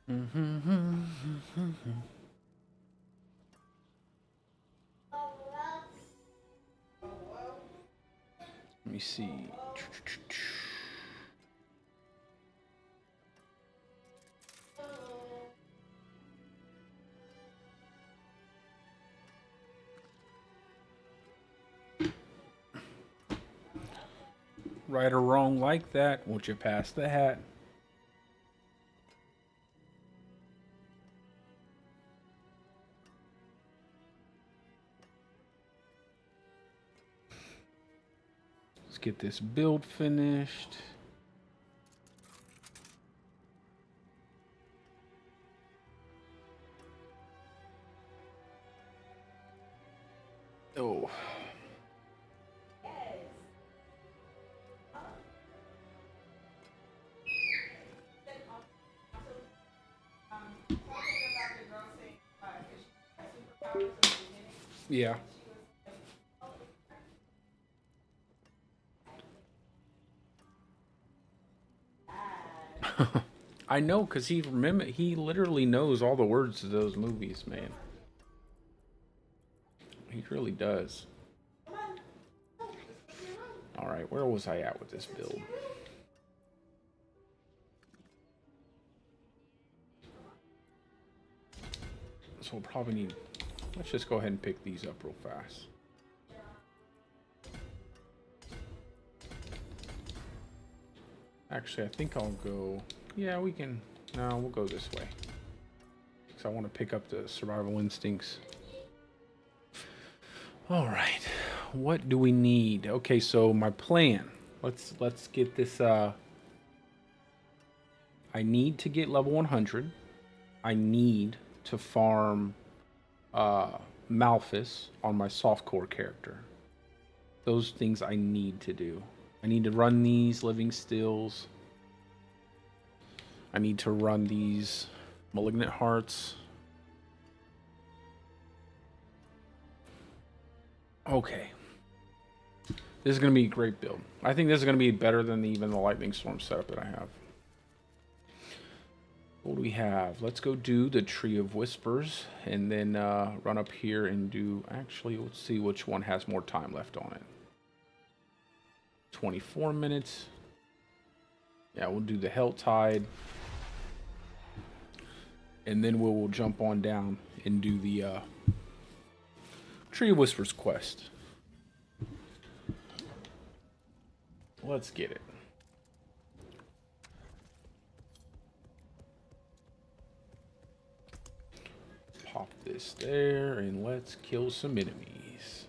Let me see. Right or wrong like that, won't you pass the hat? Let's get this build finished. Oh. Yeah. I know, cause he literally knows all the words to those movies, man. He really does. All right, where was I at with this build? So we'll probably need. Let's just go ahead and pick these up real fast. Actually, I think I'll go. Yeah, we can. No, we'll go this way. Because I want to pick up the survival instincts. All right. What do we need? Okay, so my plan. Let's get this. I need to get level 100. I need to farm Malphus on my softcore character. Those things I need to do. I need to run these living stills. I need to run these malignant hearts. Okay. This is going to be a great build. I think this is going to be better than even the Lightning Storm setup that I have. What do we have? Let's go do the Tree of Whispers and then run up here and do... Actually, let's see which one has more time left on it. 24 minutes. Yeah, we'll do the Helltide. And then we'll jump on down and do the Tree of Whispers quest. Let's get it. Pop this there and let's kill some enemies.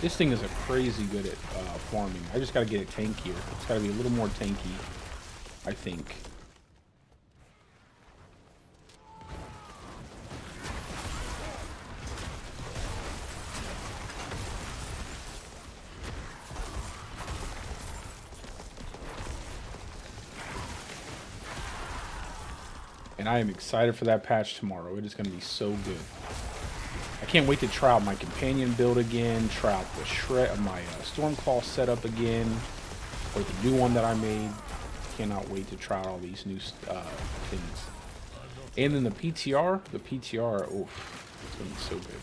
This thing is a crazy good at farming. I just gotta get it tankier. It's gotta be a little more tanky, I think. And I am excited for that patch tomorrow. It is going to be so good. I can't wait to try out my companion build again, try out the shred of my Stormclaw setup again, or the new one that I made. Cannot wait to try out all these new things. And then the PTR, oof, it's going to be so good.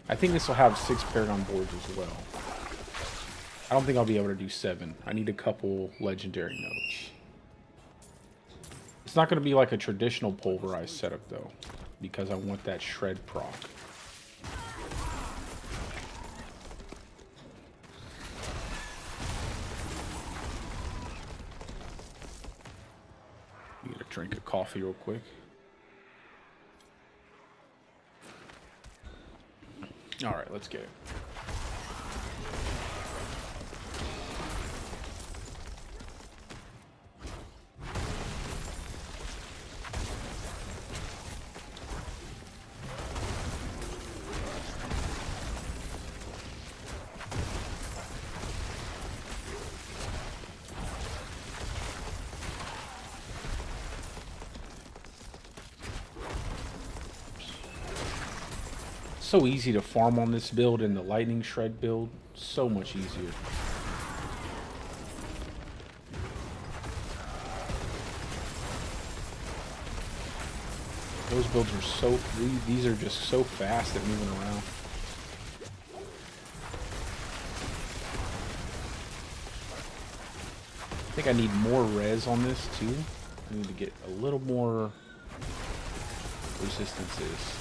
I think this will have 6 Paragon boards as well. I don't think I'll be able to do 7. I need a couple legendary nodes. It's not going to be like a traditional pulverized setup though, because I want that shred proc. Get a drink of coffee real quick. All right, let's get it. so easy to farm on this build and the lightning shred build. So much easier. Those builds are so, these are just so fast at moving around. I think I need more res on this too. I need to get a little more resistances.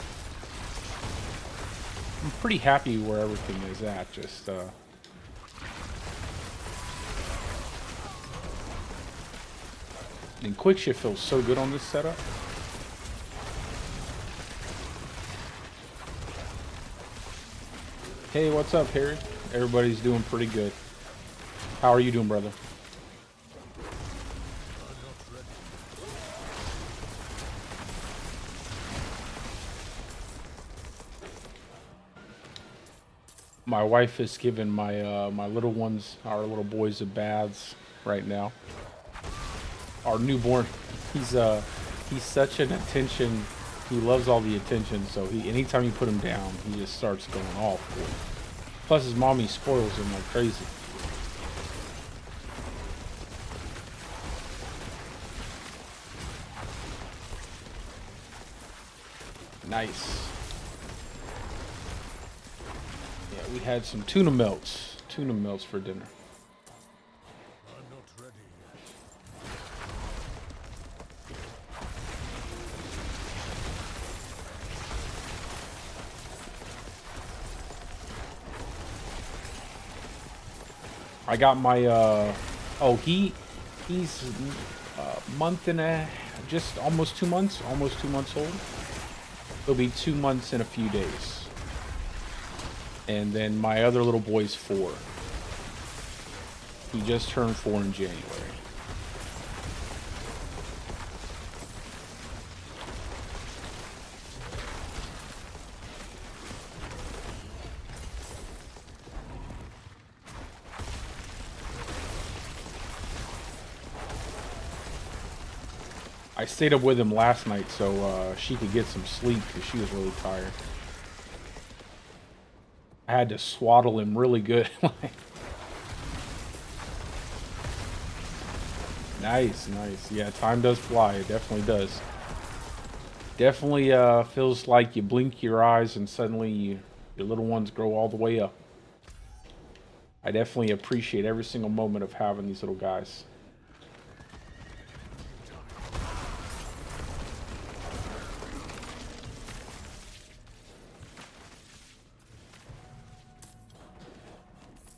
I'm pretty happy where everything is at, just and quick shift feels so good on this setup. Hey, what's up, Harry? Everybody's doing pretty good. How are you doing, brother? My wife is giving my my little ones, our little boys, the baths right now. Our newborn, he's such an attention. He loves all the attention, so anytime you put him down, he just starts going off for it. Plus, his mommy spoils him like crazy. Nice. Yeah, we had some tuna melts for dinner. I got my, he's a month and just almost 2 months old. It'll be 2 months in a few days. And then my other little boy's 4. He just turned 4 in January. I stayed up with him last night so she could get some sleep because she was really tired. I had to swaddle him really good. Nice, nice. Yeah, time does fly. It definitely does. Definitely feels like you blink your eyes and suddenly your little ones grow all the way up. I definitely appreciate every single moment of having these little guys.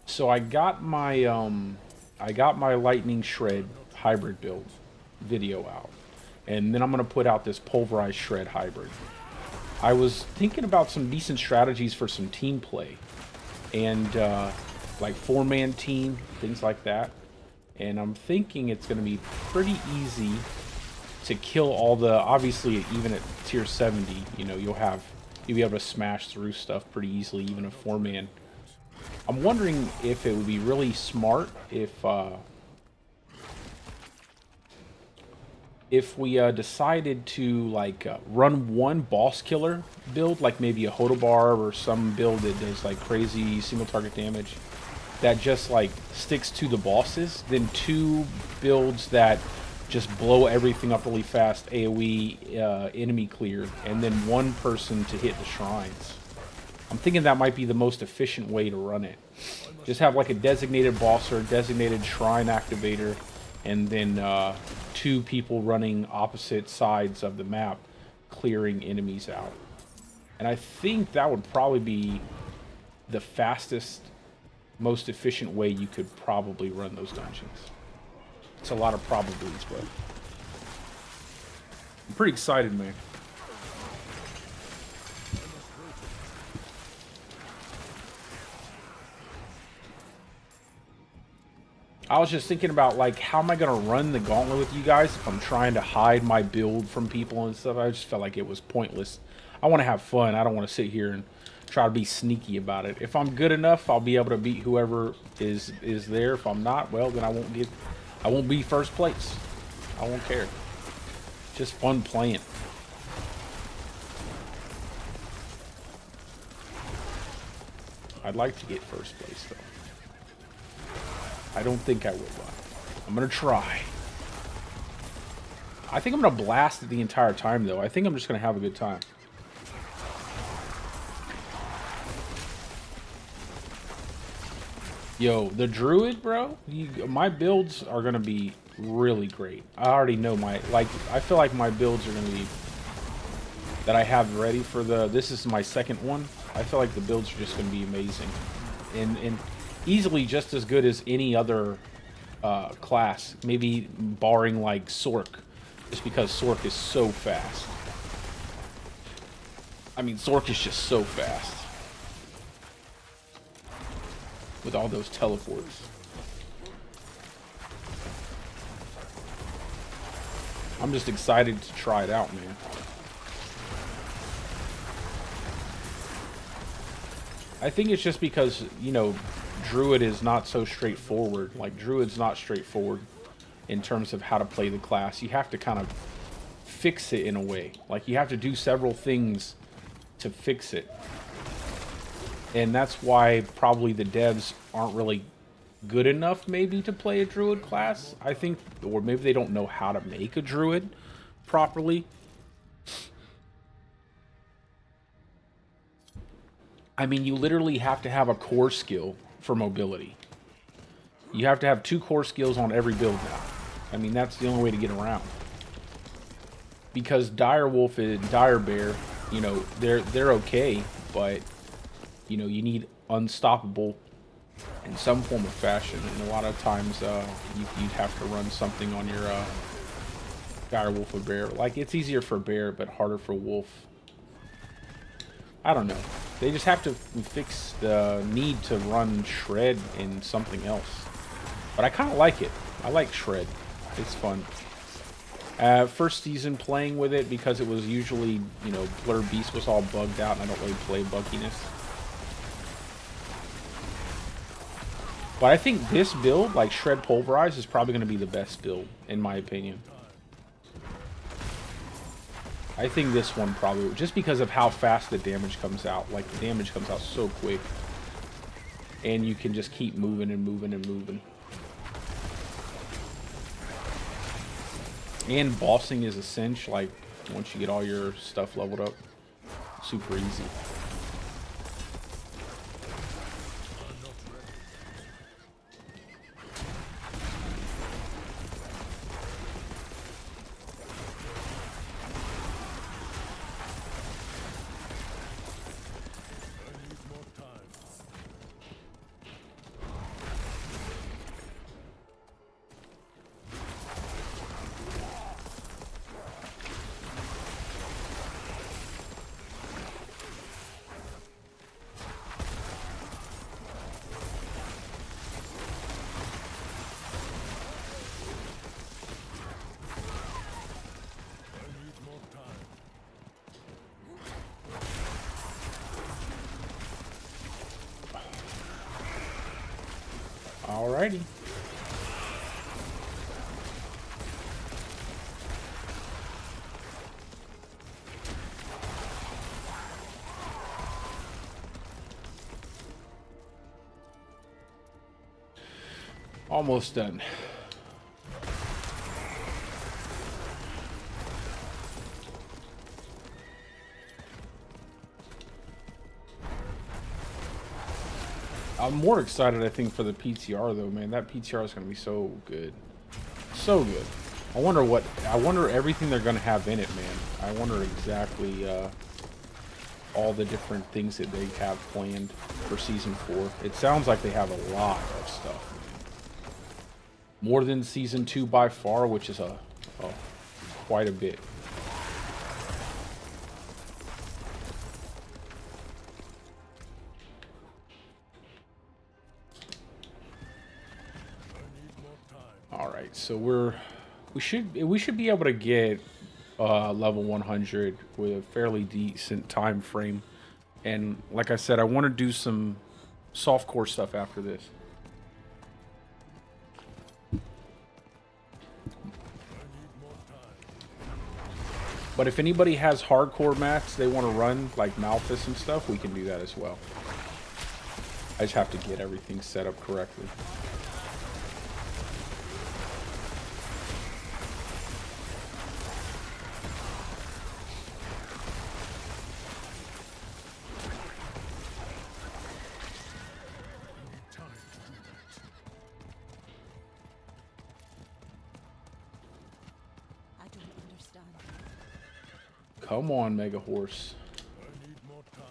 So I got my lightning shred hybrid build video out, and then I'm gonna put out this pulverized shred hybrid. I was thinking about some decent strategies for some team play, and like 4-man team, things like that. And I'm thinking it's gonna be pretty easy to kill all the, obviously even at tier 70, you know, you'll be able to smash through stuff pretty easily, even a 4-man. I'm wondering if it would be really smart if we decided to like run one boss killer build, like maybe a Hodobar or some build that does like crazy single target damage that just like sticks to the bosses, then 2 builds that just blow everything up really fast, AoE enemy clear, and then 1 person to hit the shrines. I'm thinking that might be the most efficient way to run it. Just have like a designated boss or a designated shrine activator, and then 2 people running opposite sides of the map, clearing enemies out. And I think that would probably be the fastest, most efficient way you could probably run those dungeons. It's a lot of probablities, but I'm pretty excited, man. I was just thinking about, like, how am I going to run the Gauntlet with you guys if I'm trying to hide my build from people and stuff. I just felt like it was pointless. I want to have fun. I don't want to sit here and try to be sneaky about it. If I'm good enough, I'll be able to beat whoever is there. If I'm not, well, then I won't be first place. I won't care. Just fun playing. I'd like to get first place, though. I don't think I will, but I'm going to try. I think I'm going to blast it the entire time, though. I think I'm just going to have a good time. Yo, the Druid, bro, my builds are going to be really great. I already know I feel like my builds are going to be, that I have ready for this is my second one. I feel like the builds are just going to be amazing. And easily just as good as any other class. Maybe barring like Sork. Just because Sork is so fast. I mean, Sork is just so fast. With all those teleports. I'm just excited to try it out, man. I think it's just because, you know, Druid is not so straightforward. Like, Druid's not straightforward in terms of how to play the class. You have to kind of fix it in a way. Like, you have to do several things to fix it. And that's why probably the devs aren't really good enough maybe to play a Druid class, I think. Or maybe they don't know how to make a Druid properly. I mean, you literally have to have a core skill for mobility. You have to have 2 core skills on every build now. I mean, that's the only way to get around. Because Dire Wolf and Dire Bear, you know, they're okay, but you know, you need unstoppable in some form of fashion, and a lot of times you'd have to run something on your Dire Wolf or Bear. Like, it's easier for Bear, but harder for Wolf. I don't know. They just have to fix the need to run Shred in something else. But I kind of like it. I like Shred. It's fun. First season playing with it, because it was usually, you know, Blur Beast was all bugged out, and I don't really play bugginess. But I think this build, like Shred Pulverize, is probably going to be the best build, in my opinion. I think this one probably, just because of how fast the damage comes out. Like, the damage comes out so quick. And you can just keep moving and moving and moving. And bossing is a cinch, like, once you get all your stuff leveled up. Super easy. Alrighty. Almost done. I'm more excited, I think, for the PTR though, man. That PTR is going to be so good. So good. I wonder everything they're going to have in it, man. I wonder exactly all the different things that they have planned for Season 4. It sounds like they have a lot of stuff, man. More than Season 2 by far, which is quite a bit. Alright, so we should be able to get level 100 with a fairly decent time frame. And like I said, I want to do some softcore stuff after this. But if anybody has hardcore mats they want to run, like Malphus and stuff, we can do that as well. I just have to get everything set up correctly. Come on, Mega Horse. I need more time.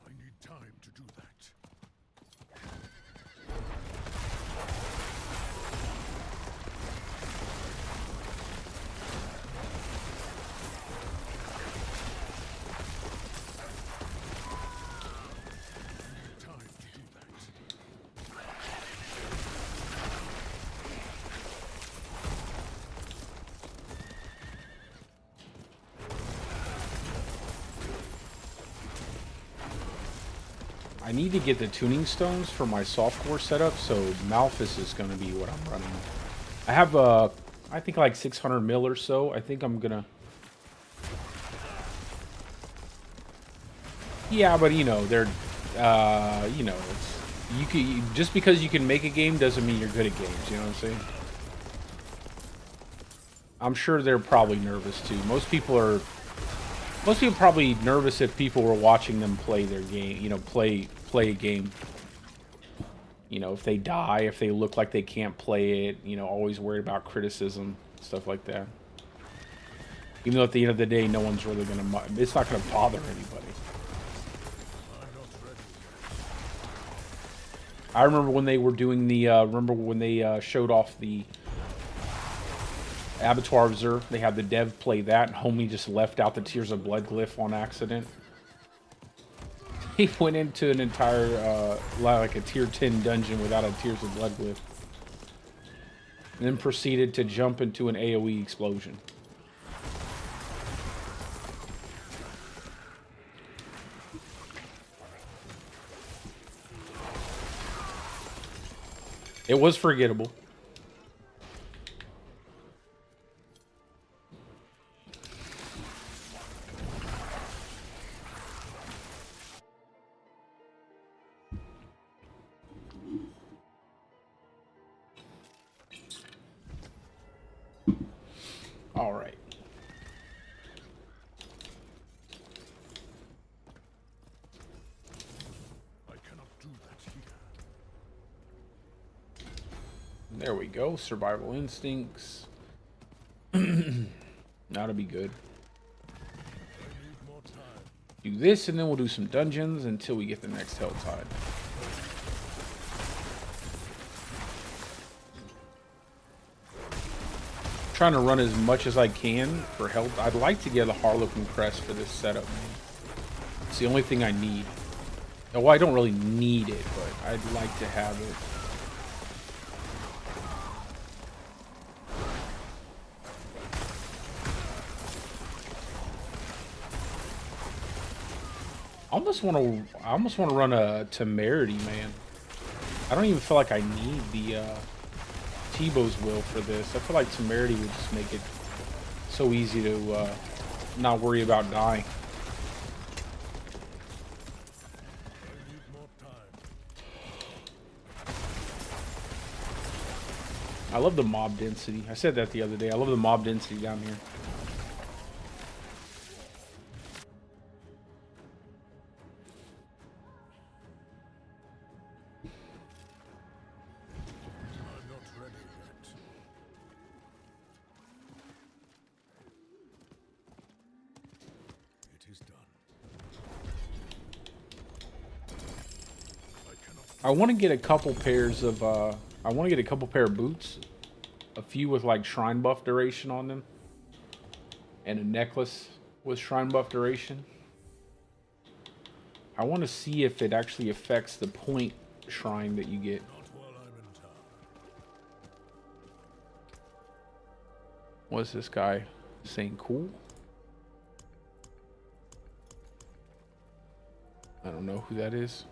I need time to do that. I need to get the tuning stones for my softcore setup, so Malphus is going to be what I'm running. I have, I think like 600 mil or so. I think I'm going to... Yeah, but you know, they're, you know, just because you can make a game doesn't mean you're good at games, you know what I'm saying? I'm sure they're probably nervous too. Most people probably nervous if people were watching them play their game, you know, play a game. You know, if they die, if they look like they can't play it, you know, always worried about criticism, stuff like that. Even though at the end of the day, no one's really gonna, it's not gonna bother anybody. I remember when they were doing the, remember when they showed off the Abattoir Observer, they had the dev play that, and homie just left out the Tears of Blood glyph on accident. He went into an entire, like a tier 10 dungeon without a Tears of Blood glyph. And then proceeded to jump into an AoE explosion. It was forgettable. All right. I cannot do that here. There we go. Survival instincts. That'll be good. I need more time. Do this, and then we'll do some dungeons until we get the next Helltide. Trying to run as much as I can for health. I'd like to get a Harlequin Crest for this setup, man. It's the only thing I need. Well, I don't really need it, but I'd like to have it. I almost want to run a Temerity, man. I don't even feel like I need the Tebow's Will for this. I feel like Temerity would just make it so easy to not worry about dying. I need more time. I love the mob density. I said that the other day. I love the mob density down here. I'm not ready yet. It is done. I cannot. I want to get a couple pairs of I want to get a couple pair of boots, a few with like shrine buff duration on them, and a necklace with shrine buff duration. I want to see if it actually affects the point shrine that you get. Not while I'm in town. What's this guy saying? Cool? I don't know who that is.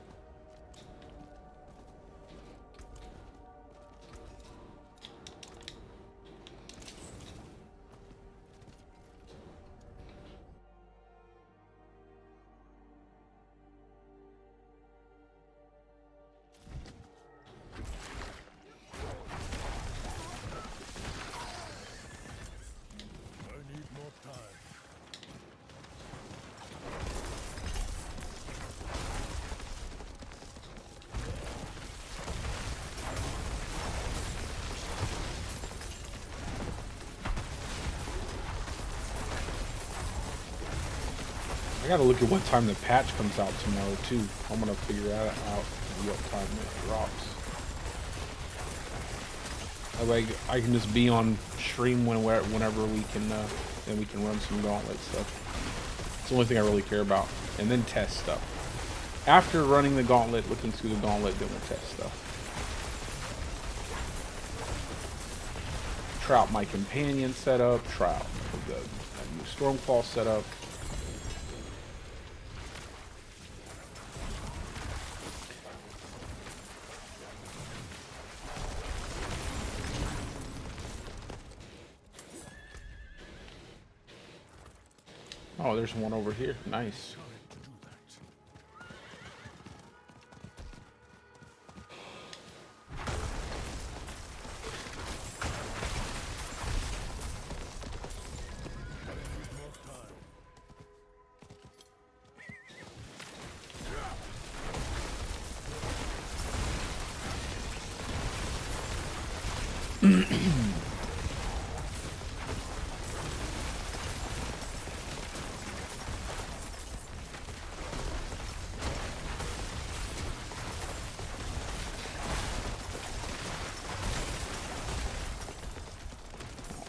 I gotta look at what time the patch comes out tomorrow too. I'm gonna figure that out, what time it drops. Like I can just be on stream whenever we can, then we can run some Gauntlet stuff. It's the only thing I really care about, and then test stuff. After running the Gauntlet, looking through the Gauntlet, then we'll test stuff. Try out my companion setup. Try out the new Stormclaw setup. Oh, there's one over here. Nice.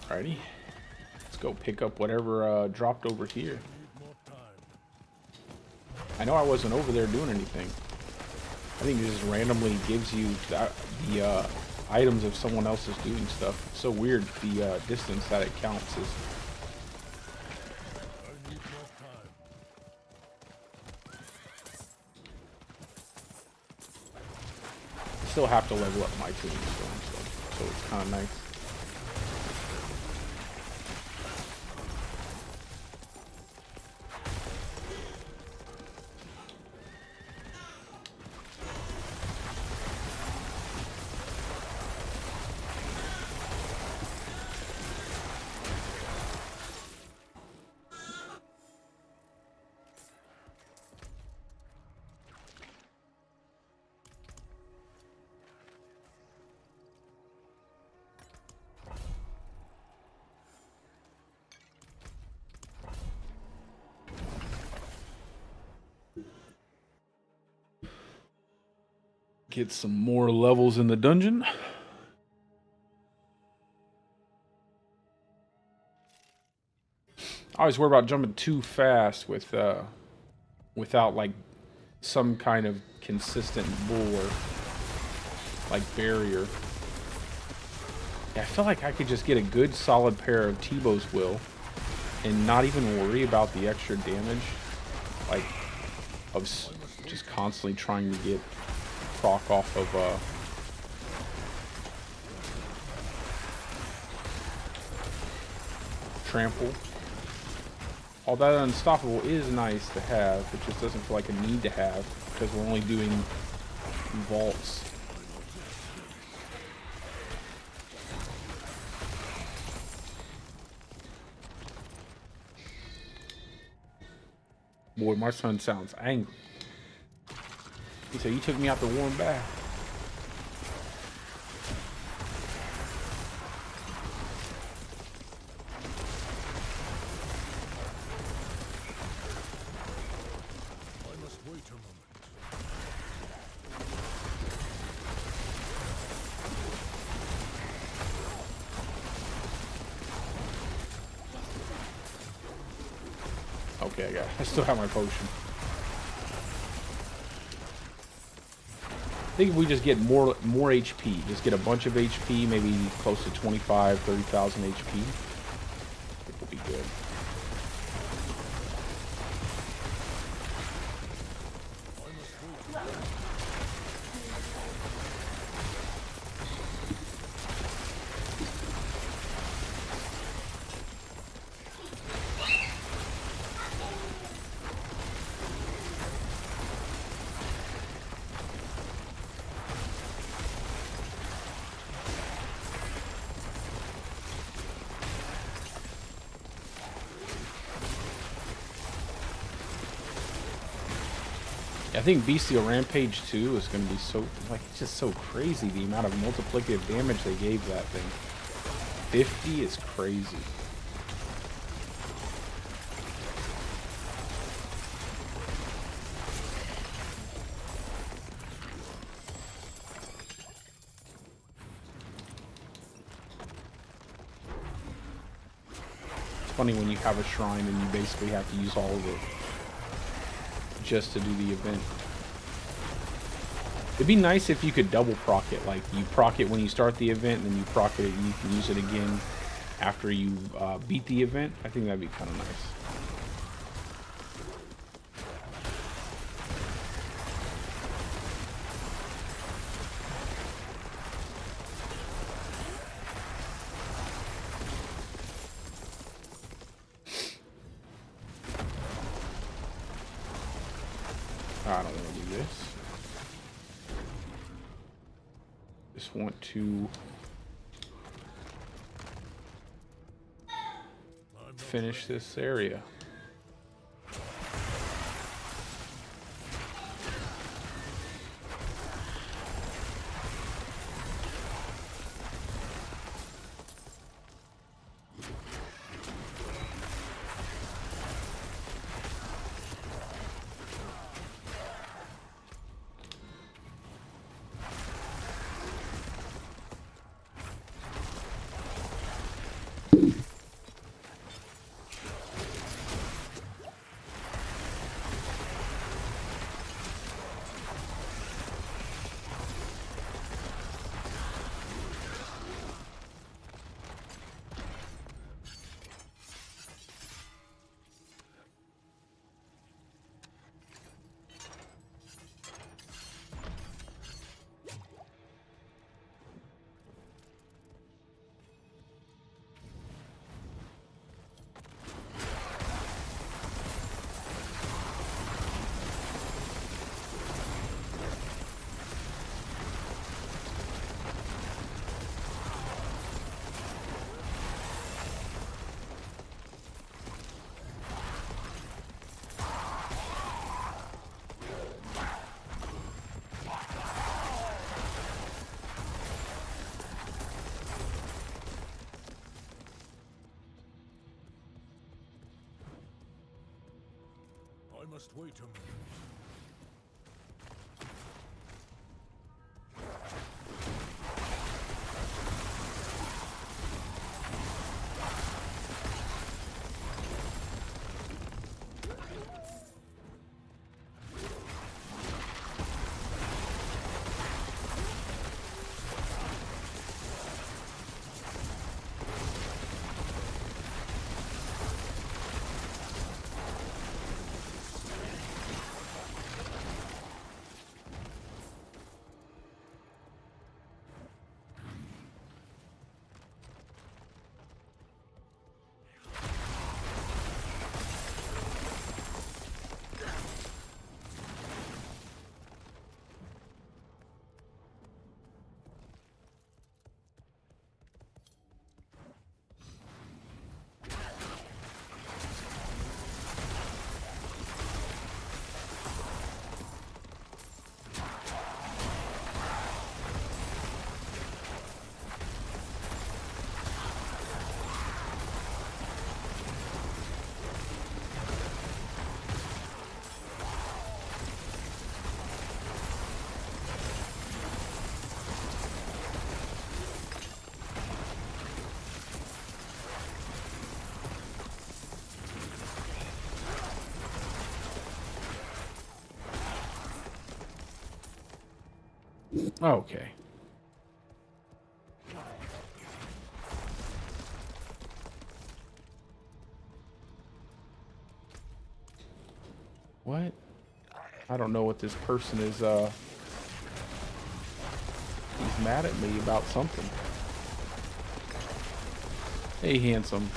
Alrighty, let's go pick up whatever dropped over here. I know I wasn't over there doing anything. I think it just randomly gives you the items if someone else is doing stuff. It's so weird, the distance that it counts is. Still have to level up my tombstone, so it's kind of nice. Get some more levels in the dungeon. I always worry about jumping too fast with without like some kind of consistent lure, like barrier. Yeah, I feel like I could just get a good solid pair of Tebow's Will and not even worry about the extra damage, like of just constantly trying to get proc off of trample. All that unstoppable is nice to have, it just doesn't feel like a need to have because we're only doing vaults. Boy, my son sounds angry. He said, "You took me out to warm bath." I must wait a moment. Okay, I still have my potion. I think if we just get more HP, just get a bunch of HP, maybe close to 25, 30,000 HP, I think we'll be good. I think Bestial Rampage 2 is going to be so, like, it's just so crazy, the amount of multiplicative damage they gave that thing. 50 is crazy. funny when you have a shrine and you basically have to use all of it just to do the event. It'd be nice if you could double proc it, like you proc it when you start the event and then you proc it and you can use it again after you beat the event. I think that'd be kind of nice. I don't want to do this. Just want to finish this area. I must wait a moment. Okay. What? I don't know what this person is, he's mad at me about something. Hey, handsome.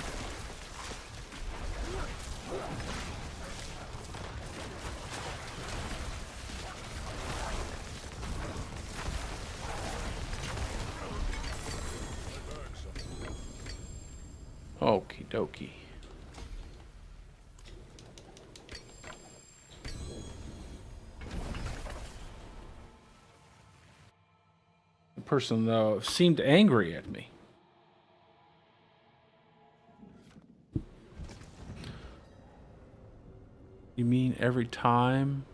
Okie dokie. The person, seemed angry at me. You mean every time?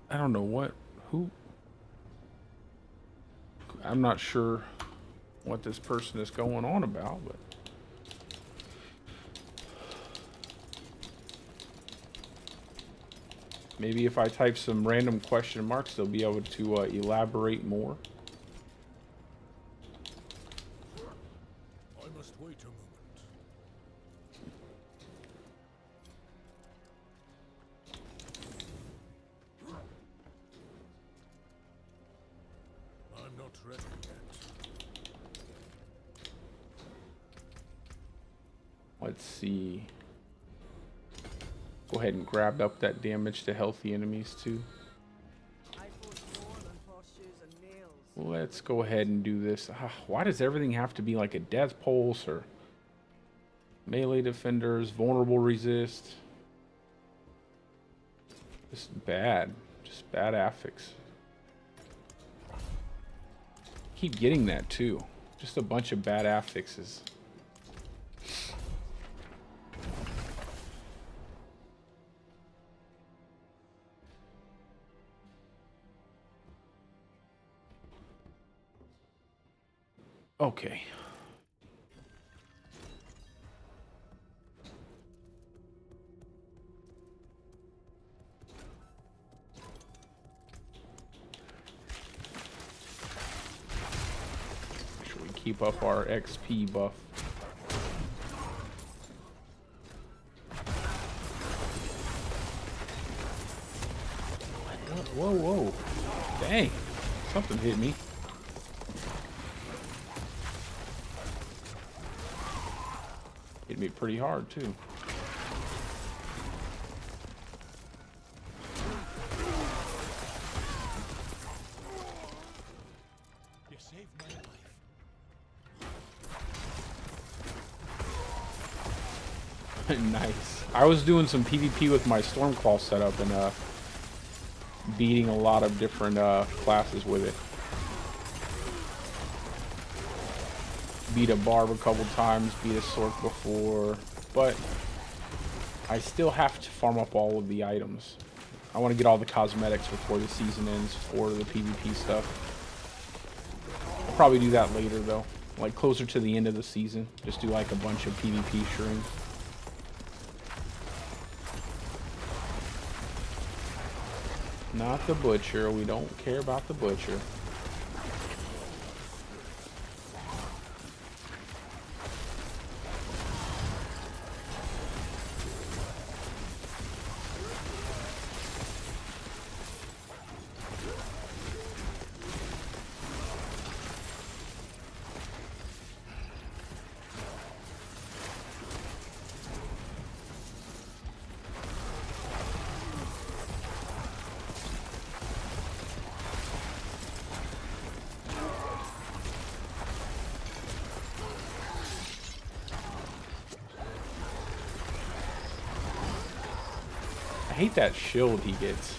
I don't know what, who? I'm not sure what this person is going on about, but maybe if I type some random question marks, they'll be able to elaborate more. I must wait a moment. I'm not ready yet. Let's see. Go ahead and grab up that damage to healthy enemies too. Let's go ahead and do this. Why does everything have to be like a death pulse or melee defenders, vulnerable resist? Just bad. Just bad affix. Keep getting that too. Just a bunch of bad affixes. Okay. Make sure we keep up our XP buff. Whoa, whoa. Dang. Something hit me. Hit me pretty hard too. You saved my life. Nice. I was doing some PvP with my Stormclaw setup and beating a lot of different classes with it. Beat a Barb a couple times, beat a Sork before, but I still have to farm up all of the items. I want to get all the cosmetics before the season ends for the PvP stuff. I'll probably do that later though, like closer to the end of the season. Just do like a bunch of PvP shrooms. Not the butcher. We don't care about the butcher. I hate that shield he gets.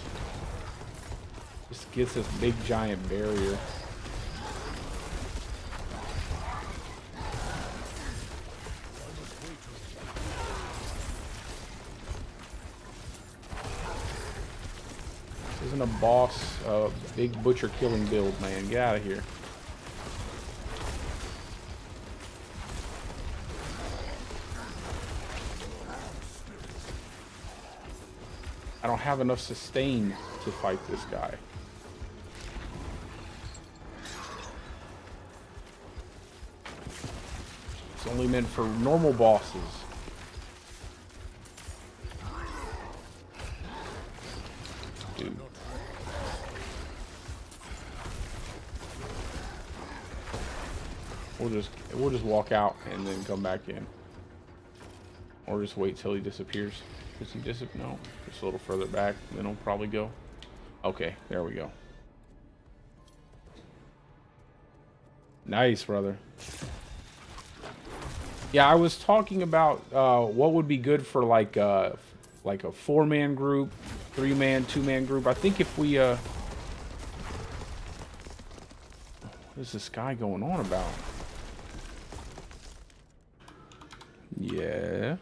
Just gets this big giant barrier. This isn't a boss, big butcher killing build, man. Get out of here. I don't have enough sustain to fight this guy. It's only meant for normal bosses. Dude. We'll just walk out and then come back in. Or just wait till he disappears. Does he disappear? No. Just a little further back, then he'll probably go. Okay, there we go. Nice, brother. Yeah, I was talking about what would be good for like a 4-man group, 3-man, 2-man group. I think if we what is this guy going on about? Yeah.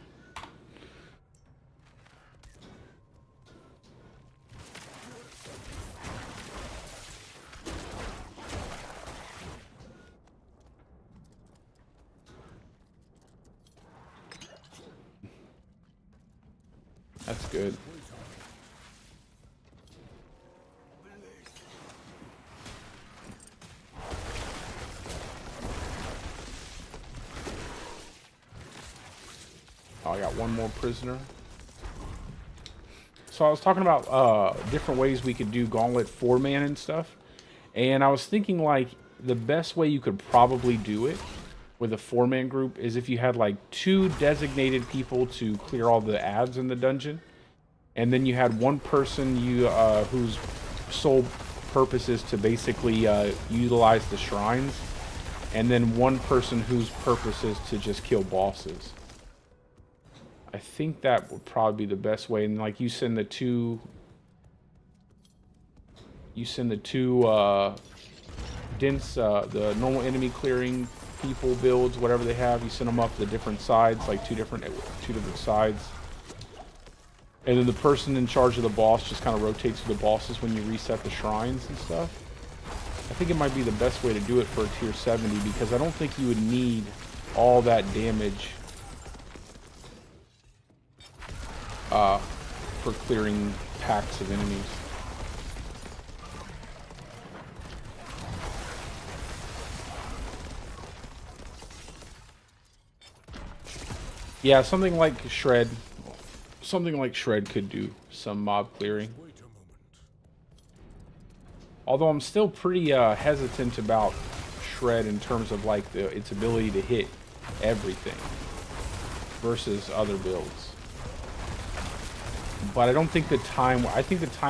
That's good. Oh, I got one more prisoner. So I was talking about different ways we could do Gauntlet 4-man and stuff. And I was thinking like the best way you could probably do it with a 4-man group is if you had like 2 designated people to clear all the ads in the dungeon. And then you had one person whose sole purpose is to basically utilize the shrines. And then one person whose purpose is to just kill bosses. I think that would probably be the best way. And like you send the two the normal enemy clearing people builds, whatever they have, you send them up the different sides, like two different sides. And then the person in charge of the boss just kind of rotates through the bosses when you reset the shrines and stuff. I think it might be the best way to do it for a tier 70 because I don't think you would need all that damage for clearing packs of enemies. Yeah, something like Shred could do some mob clearing. Wait a moment. Although I'm still pretty hesitant about Shred in terms of like its ability to hit everything versus other builds. But I don't think the time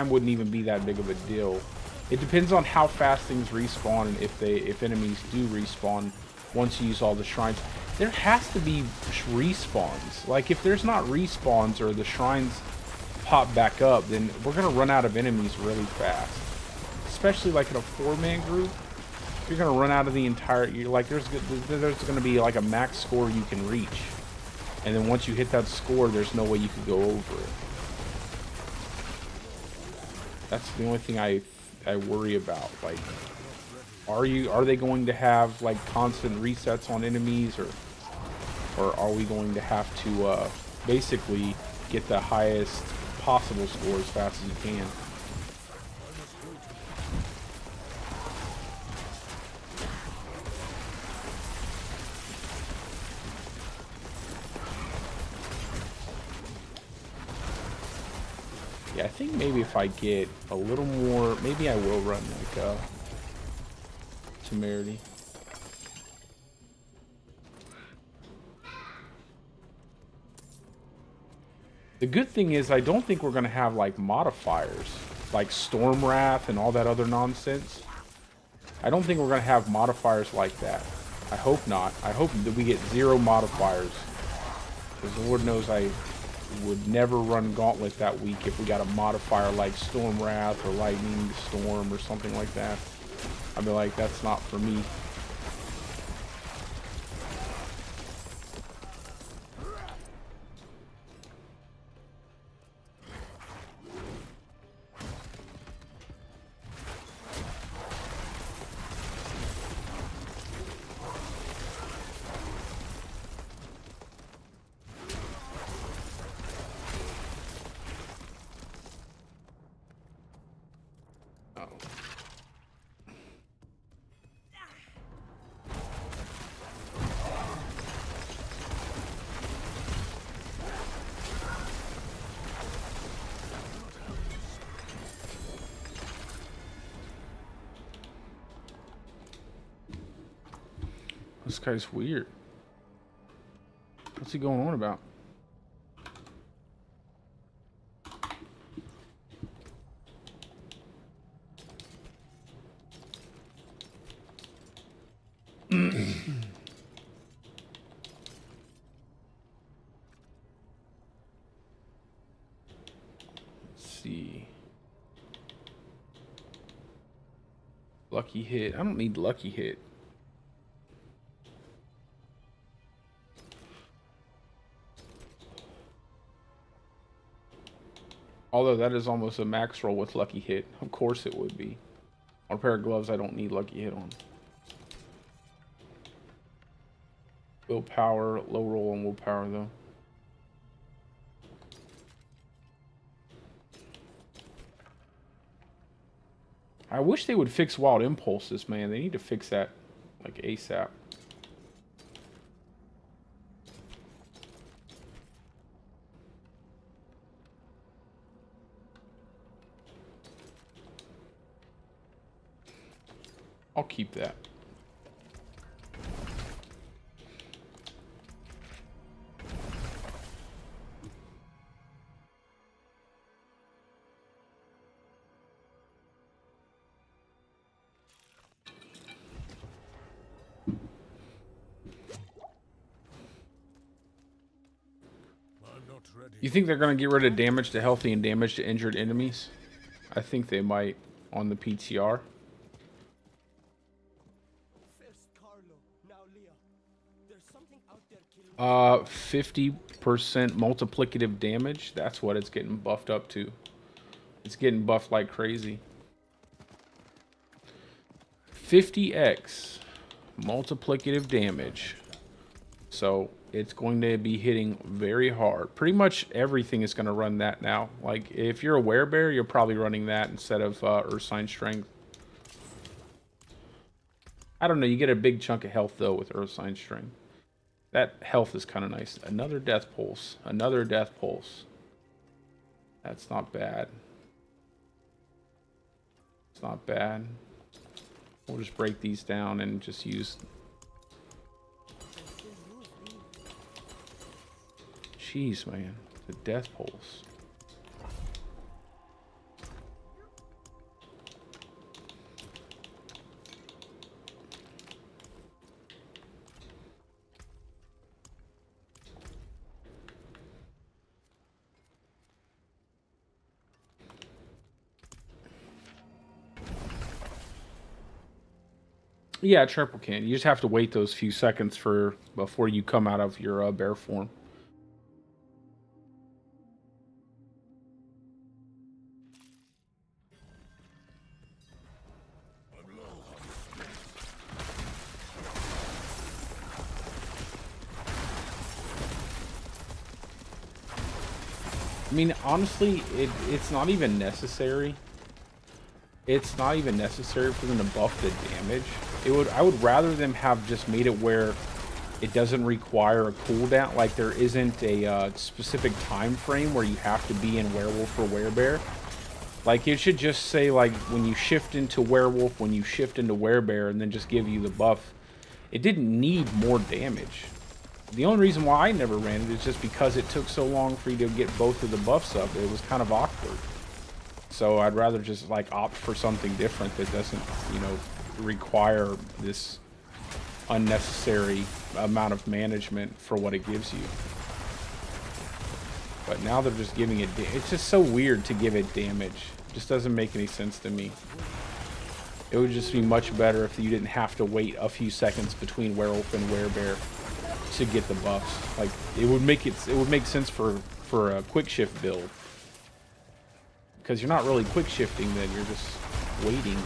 wouldn't even be that big of a deal. It depends on how fast things respawn and if enemies do respawn once you use all the shrines. There has to be respawns. Like if there's not respawns or the shrines pop back up, then we're gonna run out of enemies really fast. Especially like in a 4-man group, you're gonna run out of the entire. You're like there's gonna be like a max score you can reach, and then once you hit that score, there's no way you could go over it. That's the only thing I worry about. Like, are they going to have like constant resets on enemies, or are we going to have to basically get the highest possible score as fast as you can? Yeah, I think maybe if I get a little more, maybe I will run like temerity. The good thing is I don't think we're going to have like modifiers like Storm Wrath and all that other nonsense. I don't think we're going to have modifiers like that. I hope not. I hope that we get 0 modifiers. Because the Lord knows I would never run Gauntlet that week if we got a modifier like Storm Wrath or Lightning Storm or something like that. I'd be like, that's not for me. This guy's weird. What's he going on about? Let's see. Lucky hit. I don't need lucky hit. Although that is almost a max roll with lucky hit. Of course it would be. On a pair of gloves I don't need lucky hit on. Willpower, low roll on willpower though. I wish they would fix wild impulses, man. They need to fix that, like, ASAP. I'll keep that. You think they're going to get rid of damage to healthy and damage to injured enemies? I think they might on the PTR. 50% multiplicative damage. That's what it's getting buffed up to. It's getting buffed like crazy. 50x multiplicative damage. So it's going to be hitting very hard. Pretty much everything is going to run that now. Like, if you're a werebear, you're probably running that instead of Earthsign Strength. I don't know. You get a big chunk of health, though, with Earthsign Strength. That health is kind of nice. Another Death Pulse. Another Death Pulse. That's not bad. It's not bad. We'll just break these down and just use... Jeez, man. The Death Pulse. Yeah, triple can. You just have to wait those few seconds before you come out of your bear form. I mean, honestly, it's not even necessary. It's not even necessary for them to buff the damage. I would rather them have just made it where it doesn't require a cooldown. Like, there isn't a specific time frame where you have to be in werewolf or werebear. Like, it should just say, like, when you shift into werewolf, when you shift into werebear, and then just give you the buff. It didn't need more damage. The only reason why I never ran it is just because it took so long for you to get both of the buffs up. It was kind of awkward. So I'd rather just, like, opt for something different that doesn't, you know, require this unnecessary amount of management for what it gives you. But now they're just giving it... It's just so weird to give it damage. It just doesn't make any sense to me. It would just be much better if you didn't have to wait a few seconds between werewolf and werebear to get the buffs. Like, it would make sense for a quick shift build. Because you're not really quick shifting then, you're just waiting.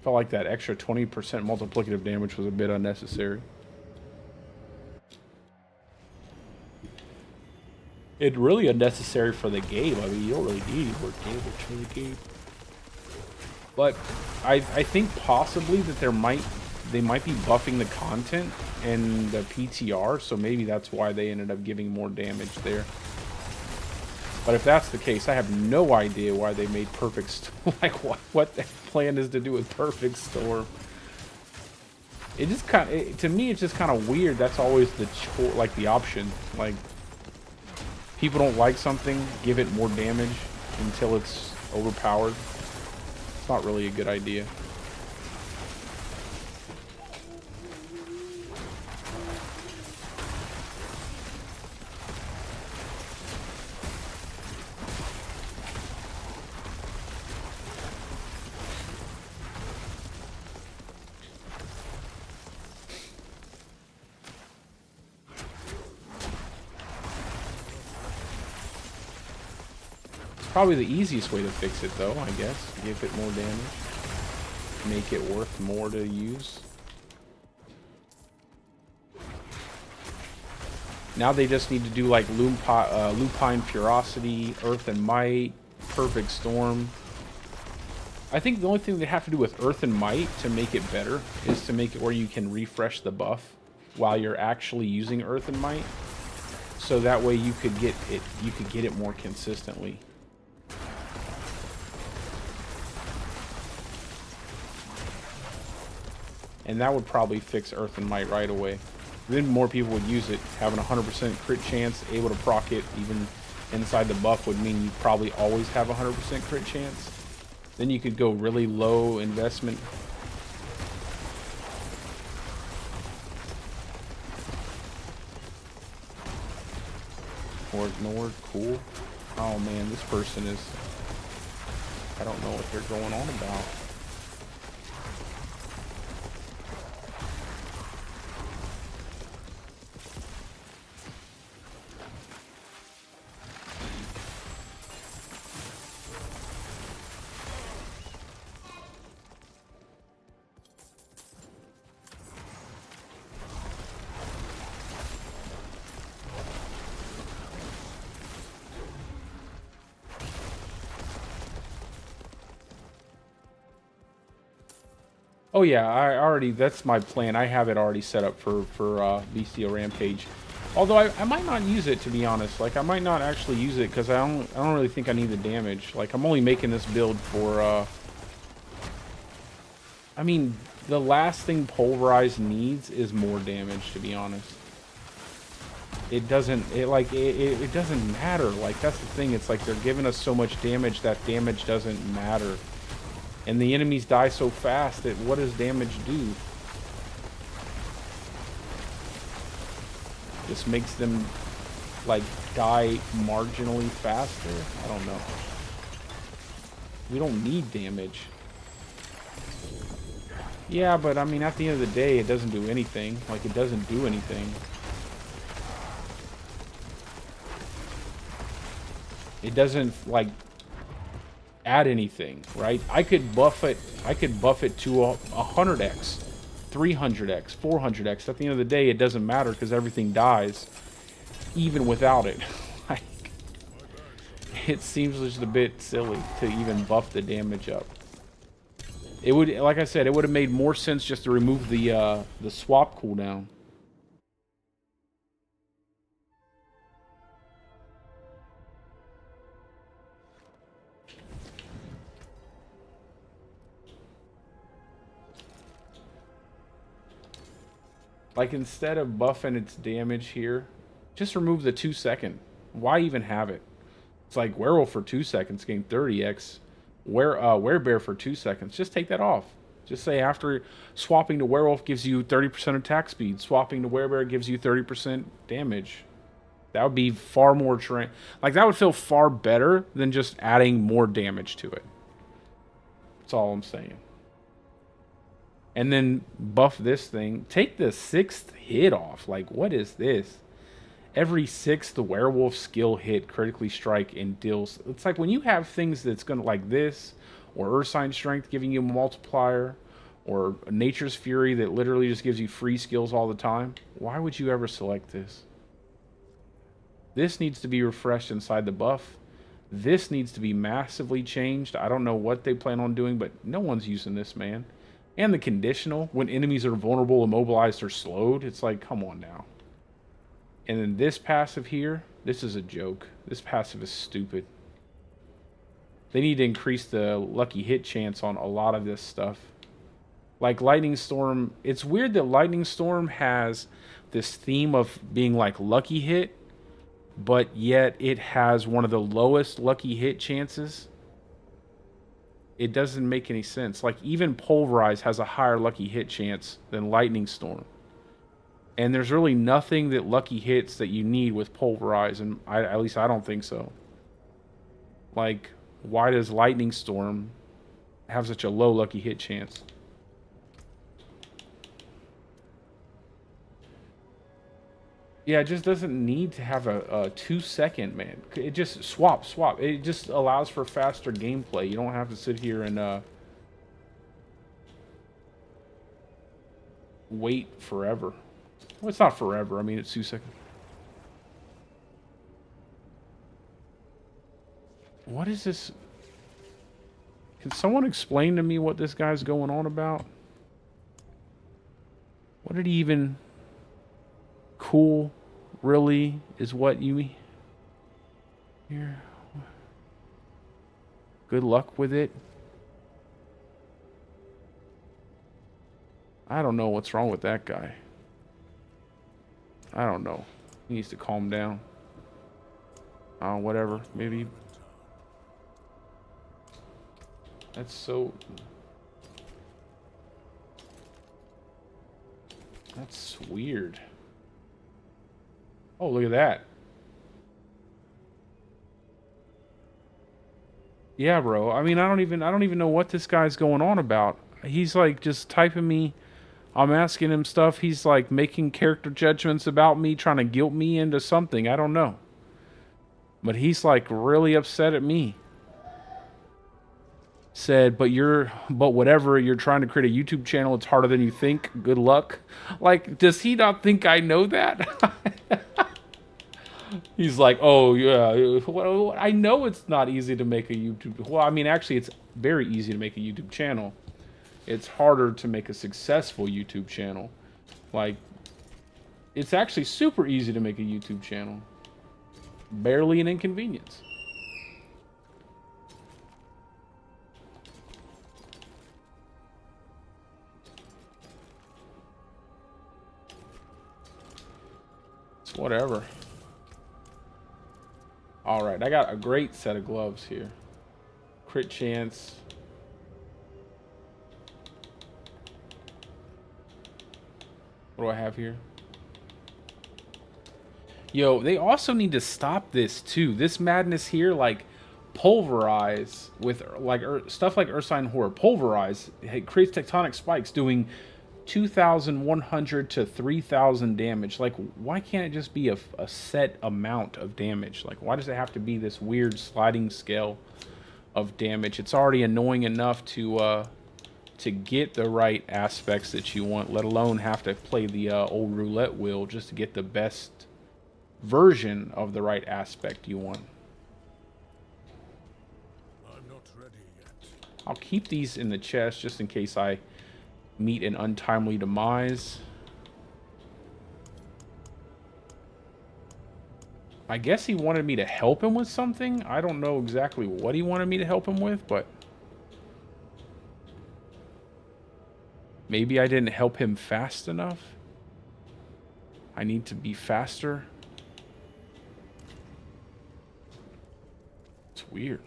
Felt like that extra 20% multiplicative damage was a bit unnecessary. It's really unnecessary for the game. I mean, you don't really need any more damage for the game. But I think possibly that they might be buffing the content in the PTR, so maybe that's why they ended up giving more damage there. But if that's the case, I have no idea why they made Perfect Storm. Like, what the plan is to do with Perfect Storm. It just kind of, to me, it's just kind of weird. That's always the option. Like, people don't like something, give it more damage until it's overpowered. It's not really a good idea. Probably the easiest way to fix it, though, I guess. Give it more damage. Make it worth more to use. Now they just need to do like Lupine Ferocity, Earth and Might, Perfect Storm. I think the only thing they have to do with Earth and Might to make it better is to make it where you can refresh the buff while you're actually using Earth and Might. So that way you could get it more consistently. And that would probably fix Earth and Might right away. Then more people would use it. Having a 100% crit chance, able to proc it even inside the buff would mean you probably always have a 100% crit chance. Then you could go really low investment. Or ignored, cool. Oh man, this person is... I don't know what they're going on about. Oh yeah, I already, that's my plan. I have it already set up for Bestial Rampage. Although I might not use it, to be honest. Like, I might not actually use it because I don't really think I need the damage. Like, I'm only making this build for I mean, the last thing Pulverize needs is more damage, to be honest. It doesn't matter. Like, that's the thing. It's like they're giving us so much damage that damage doesn't matter. And the enemies die so fast that what does damage do? This makes them, like, die marginally faster? I don't know. We don't need damage. Yeah, but I mean, at the end of the day, it doesn't do anything. Like, it doesn't do anything. It doesn't, like, add anything, right? I could buff it to 100x, 300x, 400x. At the end of the day, it doesn't matter because everything dies, even without it. Like, it seems just a bit silly to even buff the damage up. It would, like I said, it would have made more sense just to remove the swap cooldown. Like, instead of buffing its damage here, just remove the 2 second. Why even have it? It's like Werewolf for 2 seconds gain 30x. Werebear for 2 seconds. Just take that off. Just say after swapping to Werewolf gives you 30% attack speed. Swapping to Werebear gives you 30% damage. That would be far more like, that would feel far better than just adding more damage to it. That's all I'm saying. And then buff this thing. Take the 6th hit off. Like, what is this? Every 6th werewolf skill hit critically strike and deals. It's like when you have things that's gonna, like this, or Ursine Strength giving you a multiplier, or Nature's Fury that literally just gives you free skills all the time. Why would you ever select this? This needs to be refreshed inside the buff. This needs to be massively changed. I don't know what they plan on doing, but no one's using this, man. And the conditional, when enemies are vulnerable, immobilized, or slowed, it's like, come on now. And then this passive here, this is a joke. This passive is stupid. They need to increase the lucky hit chance on a lot of this stuff. Like Lightning Storm, it's weird that Lightning Storm has this theme of being like lucky hit, but yet it has one of the lowest lucky hit chances. It doesn't make any sense. Like, even Pulverize has a higher lucky hit chance than Lightning Storm. And there's really nothing that lucky hits that you need with Pulverize, and at least I don't think so. Like, why does Lightning Storm have such a low lucky hit chance? Yeah, it just doesn't need to have a 2 second, man. It just swap. It just allows for faster gameplay. You don't have to sit here and wait forever. Well, it's not forever. I mean, it's 2 seconds. What is this? Can someone explain to me what this guy's going on about? What did he even... Cool, really, is what you... Here. Good luck with it. I don't know what's wrong with that guy. I don't know. He needs to calm down. Whatever. Maybe. That's so... That's weird. Oh, look at that. Yeah, bro. I mean, I don't even know what this guy's going on about. He's like just typing me. I'm asking him stuff. He's like making character judgments about me, trying to guilt me into something. I don't know. But he's like really upset at me. Said, but whatever, you're trying to create a YouTube channel. It's harder than you think. Good luck. Like, does he not think I know that? He's like, oh, yeah, well, I know it's not easy to make a YouTube... Well, I mean, actually, it's very easy to make a YouTube channel. It's harder to make a successful YouTube channel. Like, it's actually super easy to make a YouTube channel. Barely an inconvenience. It's whatever. Alright, I got a great set of gloves here. Crit chance. What do I have here? Yo, they also need to stop this too. This madness here, like, pulverize with like stuff like Ursine Horror. Pulverize, it creates tectonic spikes doing 2,100 to 3,000 damage. Like, why can't it just be a set amount of damage? Like, why does it have to be this weird sliding scale of damage? It's already annoying enough to get the right aspects that you want, let alone have to play the old roulette wheel just to get the best version of the right aspect you want. I'm not ready yet. I'll keep these in the chest just in case I meet an untimely demise. I guess he wanted me to help him with something. I don't know exactly what he wanted me to help him with, but maybe I didn't help him fast enough. I need to be faster. It's weird.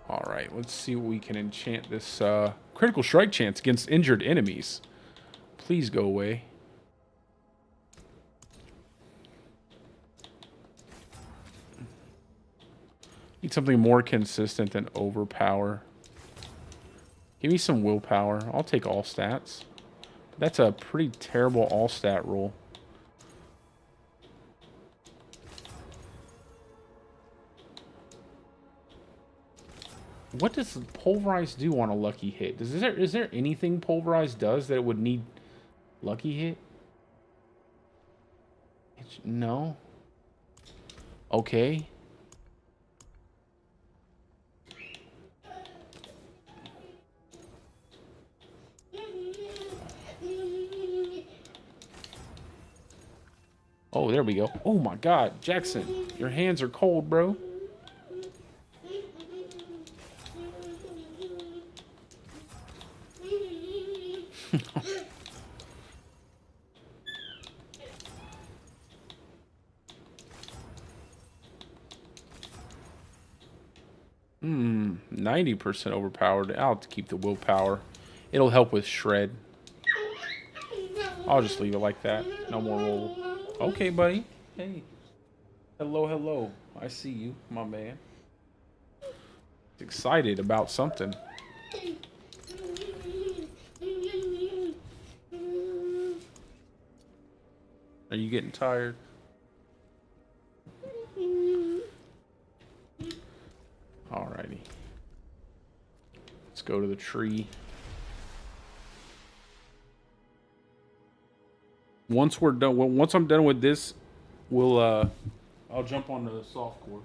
Alright, let's see what we can enchant this critical strike chance against injured enemies. Please go away. Need something more consistent than overpower. Give me some willpower. I'll take all stats. That's a pretty terrible all stat roll. What does pulverize do on a lucky hit? Is there anything pulverize does that it would need lucky hit? No. Okay. Oh, there we go. Oh my God, Jackson, your hands are cold, bro. Hmm, 90% overpowered. I'll have to keep the willpower. It'll help with shred. I'll just leave it like that. No more roll. Okay, buddy. Hey. Hello, hello. I see you, my man. Excited about something. Are you getting tired? Let's go to the tree. Once we're done, once I'm done with this, we'll I'll jump on the soft core.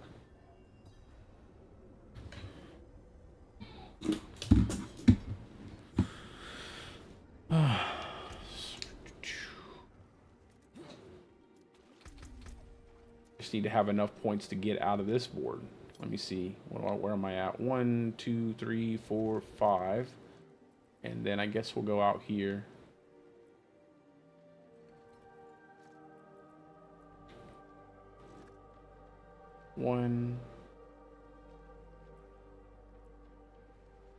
Just need to have enough points to get out of this board. Let me see. Where am I at? 1, 2, 3, 4, 5. And then I guess we'll go out here. One,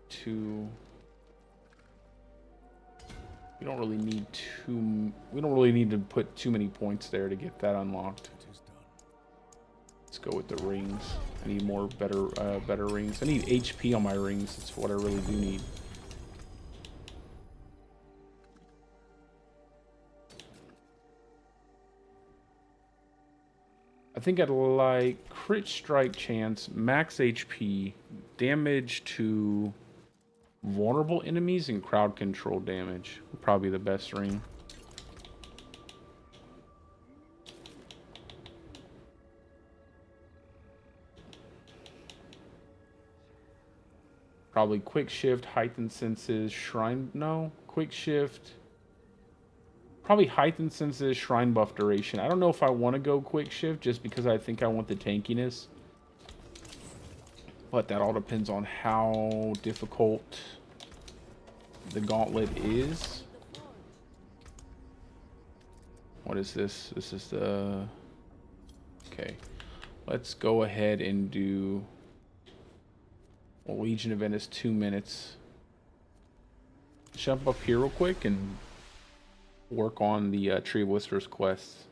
two. We don't really need to put too many points there to get that unlocked. Let's go with the rings. I need more better rings. I need HP on my rings. That's what I really do need. I think I'd like crit strike chance, max HP, damage to vulnerable enemies, and crowd control damage. Probably the best ring. Probably quick shift, heightened senses, shrine. No, quick shift. Probably heightened senses, shrine buff duration. I don't know if I want to go quick shift just because I think I want the tankiness. But that all depends on how difficult the gauntlet is. What is this? This is the... Okay. Let's go ahead and do... Well, Legion event is 2 minutes. Jump up here real quick and work on the Tree of Whispers quests.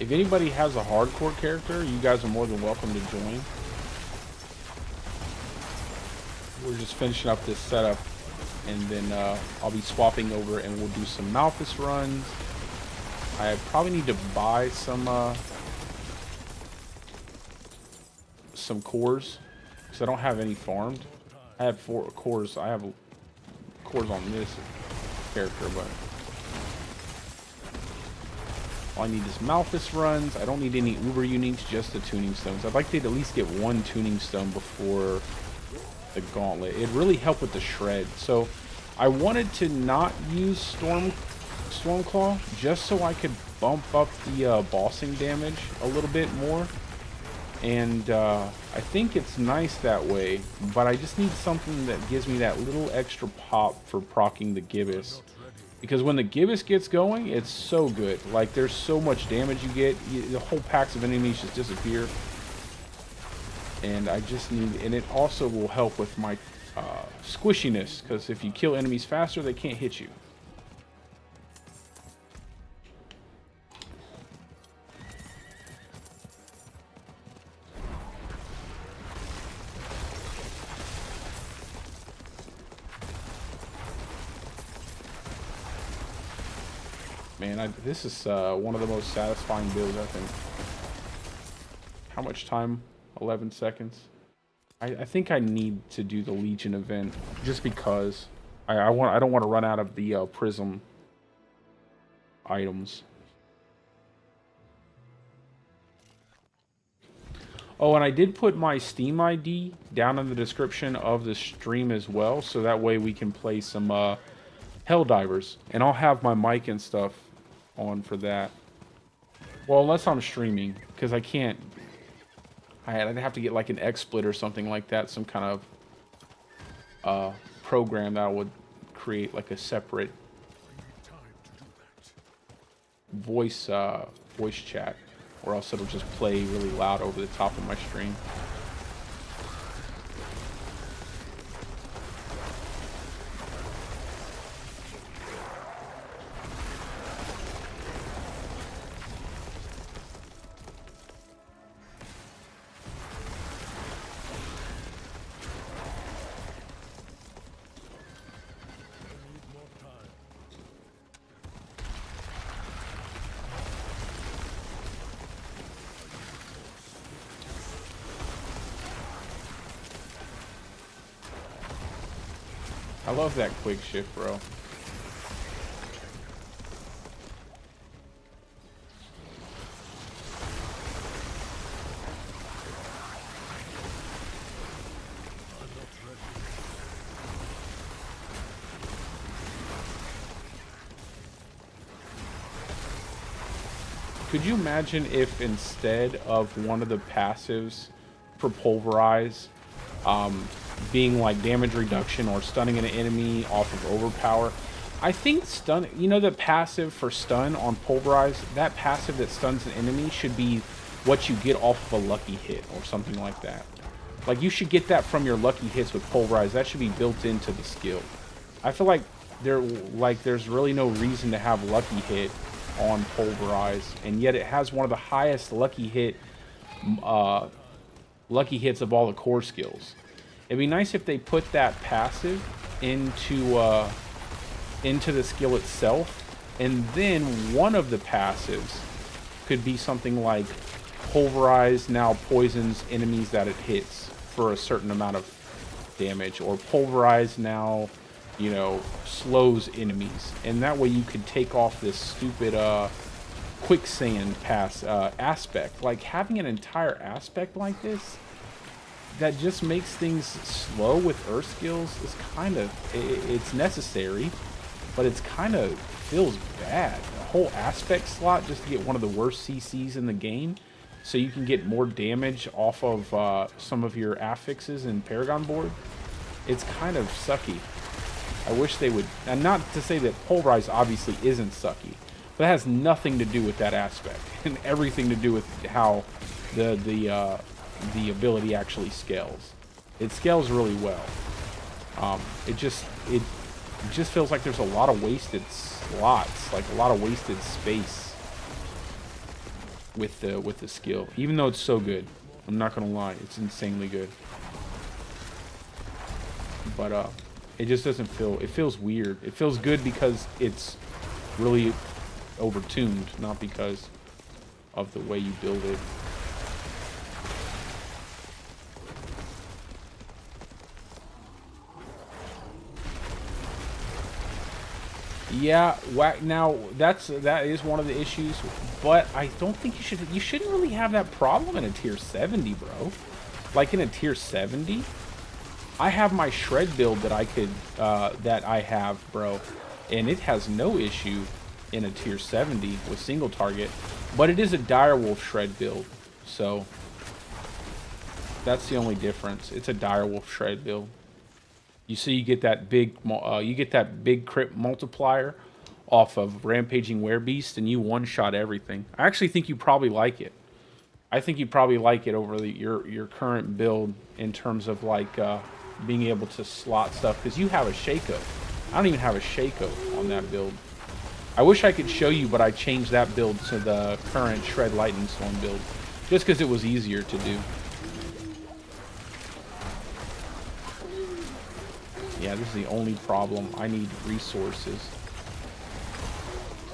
If anybody has a hardcore character, you guys are more than welcome to join. We're just finishing up this setup, and then I'll be swapping over and we'll do some Malthus runs. I probably need to buy some cores, because I don't have any farmed. I have 4 cores. I have cores on this character, but... all I need is Malthus runs. I don't need any Uber uniques, just the tuning stones. I'd like to at least get 1 tuning stone before the gauntlet. It really helped with the shred. So I wanted to not use Stormclaw just so I could bump up the bossing damage a little bit more. And I think it's nice that way, but I just need something that gives me that little extra pop for proccing the Gibbous. Because when the Gibbous gets going, it's so good. Like, there's so much damage you get. The whole packs of enemies just disappear. And I just need... and it also will help with my squishiness. Because if you kill enemies faster, they can't hit you. Man, this is one of the most satisfying builds, I think. How much time? 11 seconds. I think I need to do the Legion event just because I don't want to run out of the prism items. Oh, and I did put my Steam ID down in the description of the stream as well, so that way we can play some Helldivers, and I'll have my mic and stuff on for that. Well, unless I'm streaming, because I can't. I'd have to get like an XSplit or something like that, some kind of program that would create like a separate voice chat. or else it'll just play really loud over the top of my stream. I love that quick shift, bro. Could you imagine if instead of one of the passives for Pulverize, being like damage reduction or stunning an enemy off of overpower? I think stun, you know, the passive for stun on Pulverize, that passive that stuns an enemy should be what you get off of a lucky hit or something like that. Like, you should get that from your lucky hits with Pulverize. That should be built into the skill. I feel like there's really no reason to have lucky hit on Pulverize, and yet it has one of the highest lucky hits of all the core skills. It'd be nice if they put that passive into the skill itself, and then one of the passives could be something like Pulverize now poisons enemies that it hits for a certain amount of damage, or Pulverize now, you know, slows enemies, and that way you could take off this stupid quicksand aspect. Like, having an entire aspect like this that just makes things slow with earth skills is kind of, it's necessary, but it's kind of feels bad. The whole aspect slot just to get one of the worst CCs in the game, so you can get more damage off of some of your affixes in Paragon board. It's kind of sucky. I wish they would, and not to say that Pulverize obviously isn't sucky, but it has nothing to do with that aspect, and everything to do with how the ability actually scales. It scales really well. It just feels like there's a lot of wasted slots, like a lot of wasted space with the skill. Even though it's so good, I'm not gonna lie, it's insanely good. But it just doesn't feel, it feels weird. It feels good because it's really overtuned, not because of the way you build it. Yeah, now that is one of the issues, but I don't think you shouldn't really have that problem in a tier 70, bro. Like in a tier 70, I have my shred build that I have, bro, and it has no issue in a tier 70 with single target, but it is a direwolf shred build, so that's the only difference. It's a direwolf shred build. You see, you get that big crit multiplier off of Rampaging Werebeast, and you one-shot everything. I actually think you probably like it. I think you probably like it over your current build in terms of like being able to slot stuff, because you have a Shaco. I don't even have a Shaco on that build. I wish I could show you, but I changed that build to the current Shred Lightning Storm build just because it was easier to do. Yeah, this is the only problem. I need resources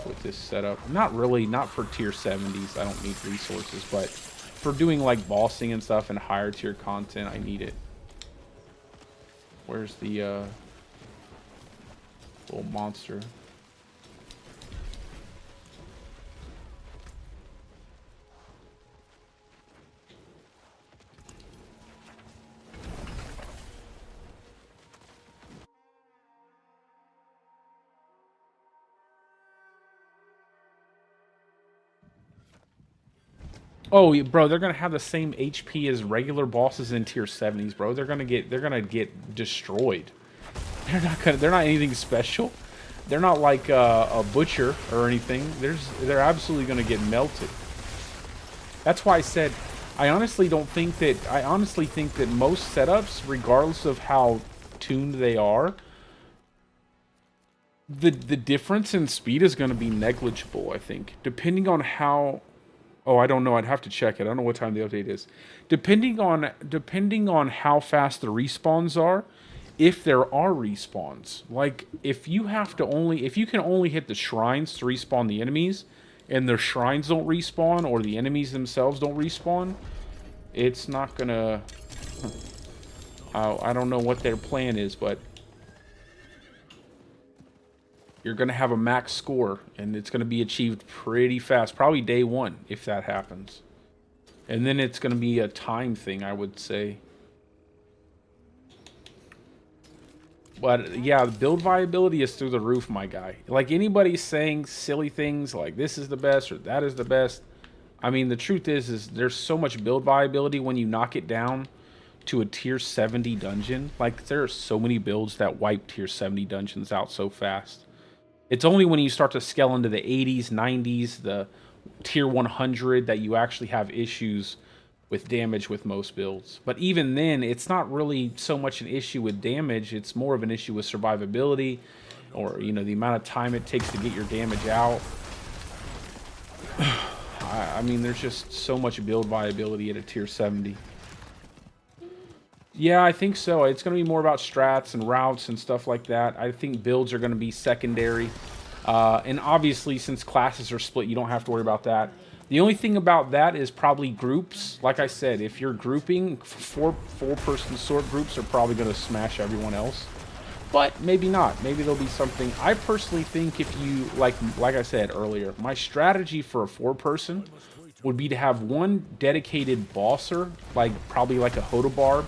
with this setup. Not really, not for tier 70s. I don't need resources, but for doing like bossing and stuff and higher tier content, I need it. Where's the little monster? Oh, bro, they're gonna have the same HP as regular bosses in tier 70s, bro. They're gonna get destroyed. They're not anything special. They're not like a butcher or anything. They're absolutely gonna get melted. That's why I said I honestly think that most setups, regardless of how tuned they are, the difference in speed is going to be negligible, I think. Depending on how... Oh, I don't know. I'd have to check it. I don't know what time the update is. Depending on how fast the respawns are, if there are respawns. Like, if you can only hit the shrines to respawn the enemies, and their shrines don't respawn, or the enemies themselves don't respawn, it's not gonna... I don't know what their plan is, but you're gonna have a max score, and it's gonna be achieved pretty fast. Probably day one, if that happens. And then it's gonna be a time thing, I would say. But yeah, the build viability is through the roof, my guy. Like, anybody saying silly things like this is the best or that is the best, I mean, the truth is there's so much build viability when you knock it down to a tier 70 dungeon. Like, there are so many builds that wipe tier 70 dungeons out so fast. It's only when you start to scale into the 80s, 90s, the tier 100 that you actually have issues with damage with most builds. But even then, it's not really so much an issue with damage, it's more of an issue with survivability, or, you know, the amount of time it takes to get your damage out. I mean, there's just so much build viability at a tier 70. Yeah, I think so. It's going to be more about strats and routes and stuff like that. I think builds are going to be secondary. And obviously, since classes are split, you don't have to worry about that. The only thing about that is probably groups. Like I said, if you're grouping, four-person sort groups are probably going to smash everyone else. But maybe not. Maybe there'll be something. I personally think if you, like I said earlier, my strategy for a 4-person would be to have one dedicated bosser, like probably like a Hodobarb,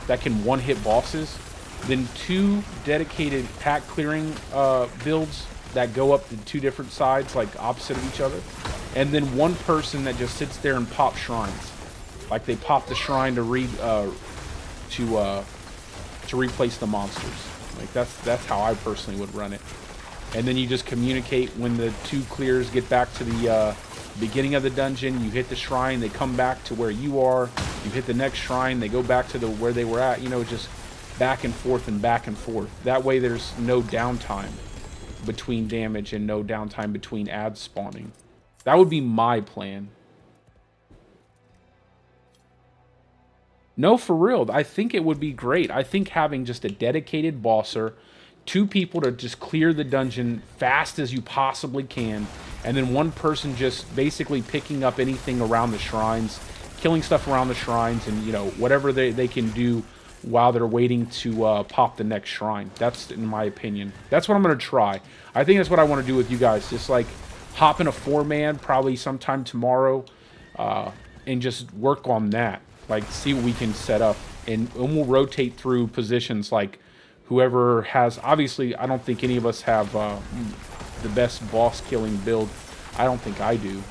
that can one-hit bosses. Then 2 dedicated pack clearing builds that go up to 2 different sides, like opposite of each other. And then 1 person that just sits there and pops shrines. Like, they pop the shrine to replace the monsters. Like, that's how I personally would run it. And then you just communicate when the 2 clears get back to the beginning of the dungeon. You hit the shrine, they come back to where you are. You hit the next shrine, they go back to where they were at. You know, just back and forth and back and forth. That way there's no downtime between damage and no downtime between ads spawning. That would be my plan. No, for real. I think it would be great. I think having just a dedicated bosser, 2 people to just clear the dungeon fast as you possibly can, and then 1 person just basically picking up anything around the shrines, killing stuff around the shrines, and, you know, whatever they can do while they're waiting to pop the next shrine. That's, in my opinion. That's what I'm going to try. I think that's what I want to do with you guys. Just, like, hop in a 4-man probably sometime tomorrow and just work on that. Like, see what we can set up. And we'll rotate through positions, like, whoever has... Obviously, I don't think any of us have the best boss-killing build. I don't think I do.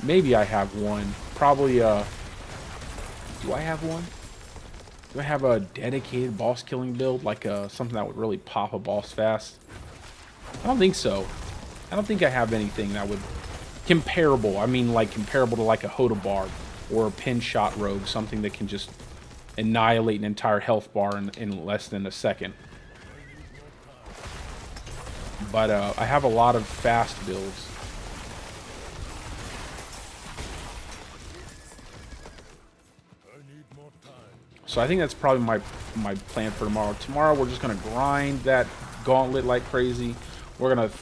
Maybe I have one. Probably, do I have one? Do I have a dedicated boss-killing build? Like, something that would really pop a boss fast? I don't think so. I don't think I have anything that would... Comparable. I mean, like, comparable to, like, a Hodobarb or a pin shot rogue. Something that can just annihilate an entire health bar in less than a second. But, I have a lot of fast builds. So I think that's probably my plan for tomorrow. Tomorrow we're just going to grind that Gauntlet like crazy. We're going to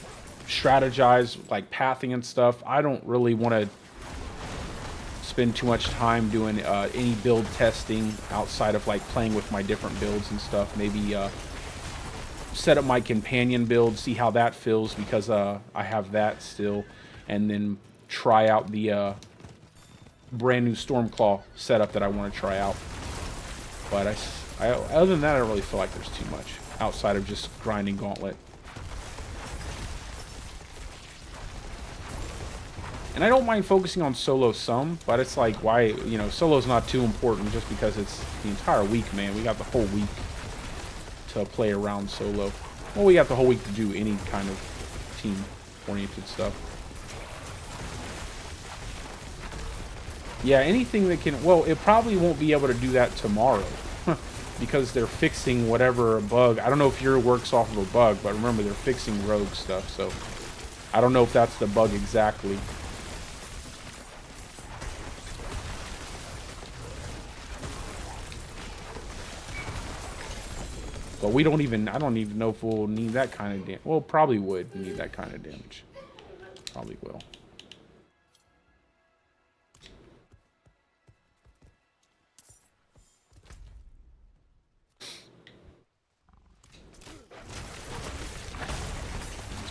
strategize, like, pathing and stuff. I don't really want to spend too much time doing any build testing outside of, like, playing with my different builds and stuff. Maybe set up my companion build, see how that feels, because I have that still. And then try out the brand new Stormclaw setup that I want to try out. But other than that, I don't really feel like there's too much outside of just grinding Gauntlet. And I don't mind focusing on solo some, but it's like, why, you know, solo's not too important just because it's the entire week, man. We got the whole week to play around solo. Well, we got the whole week to do any kind of team-oriented stuff. Yeah, anything that can... Well, it probably won't be able to do that tomorrow. Because they're fixing whatever bug. I don't know if your works off of a bug, but remember, they're fixing rogue stuff, so... I don't know if that's the bug exactly. But we don't even... I don't even know if we'll need that kind of damage. Well, probably would need that kind of damage. Probably will.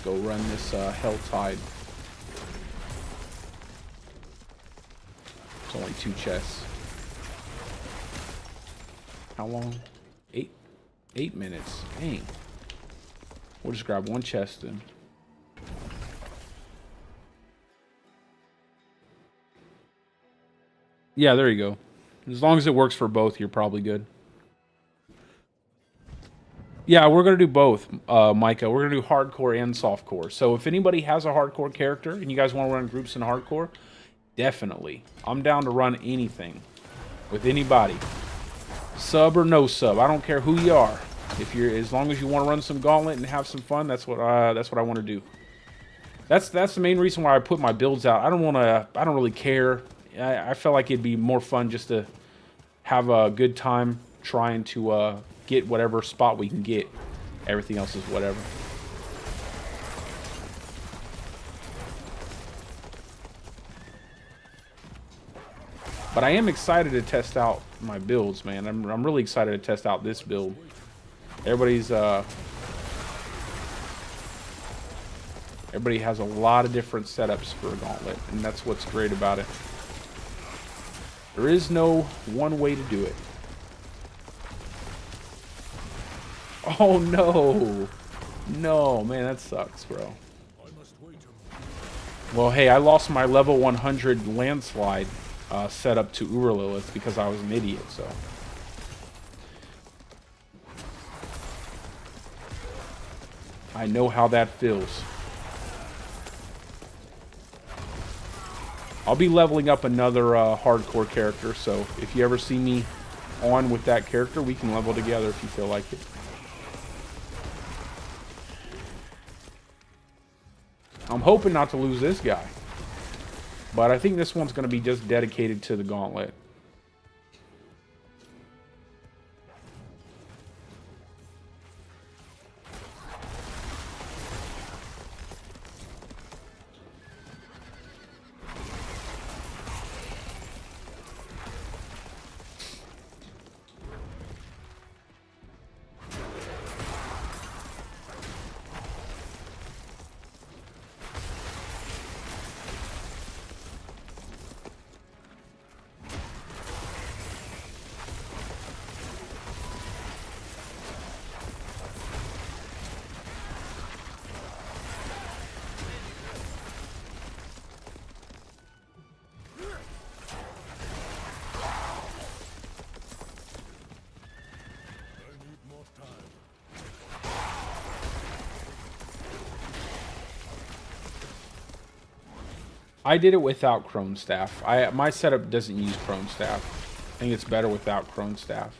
Go run this Hell Tide. It's only 2 chests. How long? 8 minutes. Dang. We'll just grab 1 chest then. Yeah, there you go. As long as it works for both, you're probably good. Yeah, we're going to do both, Micah. We're going to do hardcore and softcore. So if anybody has a hardcore character and you guys want to run groups in hardcore, definitely. I'm down to run anything with anybody. Sub or no sub. I don't care who you are. If you're, as long as you want to run some Gauntlet and have some fun, that's what I want to do. That's the main reason why I put my builds out. I don't really care. I felt like it'd be more fun just to have a good time trying to get whatever spot we can get. Everything else is whatever. But I am excited to test out my builds, man. I'm really excited to test out this build. Everybody has a lot of different setups for a Gauntlet, and that's what's great about it. There is no one way to do it. Oh no! No, man, that sucks, bro. Well, hey, I lost my level 100 landslide setup to Lilith because I was an idiot, so. I know how that feels. I'll be leveling up another hardcore character, so if you ever see me on with that character, we can level together if you feel like it. I'm hoping not to lose this guy. But I think this one's going to be just dedicated to the Gauntlet. I did it without Crone Staff. My setup doesn't use Crone Staff. I think it's better without Crone Staff.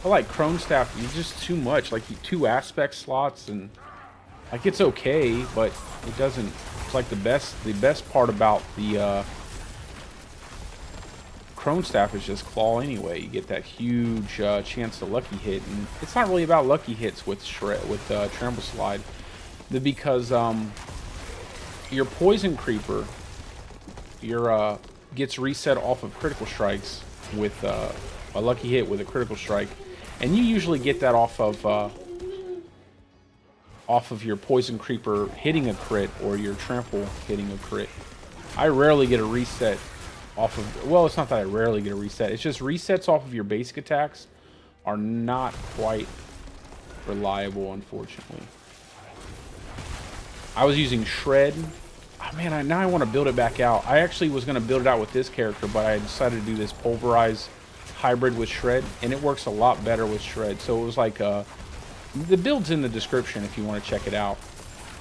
I like Crone Staff. It's just too much. Like 2 aspect slots, and like it's okay, but it doesn't. It's like the best part about the Crone Staff is just claw anyway. You get that huge chance to lucky hit, and it's not really about lucky hits with Trample Slide, because your Poison Creeper gets reset off of critical strikes with a lucky hit with a critical strike, and you usually get that off of your Poison Creeper hitting a crit or your Trample hitting a crit. I rarely get a reset off of, well, it's not that I rarely get a reset, it's just resets off of your basic attacks are not quite reliable, unfortunately. I was using Shred. Oh man, now I want to build it back out. I actually was going to build it out with this character, but I decided to do this Pulverize hybrid with shred, and it works a lot better with shred. So it was like the build's in the description if you want to check it out.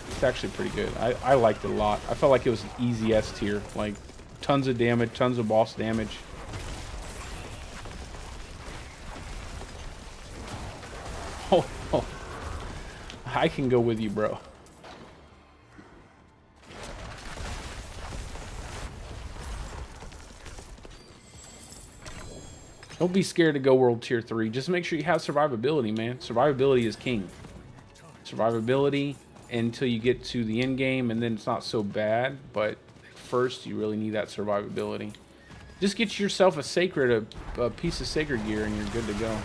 It's actually pretty good. I liked it a lot. I felt like it was an easy S tier. Like, tons of damage, tons of boss damage. Oh, I can go with you, bro. Don't be scared to go world tier 3. Just make sure you have survivability, man. Survivability is king. Survivability until you get to the end game, and then it's not so bad. But at first, you really need that survivability. Just get yourself a piece of sacred gear, and you're good to go.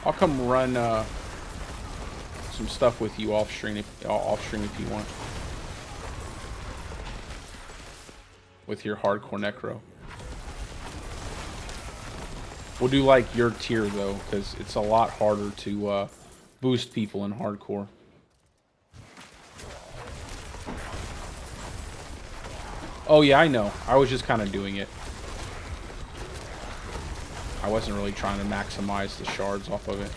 I'll come run some stuff with you off stream if you want. With your hardcore necro. We'll do like your tier though, because it's a lot harder to boost people in hardcore. Oh yeah, I know. I was just kind of doing it. I wasn't really trying to maximize the shards off of it.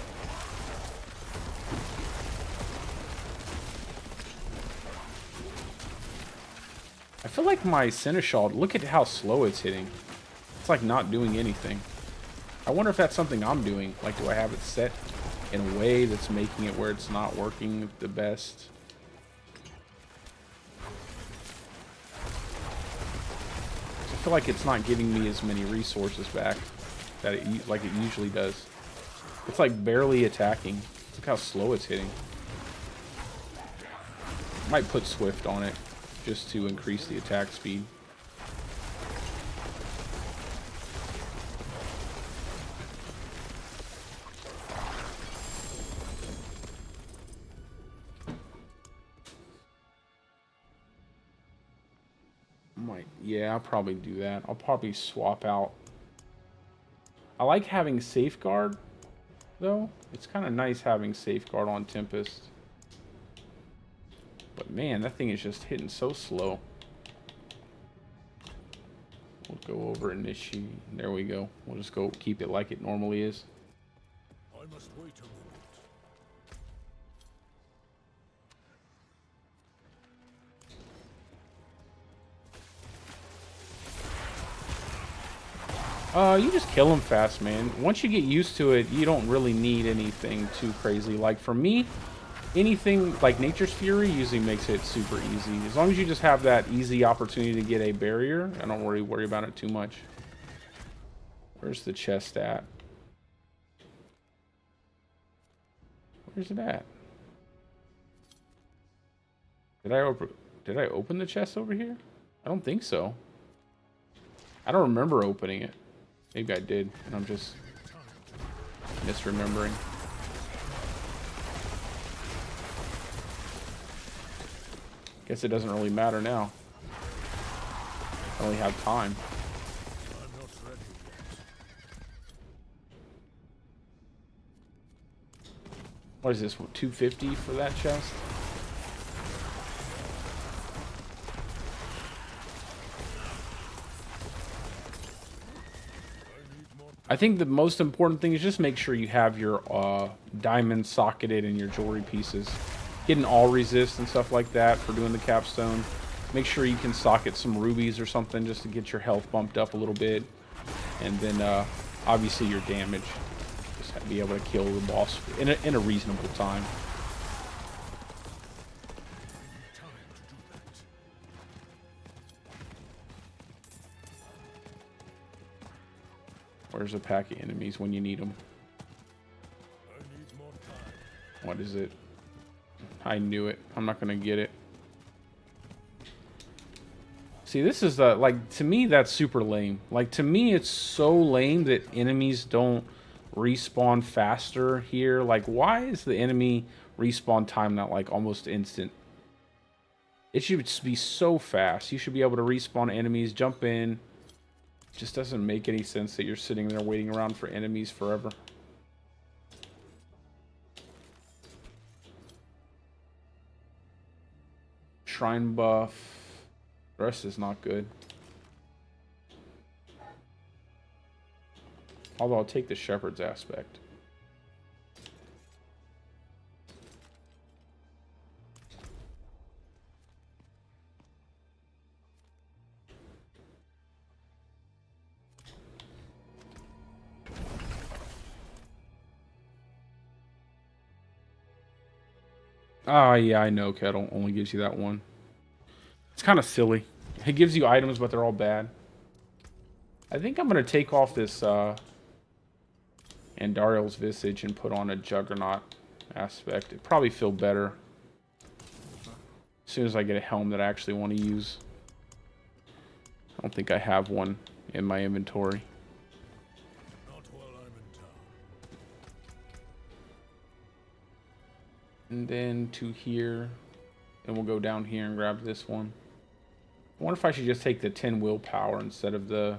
I feel like my Seneschal, look at how slow it's hitting. It's like not doing anything. I wonder if that's something I'm doing. Like, do I have it set in a way that's making it where it's not working the best? I feel like it's not giving me as many resources back that it usually does. It's like barely attacking. Look how slow it's hitting. Might put Swift on it just to increase the attack speed. Yeah, I'll probably do that. I'll probably swap out. I like having Safeguard, though. It's kind of nice having Safeguard on Tempest. But man, that thing is just hitting so slow. We'll go over Initiate. There we go. We'll just go keep it like it normally is. I must wait a moment. You just kill him fast, man. Once you get used to it, you don't really need anything too crazy. Like for me, anything like Nature's Fury usually makes it super easy. As long as you just have that easy opportunity to get a barrier, I don't worry about it too much. Where's the chest at? Where's it at? Did I open the chest over here? I don't think so. I don't remember opening it. Maybe I did, and I'm just misremembering. Guess it doesn't really matter now. I only have time. I'm not ready yet. What is this, 250 for that chest? I think the most important thing is just make sure you have your diamond socketed in your jewelry pieces. Getting all resist and stuff like that for doing the capstone. Make sure you can socket some rubies or something just to get your health bumped up a little bit. And then obviously your damage. Just have to be able to kill the boss in a reasonable time. Where's a pack of enemies when you need them? I need more time. What is it? I knew it. I'm not gonna get it. See, this is like, to me that's super lame. Like, to me it's so lame that enemies don't respawn faster here. Like, why is the enemy respawn time not like almost instant? It should be so fast. You should be able to respawn enemies, jump in. Just doesn't make any sense that you're sitting there waiting around for enemies forever. Shrine buff. The rest is not good. Although I'll take the Shepherd's aspect. Ah, yeah, I know Kettle only gives you that one. It's kind of silly. It gives you items, but they're all bad. I think I'm going to take off this Andariel's Visage and put on a Juggernaut aspect. It'd probably feel better as soon as I get a helm that I actually want to use. I don't think I have one in my inventory. Not while I'm in town. And then to here. And we'll go down here and grab this one. I wonder if I should just take the 10 willpower instead of the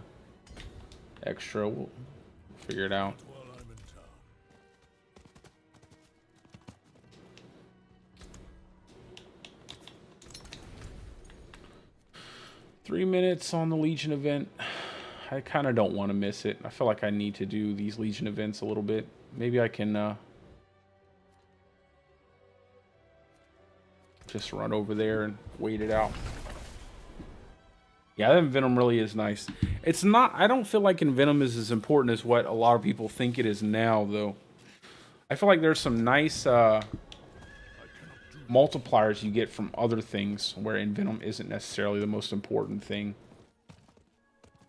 extra. We'll figure it out. Not while I'm in town. 3 minutes on the Legion event. I kind of don't want to miss it. I feel like I need to do these Legion events a little bit. Maybe I can just run over there and wait it out. Yeah, that Venom really is nice. It's not, I don't feel like Venom is as important as what a lot of people think it is now, though. I feel like there's some nice multipliers you get from other things where Venom isn't necessarily the most important thing.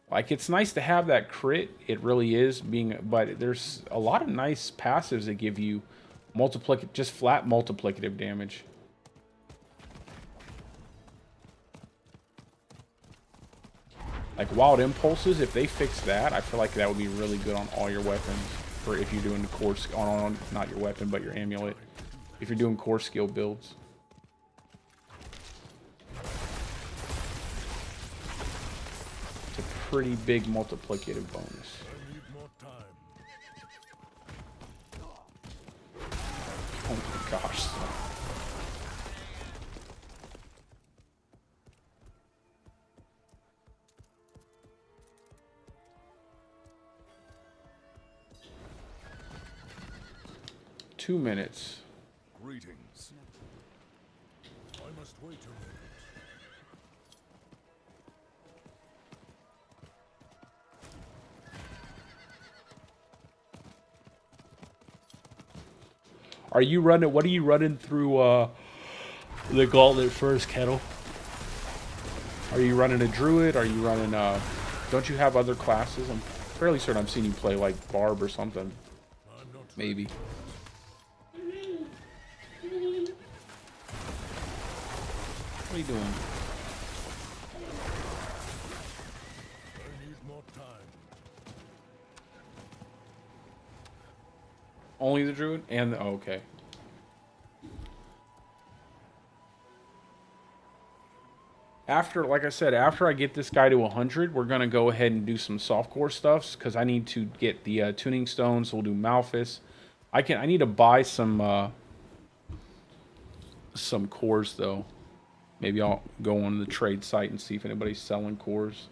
Like, it's nice to have that crit, it really is, but there's a lot of nice passives that give you just flat multiplicative damage. Like Wild Impulses, if they fix that, I feel like that would be really good on all your weapons. For if you're doing the core, not your weapon, but your amulet. If you're doing core skill builds. It's a pretty big multiplicative bonus. I need more time. Oh my gosh. Two minutes. Greetings. I must wait a minute. Are you running? What are you running through the Gauntlet first, Kettle? Are you running a Druid? Are you running don't you have other classes? I'm fairly certain I've seen you play like Barb or something. I'm not Maybe. What are you doing? I need more time. Only the Druid? And oh, okay. After, like I said, after I get this guy to 100, we're going to go ahead and do some softcore stuffs because I need to get the tuning stones. So we'll do Malphus. I need to buy some cores though. Maybe I'll go on the trade site and see if anybody's selling cores.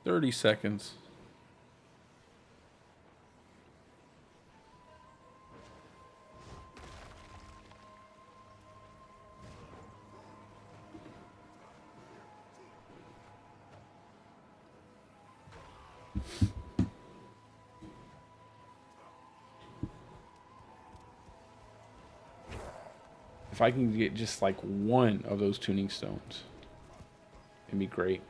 "30 seconds. If I can get just like one of those tuning stones, it'd be great.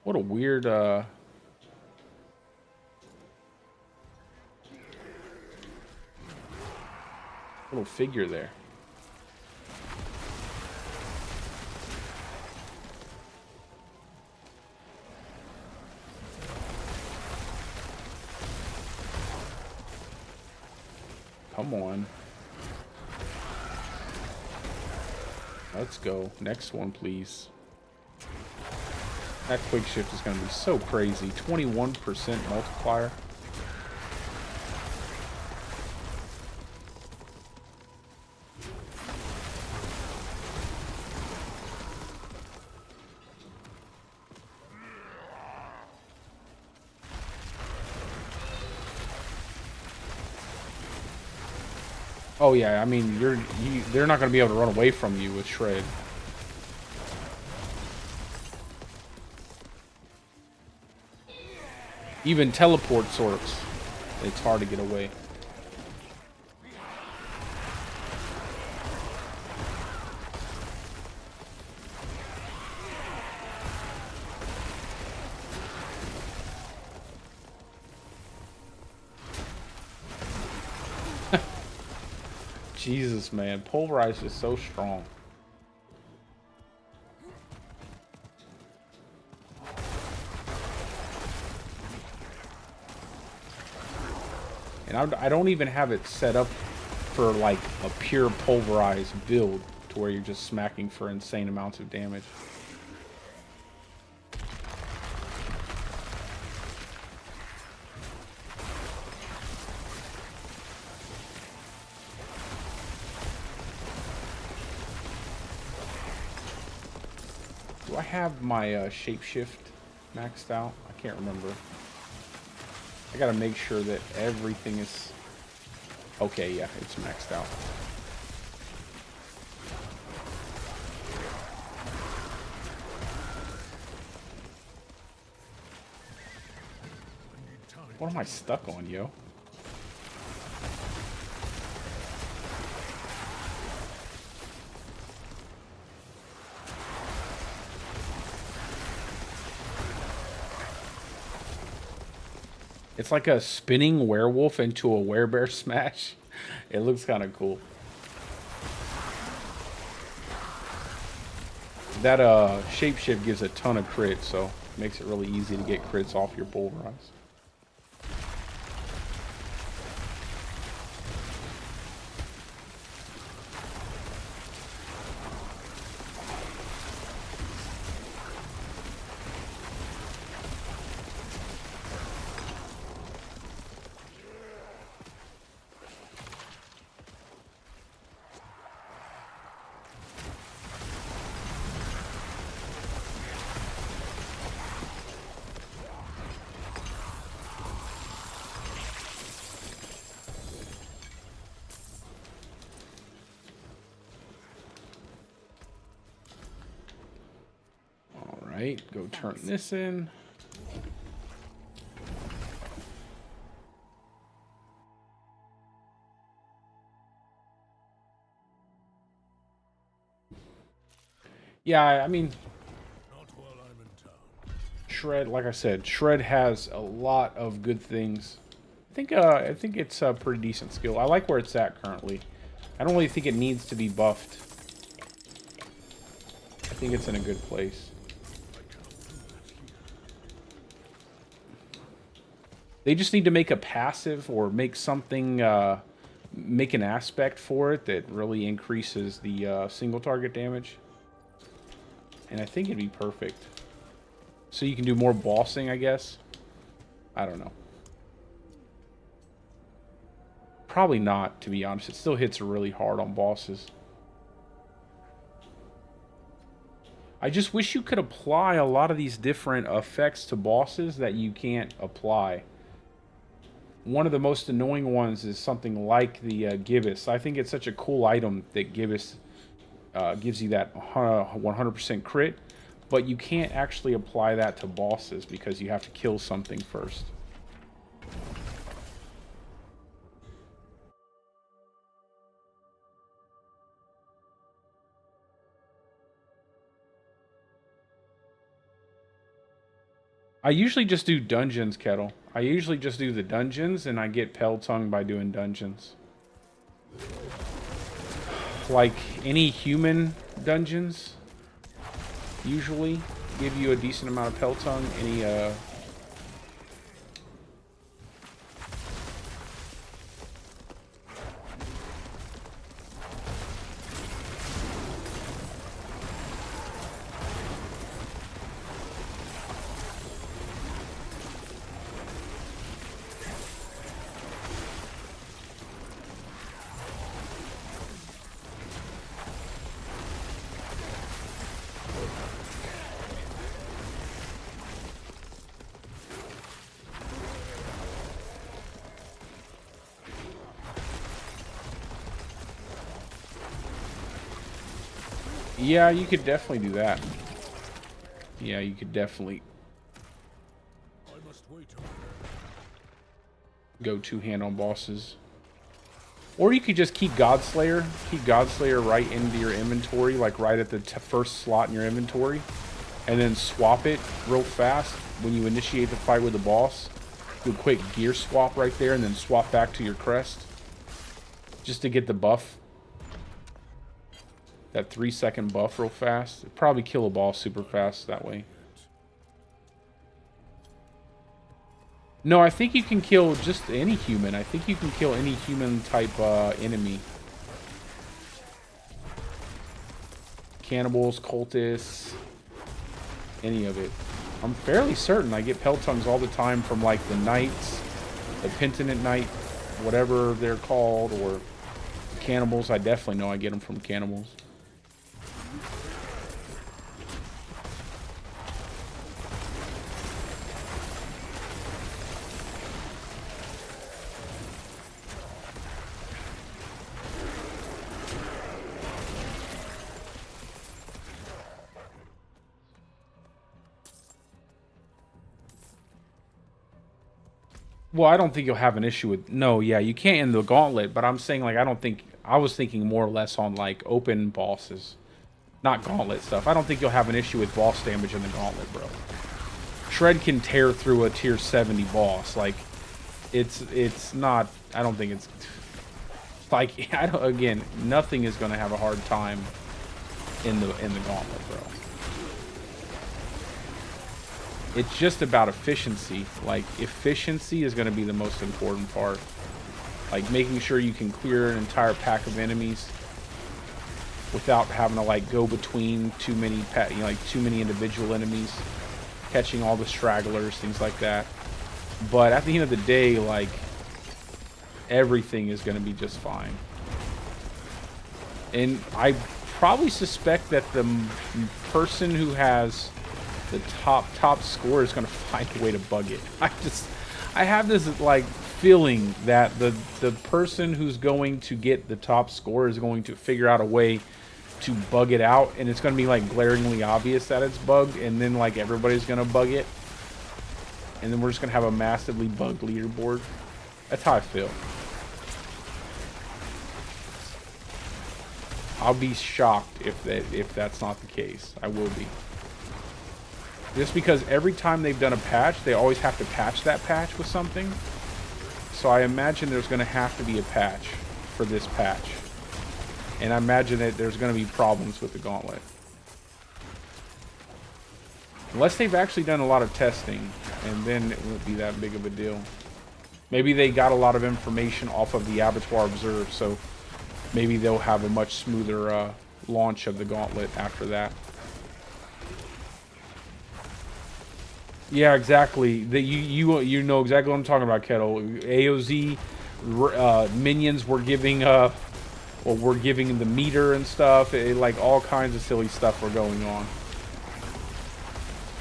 What a weird little figure there. Come on. Let's go. Next one, please. That quick shift is going to be so crazy. 21% multiplier. Oh yeah, I mean they're not going to be able to run away from you with Shred. Even teleport sorts, it's hard to get away. Jesus, man, Pulverize is so strong. And I don't even have it set up for like a pure Pulverize build to where you're just smacking for insane amounts of damage. Do I have my shapeshift maxed out? I can't remember. I gotta make sure that everything is... Okay, yeah, it's maxed out. What am I stuck on, yo? It's like a spinning werewolf into a werebear smash. It looks kind of cool. That shapeshift gives a ton of crits, so it makes it really easy to get crits off your Pulverize. Alright, go turn this in. Yeah, I mean, Shred, like I said, Shred has a lot of good things. I think it's a pretty decent skill. I like where it's at currently. I don't really think it needs to be buffed. I think it's in a good place. They just need to make a passive or make something, make an aspect for it that really increases the single target damage. And I think it'd be perfect. So you can do more bossing, I guess. I don't know. Probably not, to be honest. It still hits really hard on bosses. I just wish you could apply a lot of these different effects to bosses that you can't apply. One of the most annoying ones is something like the Gibbous. I think it's such a cool item that Gibbous gives you that 100% crit, but you can't actually apply that to bosses because you have to kill something first. I usually just do dungeons, Kettle. I usually just do the dungeons, and I get Peltongue by doing dungeons. Like any human dungeons usually give you a decent amount of Peltongue. Any Yeah, you could definitely do that. Yeah, you could definitely I must wait a minute. go two-hand on bosses. Or you could just keep Godslayer. Keep Godslayer right into your inventory, like right at the first slot in your inventory. And then swap it real fast when you initiate the fight with the boss. Do a quick gear swap right there and then swap back to your crest. Just to get the buff. That 3-second buff real fast. It'd probably kill a boss super fast that way. No, I think you can kill just any human. I think you can kill any human type enemy. Cannibals, cultists, any of it. I'm fairly certain I get Peltongues all the time from like the knights, the Penitent Knight, whatever they're called, or cannibals. I definitely know I get them from cannibals. Well, I don't think you'll have an issue with... No, yeah, you can't in the Gauntlet, but I'm saying, like, I don't think... I was thinking more or less on, like, open bosses. Not Gauntlet stuff. I don't think you'll have an issue with boss damage in the Gauntlet, bro. Shred can tear through a tier 70 boss. Like, it's not... I don't think it's... Like, I don't... Again, nothing is going to have a hard time in the Gauntlet, bro. It's just about efficiency. Like, efficiency is going to be the most important part. Like, making sure you can clear an entire pack of enemies without having to, like, go between too many, too many individual enemies. Catching all the stragglers, things like that. But at the end of the day, like, everything is going to be just fine. And I probably suspect that the person who has the top score is going to find a way to bug it. I have this like feeling that the person who's going to get the top score is going to figure out a way to bug it out, and it's going to be like glaringly obvious that it's bugged, and then like everybody's going to bug it, and then we're just going to have a massively bugged leaderboard. That's how I feel. I'll be shocked if that's not the case. I will be. Just because every time they've done a patch, they always have to patch that patch with something. So I imagine there's going to have to be a patch for this patch. And I imagine that there's going to be problems with the Gauntlet. Unless they've actually done a lot of testing, and then it won't be that big of a deal. Maybe they got a lot of information off of the Abattoir Observe, so maybe they'll have a much smoother launch of the Gauntlet after that. Yeah, exactly. You know exactly what I'm talking about, Kettle. AOZ minions were giving we're giving the meter and stuff. Like all kinds of silly stuff were going on.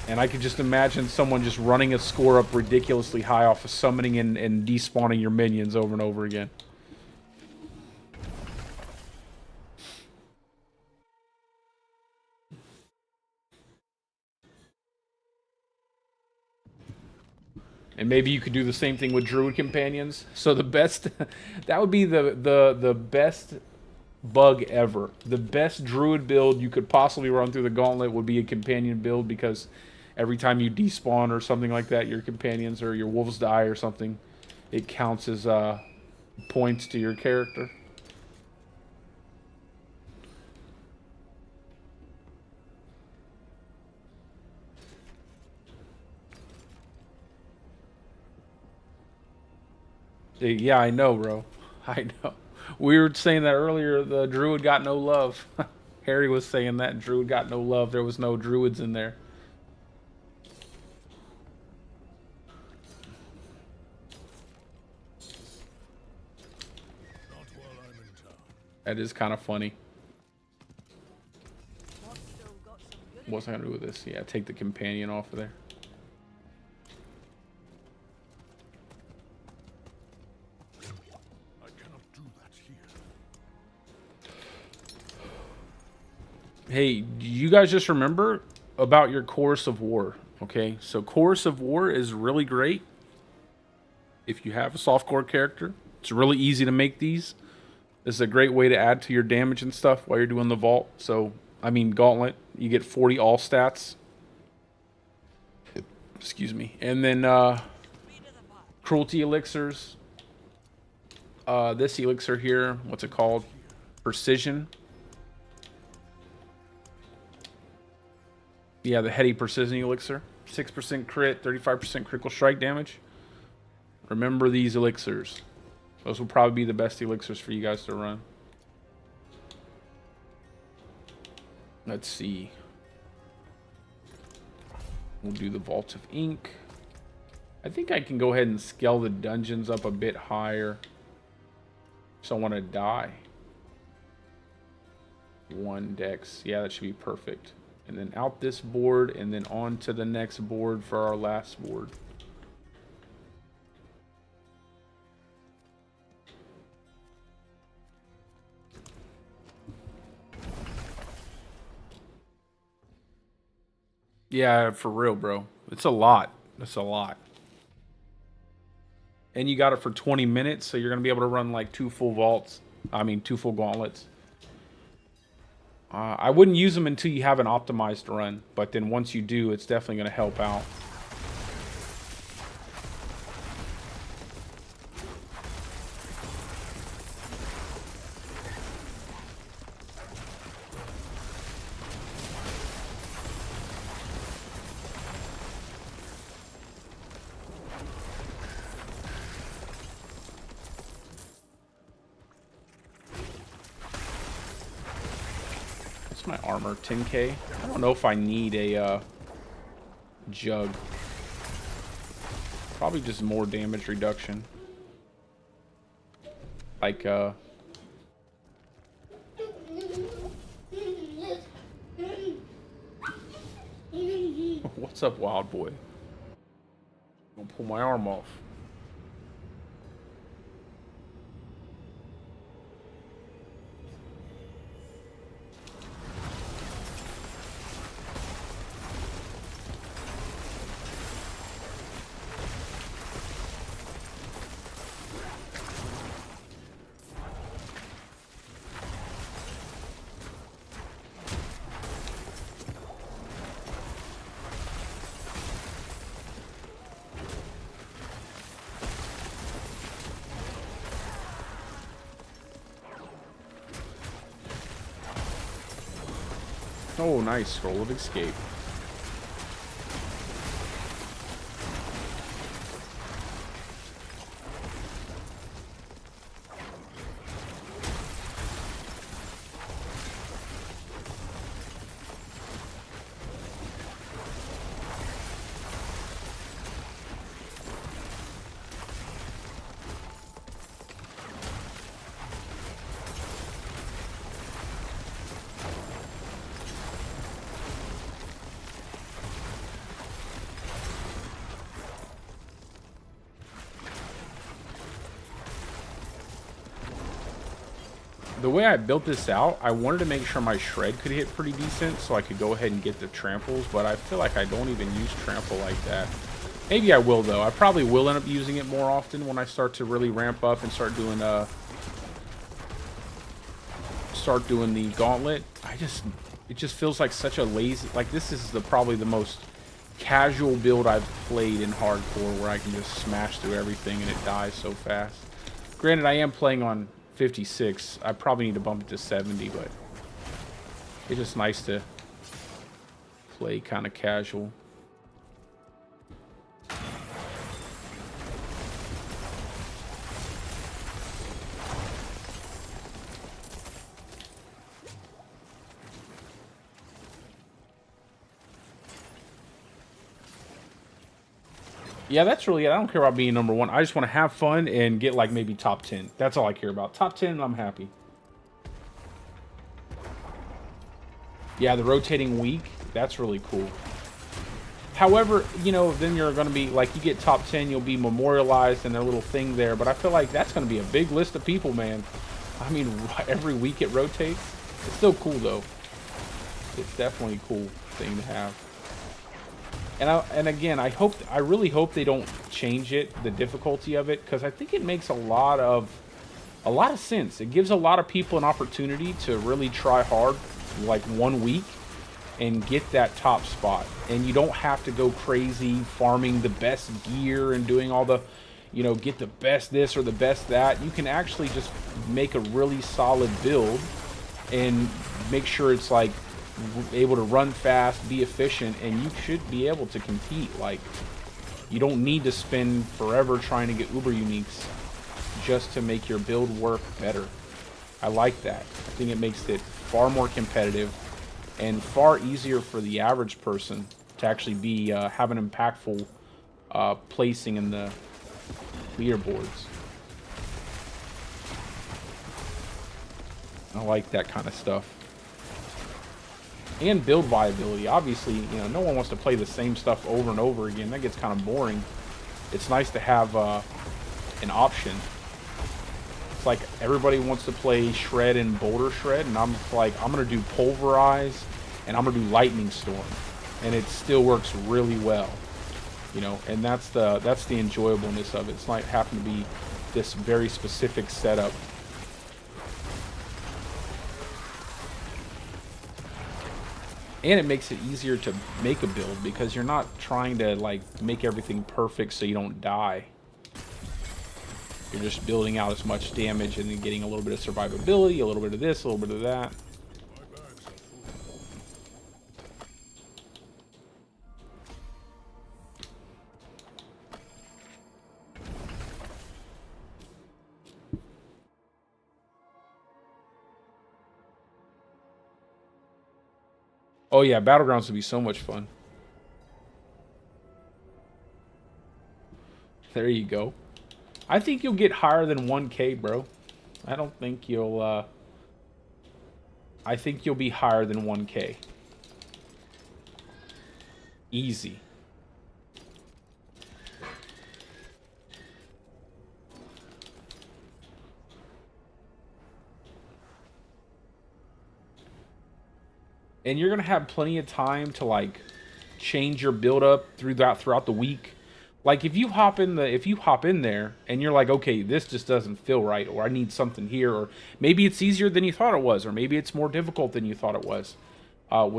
And I could just imagine someone just running a score up ridiculously high off of summoning and despawning your minions over and over again. And maybe you could do the same thing with Druid companions. So the best, that would be the best bug ever. The best Druid build you could possibly run through the Gauntlet would be a companion build, because every time you despawn or something like that, your companions or your wolves die or something, it counts as points to your character. Yeah, I know, bro. I know. We were saying that earlier, the Druid got no love. Harry was saying that Druid got no love. There was no Druids in there. Not while I'm in town. That is kind of funny. What's I gonna do with this? Yeah, take the companion off of there. Hey, you guys just remember about your Chorus of War, okay? So Chorus of War is really great if you have a softcore character. It's really easy to make these. This is a great way to add to your damage and stuff while you're doing the vault. So, I mean, Gauntlet, you get 40 all stats. Excuse me. And then Cruelty Elixirs. This elixir here, what's it called? Precision. Yeah, the Heady Precision Elixir. 6% crit, 35% critical strike damage. Remember these elixirs. Those will probably be the best elixirs for you guys to run. Let's see. We'll do the Vault of Ink. I think I can go ahead and scale the dungeons up a bit higher. So I want to die. 1 dex. Yeah, that should be perfect. And then out this board, and then on to the next board for our last board. Yeah, for real, bro. It's a lot. It's a lot. And you got it for 20 minutes, so you're going to be able to run like 2 full vaults. I mean, 2 full gauntlets. I wouldn't use them until you have an optimized run, but then once you do, it's definitely going to help out. My armor 10k. I don't know if I need a jug. Probably just more damage reduction. Like what's up, wild boy? I'm gonna pull my arm off. Oh, nice. Scroll of Escape. The way I built this out, I wanted to make sure my shred could hit pretty decent so I could go ahead and get the tramples, but I feel like I don't even use trample like that. Maybe I will though. I probably will end up using it more often when I start to really ramp up and start doing the gauntlet. It just feels like such a lazy, like this is probably the most casual build I've played in hardcore where I can just smash through everything and it dies so fast. Granted, I am playing on 56. I probably need to bump it to 70, but it's just nice to play kind of casual. Yeah, that's really it. I don't care about being #1. I just want to have fun and get like maybe top 10. That's all I care about. Top 10, I'm happy. Yeah, the rotating week, that's really cool. However, you know, then you're going to be like, you get top 10, you'll be memorialized in their little thing there. But I feel like that's going to be a big list of people, man. I mean, every week it rotates. It's still cool though. It's definitely a cool thing to have. And again, I really hope they don't change the difficulty of it, because I think it makes a lot of sense. It gives a lot of people an opportunity to really try hard, like 1 week, and get that top spot. And you don't have to go crazy farming the best gear and doing all the, get the best this or the best that. You can actually just make a really solid build and make sure it's like able to run fast, be efficient, and you should be able to compete. Like, you don't need to spend forever trying to get uber uniques just to make your build work better. I like that. I think it makes it far more competitive and far easier for the average person to actually be have an impactful placing in the leaderboards. I like that kind of stuff. And build viability. Obviously, no one wants to play the same stuff over and over again. That gets kind of boring. It's nice to have an option. It's like everybody wants to play Shred and Boulder Shred, and I'm like, I'm going to do Pulverize, and I'm going to do Lightning Storm. And it still works really well. And that's the enjoyableness of it. It's not having to be this very specific setup. And it makes it easier to make a build because you're not trying to like make everything perfect so you don't die. You're just building out as much damage and then getting a little bit of survivability, a little bit of this, a little bit of that. Oh yeah, Battlegrounds would be so much fun. There you go. I think you'll get higher than 1K, bro. I don't think you'll, I think you'll be higher than 1K. Easy. And you're gonna have plenty of time to like change your build up throughout the week. Like if you hop in there and you're like, okay, this just doesn't feel right, or I need something here, or maybe it's easier than you thought it was, or maybe it's more difficult than you thought it was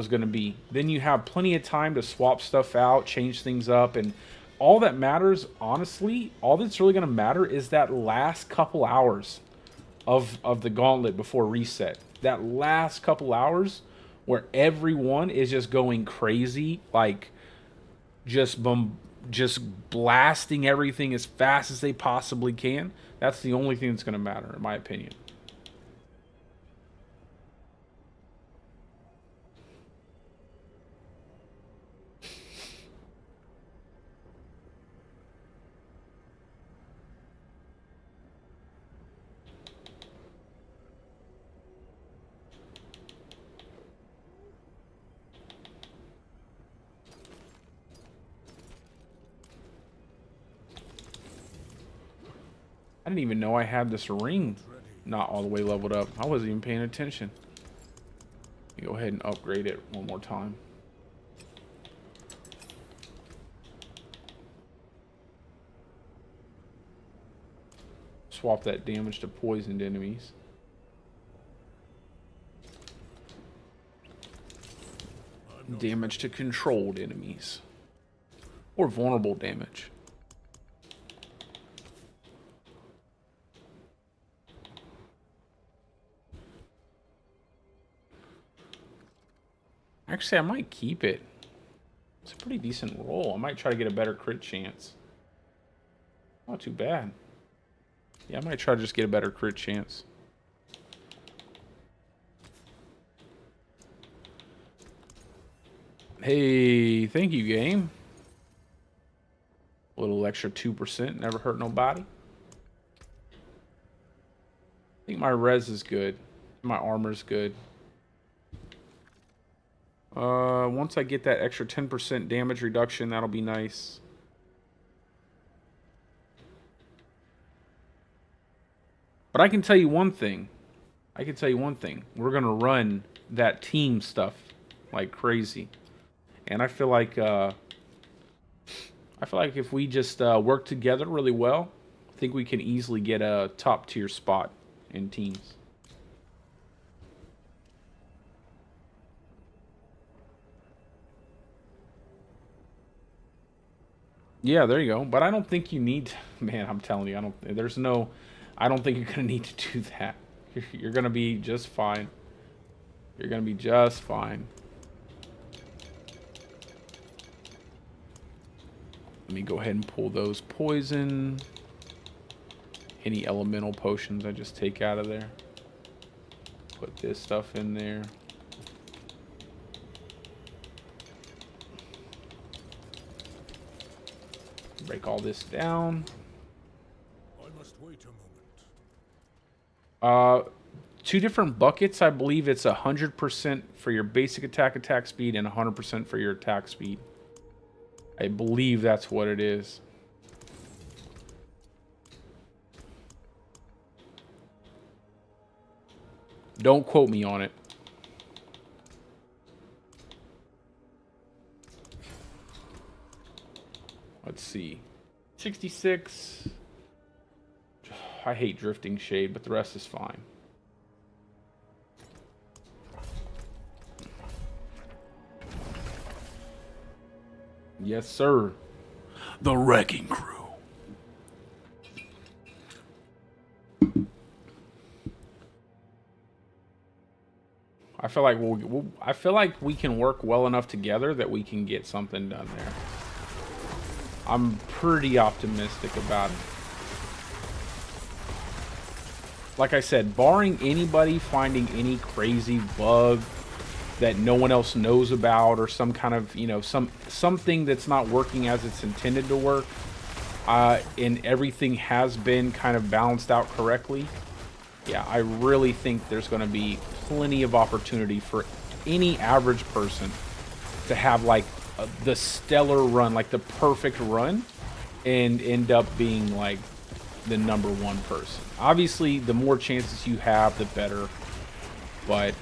gonna be. Then you have plenty of time to swap stuff out, change things up, and all that matters, honestly, all that's really gonna matter is that last couple hours of the gauntlet before reset. That last couple hours where everyone is just going crazy, like just blasting everything as fast as they possibly can. That's the only thing that's going to matter, in my opinion. I didn't even know I had this ring not all the way leveled up. I wasn't even paying attention. Let me go ahead and upgrade it one more time. Swap that damage to poisoned enemies. Damage to controlled enemies. Or vulnerable damage. Actually, I might keep it. It's a pretty decent roll. I might try to get a better crit chance. Not too bad. Yeah, I might try to just get a better crit chance. Hey, thank you, game. A little extra 2%, never hurt nobody. I think my res is good. My armor's good. Once I get that extra 10% damage reduction, that'll be nice. But I can tell you one thing. We're going to run that team stuff like crazy. And I feel like if we just work together really well, I think we can easily get a top tier spot in teams. Yeah, there you go. But I don't think you need, man, I'm telling you, I don't think you're going to need to do that. You're going to be just fine. You're going to be just fine. Let me go ahead and pull those poison. Any elemental potions I just take out of there. Put this stuff in there. Break all this down. I must wait a moment. 2 different buckets. I believe it's 100% for your basic attack speed and 100% for your attack speed. I believe that's what it is. Don't quote me on it. Let's see. 66. I hate drifting shade, but the rest is fine. Yes, sir. The Wrecking Crew. I feel like we can work well enough together that we can get something done there. I'm pretty optimistic about it. Like I said, barring anybody finding any crazy bug that no one else knows about, or some kind of, you know, something that's not working as it's intended to work, and everything has been kind of balanced out correctly, yeah, I really think there's going to be plenty of opportunity for any average person to have like the stellar run, like the perfect run, and end up being like the #1 person. Obviously, the more chances you have, the better. But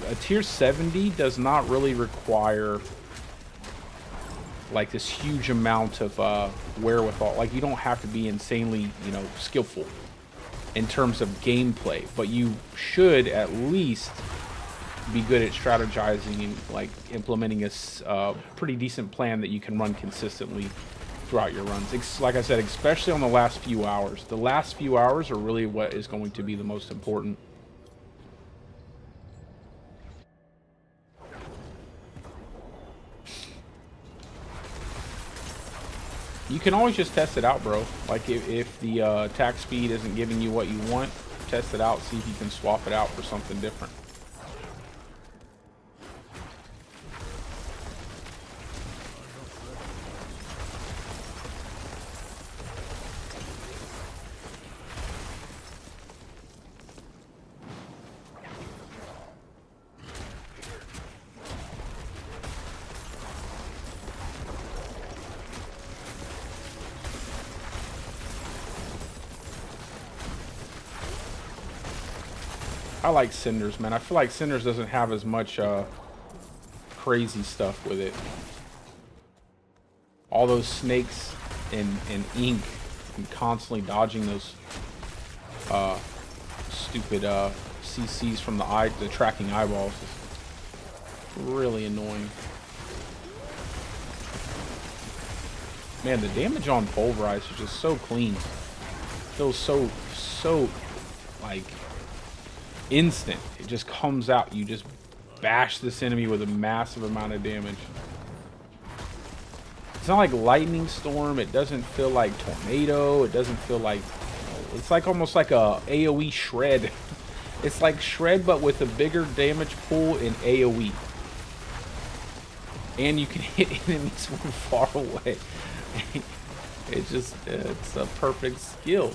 a tier 70 does not really require like this huge amount of wherewithal. Like, you don't have to be insanely, you know, skillful in terms of gameplay, but you should at least be good at strategizing and like implementing a pretty decent plan that you can run consistently throughout your runs. Like I said, especially on the last few hours. The last few hours are really what is going to be the most important. You can always just test it out, bro. Like, if the attack speed isn't giving you what you want, test it out, see if you can swap it out for something different. I like Cinders, man. I feel like Cinders doesn't have as much crazy stuff with it. All those snakes and ink and constantly dodging those stupid CCs from the tracking eyeballs is really annoying. Man, the damage on Pulverize is just so clean. Feels so like instant. It just comes out. You just bash this enemy with a massive amount of damage. It's not like Lightning Storm. It doesn't feel like Tornado. It doesn't feel like, it's like almost like a AoE Shred. It's like Shred, but with a bigger damage pool in AoE. And you can hit enemies from far away. It's a perfect skill.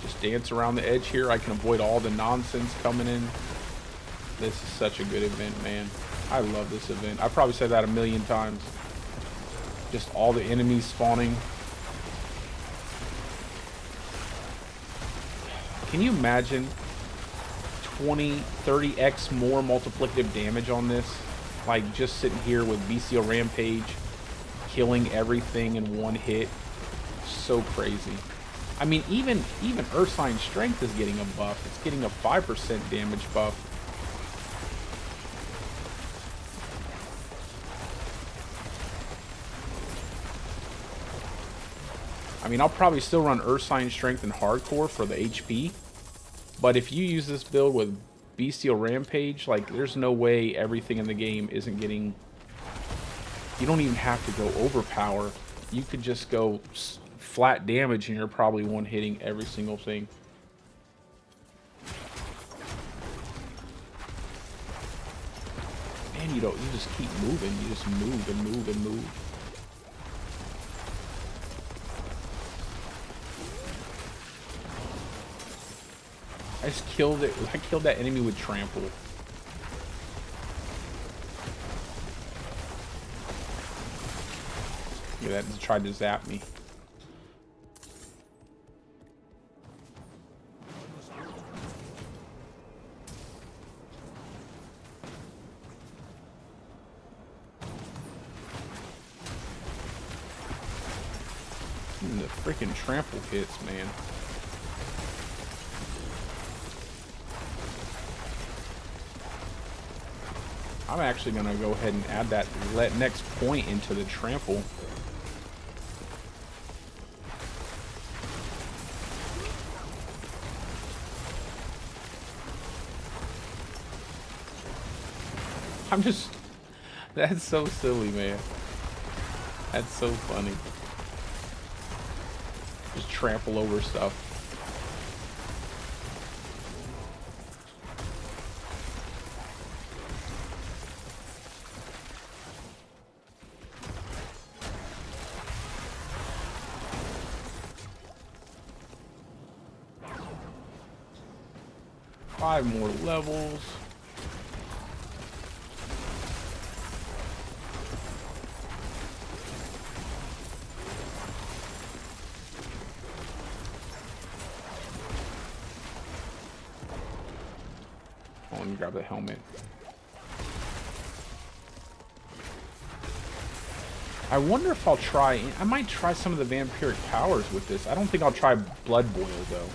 Just dance around the edge here. I can avoid all the nonsense coming in. This is such a good event, man. I love this event. I've probably said that a million times. Just all the enemies spawning. Can you imagine 20, 30x more multiplicative damage on this. Like, just sitting here with Bestial Rampage, killing everything in one hit. So crazy. I mean, even Ursine Strength is getting a buff. It's getting a 5% damage buff. I mean, I'll probably still run Ursine Strength and Hardcore for the HP. But if you use this build with Bestial Rampage, like, there's no way everything in the game isn't getting... You don't even have to go overpower. You could just go flat damage and you're probably one-hitting every single thing. Man, you just keep moving. You just move and move and move. I just killed it. I killed that enemy with trample. Yeah, that tried to zap me. The freaking trample hits, man. I'm actually going to go ahead and add that next point into the trample. I'm just... That's so silly, man. That's so funny. Just trample over stuff. Five more levels. Oh, let me grab the helmet. I wonder if I'll try... I might try some of the vampiric powers with this. I don't think I'll try Blood Boil, though.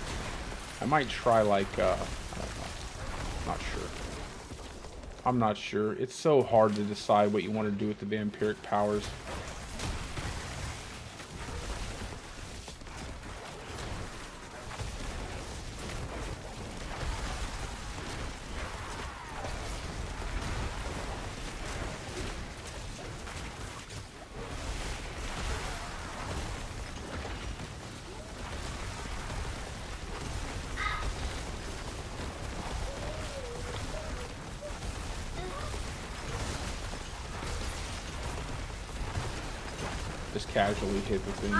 I might try, like, I don't know. Not sure. I'm not sure. It's so hard to decide what you want to do with the vampiric powers. Just casually hit the thing.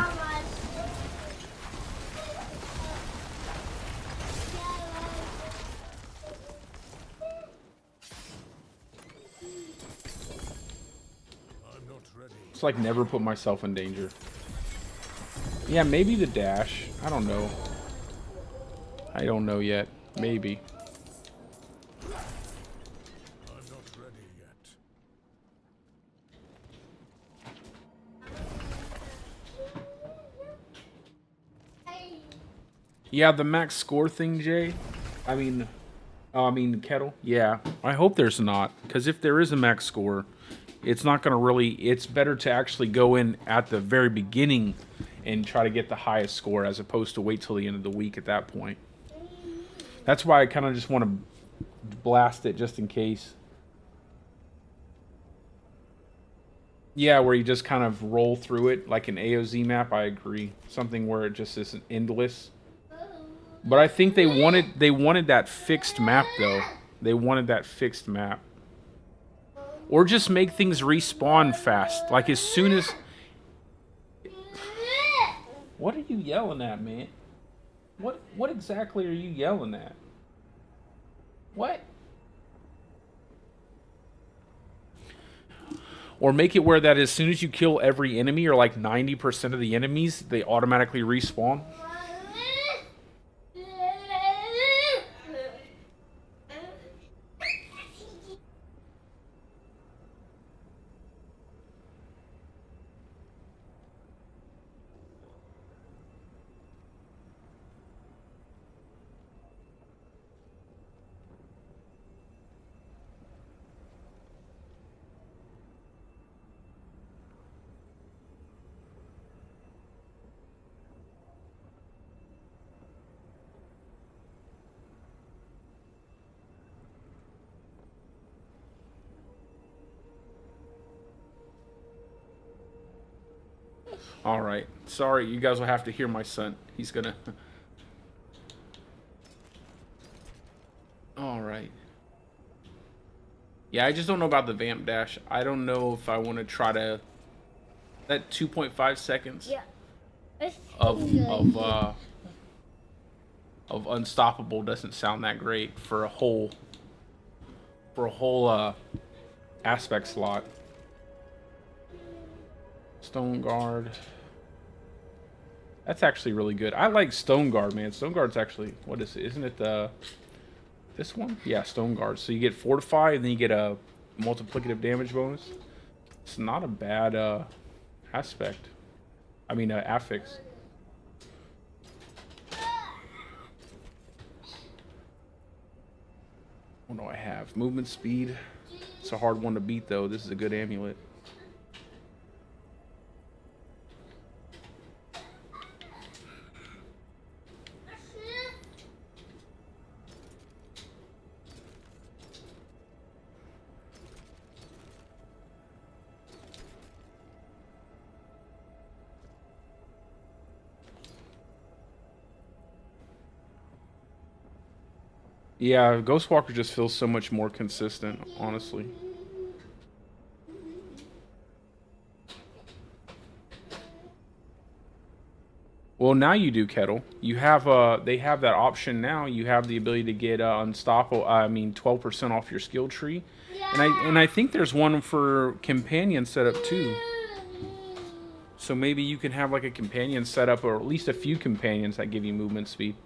It's like never put myself in danger. Yeah, maybe the dash. I don't know. I don't know yet. Maybe. Yeah, the max score thing, Jay. I mean, Kettle. Yeah, I hope there's not, because if there is a max score, it's not going to really... It's better to actually go in at the very beginning and try to get the highest score, as opposed to wait till the end of the week at that point. That's why I kind of just want to blast it just in case. Yeah, where you just kind of roll through it like an AOZ map. I agree. Something where it just isn't endless. But I think they wanted that fixed map, though. They wanted that fixed map. Or just make things respawn fast. Like, as soon as... What are you yelling at, man? What exactly are you yelling at? What? Or make it where that as soon as you kill every enemy, or like 90% of the enemies, they automatically respawn. All right. Sorry, you guys will have to hear my son. He's gonna. All right. Yeah, I just don't know about the vamp dash. I don't know if I want to try to. That 2.5 seconds. Yeah. It's Of good. of unstoppable doesn't sound that great for a whole aspect slot. Stone Guard. That's actually really good. I like Stone Guard, man. Stone Guard's actually, what is it? Isn't it the this one? Yeah, Stone Guard. So you get Fortify and then you get a multiplicative damage bonus. It's not a bad aspect. I mean affix. What do I have? Movement speed. It's a hard one to beat though. This is a good amulet. Yeah, Ghostwalker just feels so much more consistent, honestly. Well, now you do, Kettle. You have they have that option now. You have the ability to get unstoppable. I mean, 12% off your skill tree, and I think there's one for companion setup too. So maybe you can have like a companion setup, or at least a few companions that give you movement speed.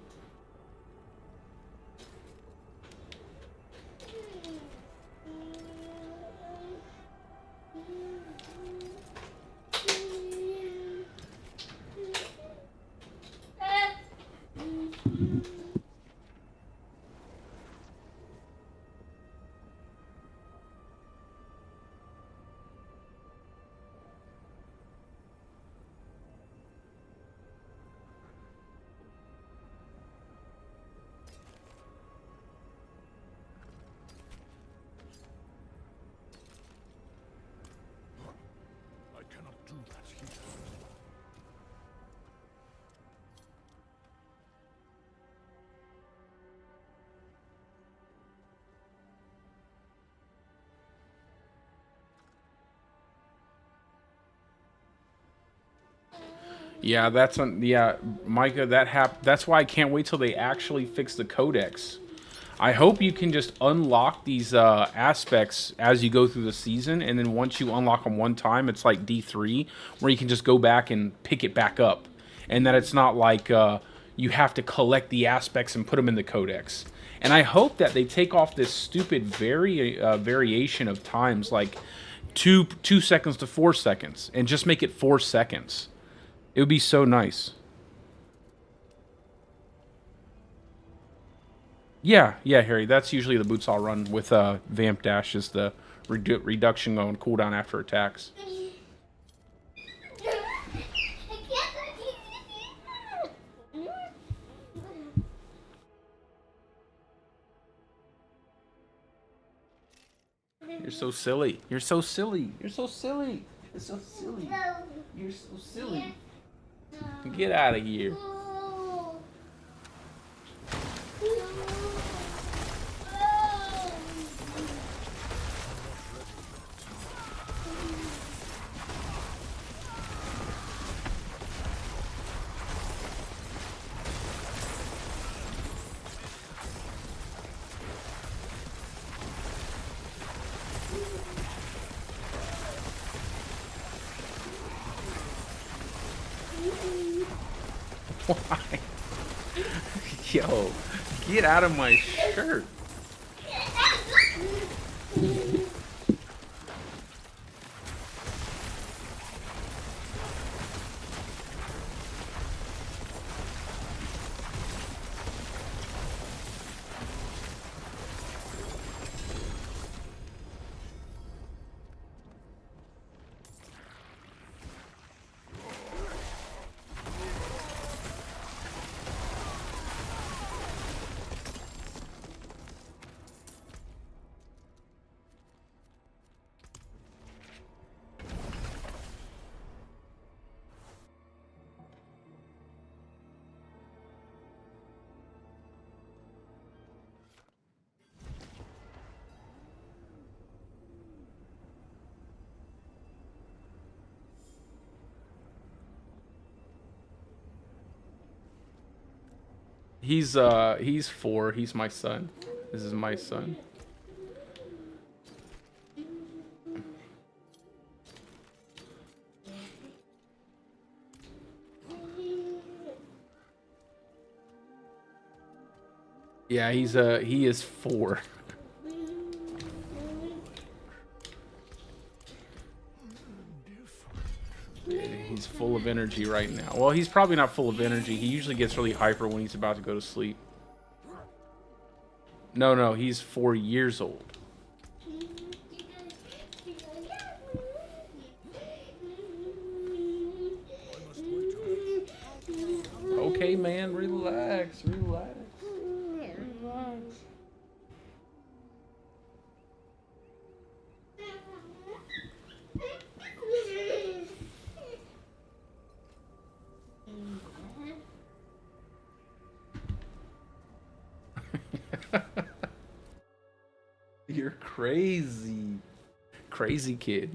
I cannot do that here. Yeah, Micah. That's why I can't wait till they actually fix the codex. I hope you can just unlock these aspects as you go through the season, and then once you unlock them one time, it's like D3, where you can just go back and pick it back up, and that it's not like you have to collect the aspects and put them in the codex. And I hope that they take off this stupid variation of times, like 2 seconds to 4 seconds, and just make it 4 seconds. It would be so nice. Yeah, Harry. That's usually the boots I'll run with Vamp Dash is the reduction on cooldown after attacks. You're so silly. You're so silly. You're so silly. You're so silly. You're so silly. Get out of here. Why? Yo, get out of my shirt. He's 4. He's my son. This is my son. Yeah, he is 4. He's full of energy right now. Well, he's probably not full of energy. He usually gets really hyper when he's about to go to sleep. No, he's 4 years old. Okay, man, relax. You're crazy. Crazy kid.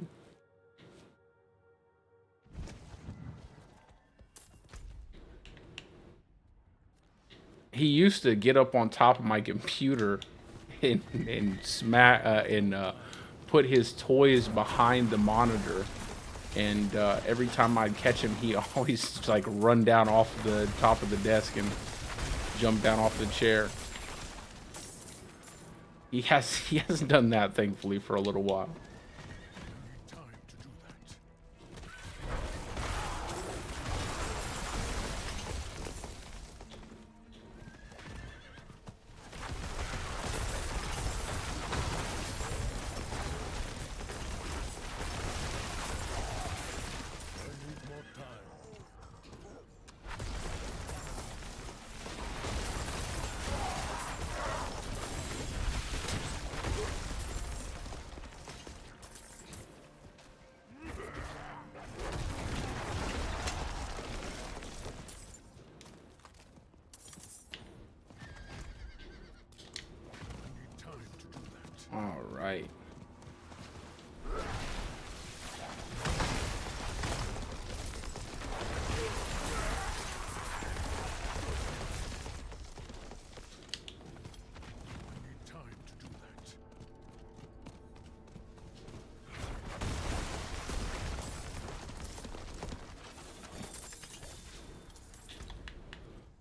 He used to get up on top of my computer and smack and put his toys behind the monitor. And every time I'd catch him, he always like run down off the top of the desk and jump down off the chair. He hasn't done that, thankfully, for a little while. All right.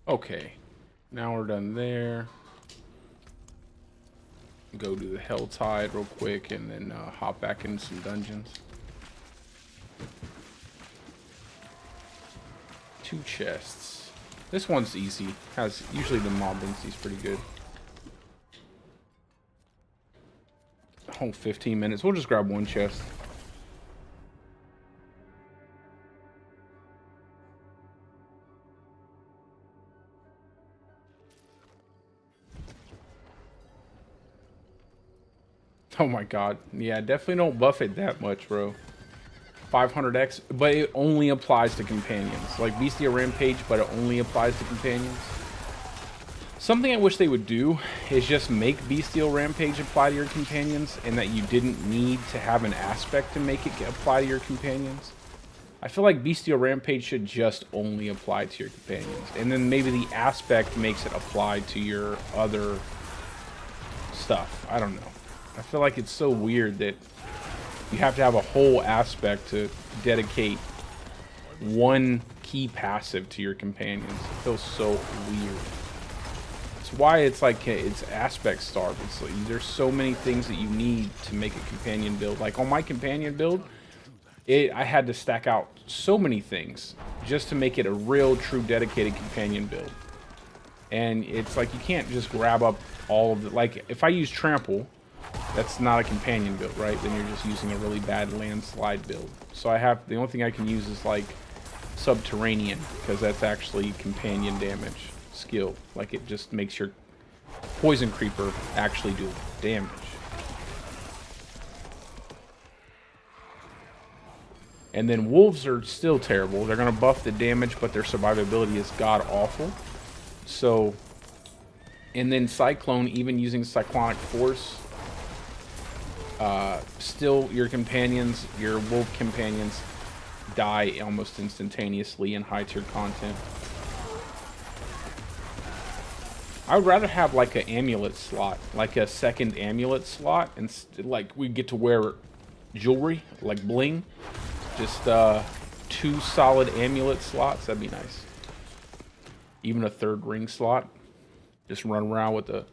Okay, now we're done there. Go do the Hell Tide real quick and then hop back into some dungeons. 2 chests. This one's easy. Has usually the mob density's pretty good. Oh, 15 minutes. We'll just grab 1 chest. Oh my god. Yeah, definitely don't buff it that much, bro. 500x, but it only applies to companions. Like Bestial Rampage, but it only applies to companions. Something I wish they would do is just make Bestial Rampage apply to your companions, and that you didn't need to have an aspect to make it apply to your companions. I feel like Bestial Rampage should just only apply to your companions, and then maybe the aspect makes it apply to your other stuff. I don't know. I feel like it's so weird that you have to have a whole aspect to dedicate one key passive to your companions. It feels so weird. It's why it's like it's aspect starved. It's like there's so many things that you need to make a companion build. Like on my companion build, I had to stack out so many things just to make it a real, true, dedicated companion build. And it's like you can't just grab up all of the. Like if I use Trample, that's not a companion build, right? Then you're just using a really bad landslide build. So I have, the only thing I can use is like Subterranean, because that's actually companion damage skill. Like it just makes your Poison Creeper actually do damage. And then Wolves are still terrible. They're going to buff the damage, but their survivability is god-awful. So, and then Cyclone, even using Cyclonic Force, still your companions, your wolf companions, die almost instantaneously in high tier content. I would rather have like an amulet slot, like a second amulet slot, and like we get to wear jewelry, like bling. Just 2 solid amulet slots. That'd be nice. Even a 3rd ring slot. Just run around with the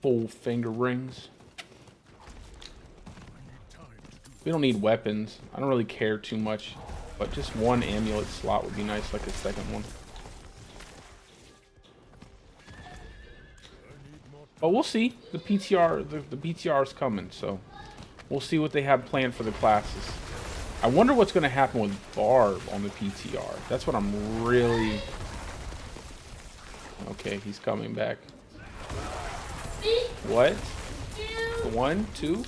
full finger rings. We don't need weapons. I don't really care too much, but just 1 amulet slot would be nice, like a second one. But we'll see. The PTR, the PTR is coming, so we'll see what they have planned for the classes. I wonder what's going to happen with Barb on the PTR. That's what I'm really... Okay, he's coming back. What? 1, 2?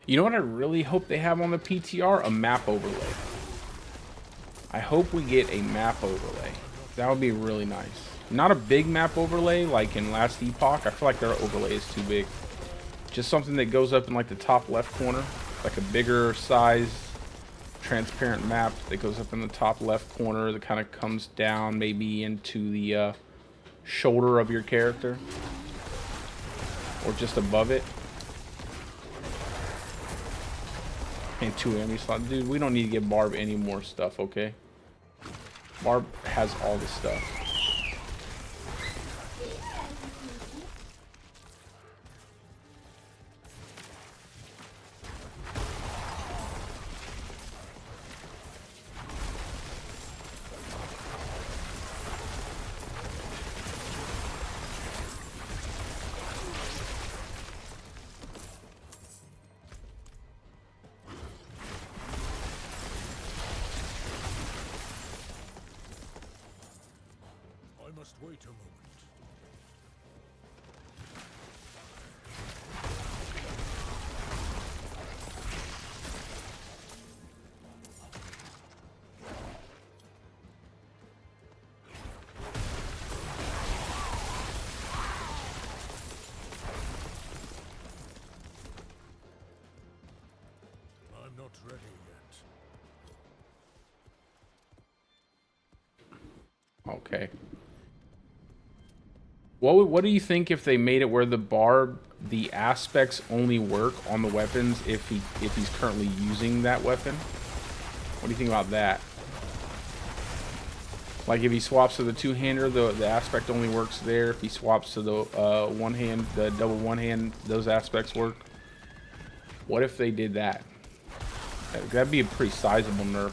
You know what I really hope they have on the PTR? A map overlay. I hope we get a map overlay. That would be really nice. Not a big map overlay like in Last Epoch. I feel like their overlay is too big. Just something that goes up in like the top left corner. Like a bigger size transparent map that goes up in the top left corner that kind of comes down maybe into the shoulder of your character. Or just above it. And 2 enemy slots. Dude, we don't need to give Barb any more stuff, okay? Barb has all the stuff. Must wait a moment. I'm not ready yet. Okay. What do you think if they made it where the Barb, the aspects only work on the weapons if he's currently using that weapon? What do you think about that? Like if he swaps to the 2-hander, the aspect only works there. If he swaps to the one-hand, the double one-hand, those aspects work. What if they did that? That'd be a pretty sizable nerf.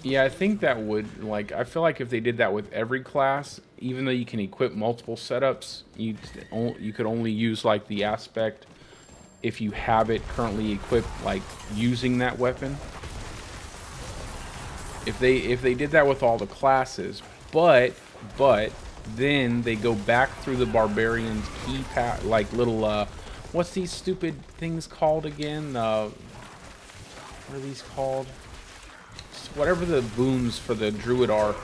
Yeah, I think that would, like, I feel like if they did that with every class, even though you can equip multiple setups, you could only use like the aspect if you have it currently equipped, like using that weapon. If they did that with all the classes, but then they go back through the barbarian's keypad, like little what's these stupid things called again? What are these called? Whatever the boons for the druid are,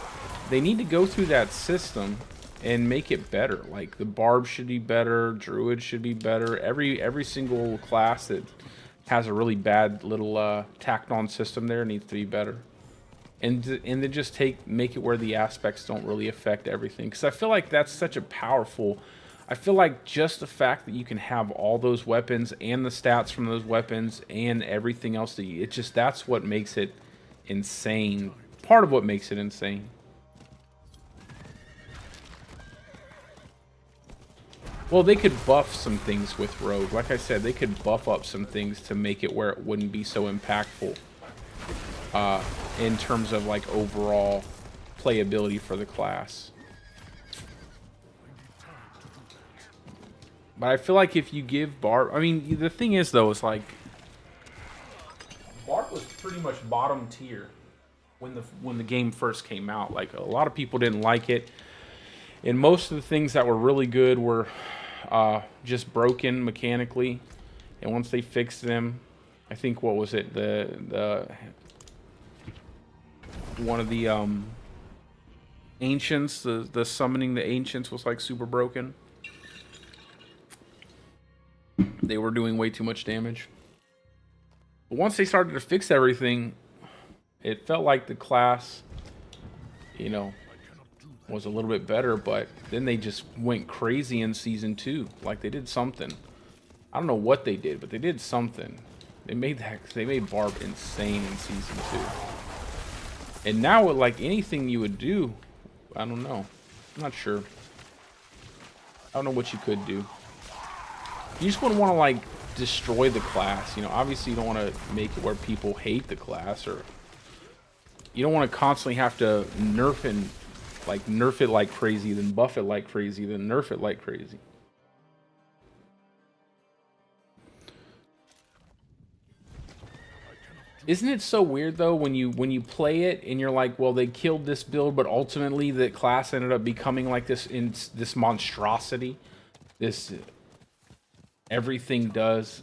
they need to go through that system and make it better. Like the barb should be better, druid should be better. Every single class that has a really bad little tacked on system there needs to be better. And then just make it where the aspects don't really affect everything, because I feel like that's such a powerful. I feel like just the fact that you can have all those weapons and the stats from those weapons and everything else that it just, that's what makes it insane. Part of what makes it insane. Well, they could buff some things with Rogue. Like I said, they could buff up some things to make it where it wouldn't be so impactful in terms of like overall playability for the class. But I feel like if you give Barb, I mean, the thing is though, it's like Barb was pretty much bottom tier when the game first came out. Like a lot of people didn't like it, and most of the things that were really good were just broken mechanically. And once they fixed them, I think what was it, the one of the ancients, the summoning the ancients was like super broken. They were doing way too much damage. But once they started to fix everything, it felt like the class, you know, was a little bit better. But then they just went crazy in season 2. Like they did something. I don't know what they did, but they did something. They made Barb insane in season 2. And now with like anything you would do, I don't know. I'm not sure. I don't know what you could do. You just wouldn't want to like destroy the class. You know, obviously you don't want to make it where people hate the class, or you don't want to constantly have to nerf it like crazy, then buff it like crazy, then nerf it like crazy. Isn't it so weird though when you play it and you're like, well, they killed this build, but ultimately the class ended up becoming like this monstrosity, this everything does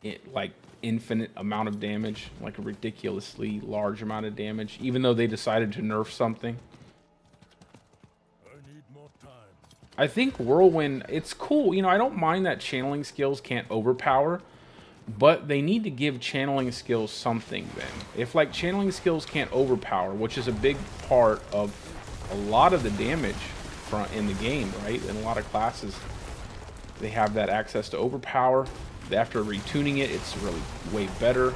it like infinite amount of damage, like a ridiculously large amount of damage, even though they decided to nerf something. I need more time. I think Whirlwind, it's cool. You know, I don't mind that channeling skills can't overpower, but they need to give channeling skills something then. If like channeling skills can't overpower, which is a big part of a lot of the damage in the game, right? In a lot of classes, they have that access to overpower. After retuning it, it's really way better.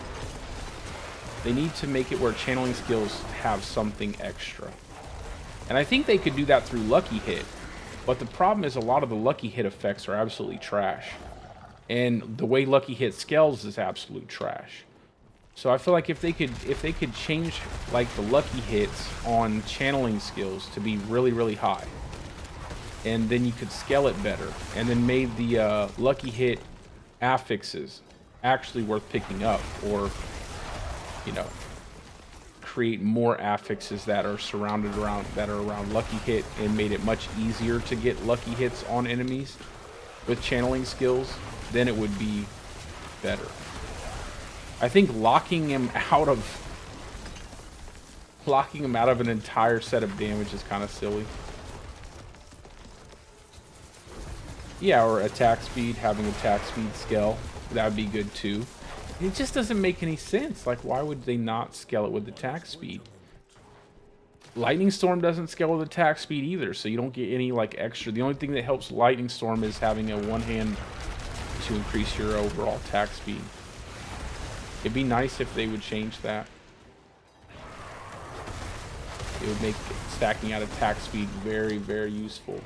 They need to make it where channeling skills have something extra. And I think they could do that through Lucky Hit. But the problem is a lot of the Lucky Hit effects are absolutely trash. And the way Lucky Hit scales is absolute trash. So I feel like if they could change like the Lucky Hits on channeling skills to be really, really high, and then you could scale it better, and then made the Lucky Hit affixes actually worth picking up, or you know, create more affixes that are around Lucky Hit, and made it much easier to get Lucky Hits on enemies with channeling skills, then it would be better. I think locking him out of an entire set of damage is kind of silly. Yeah, or attack speed, having attack speed scale, that would be good too. It just doesn't make any sense. Like, why would they not scale it with attack speed? Lightning Storm doesn't scale with attack speed either, so you don't get any like extra. The only thing that helps Lightning Storm is having a one hand to increase your overall attack speed. It'd be nice if they would change that. It would make stacking out attack speed very, very useful.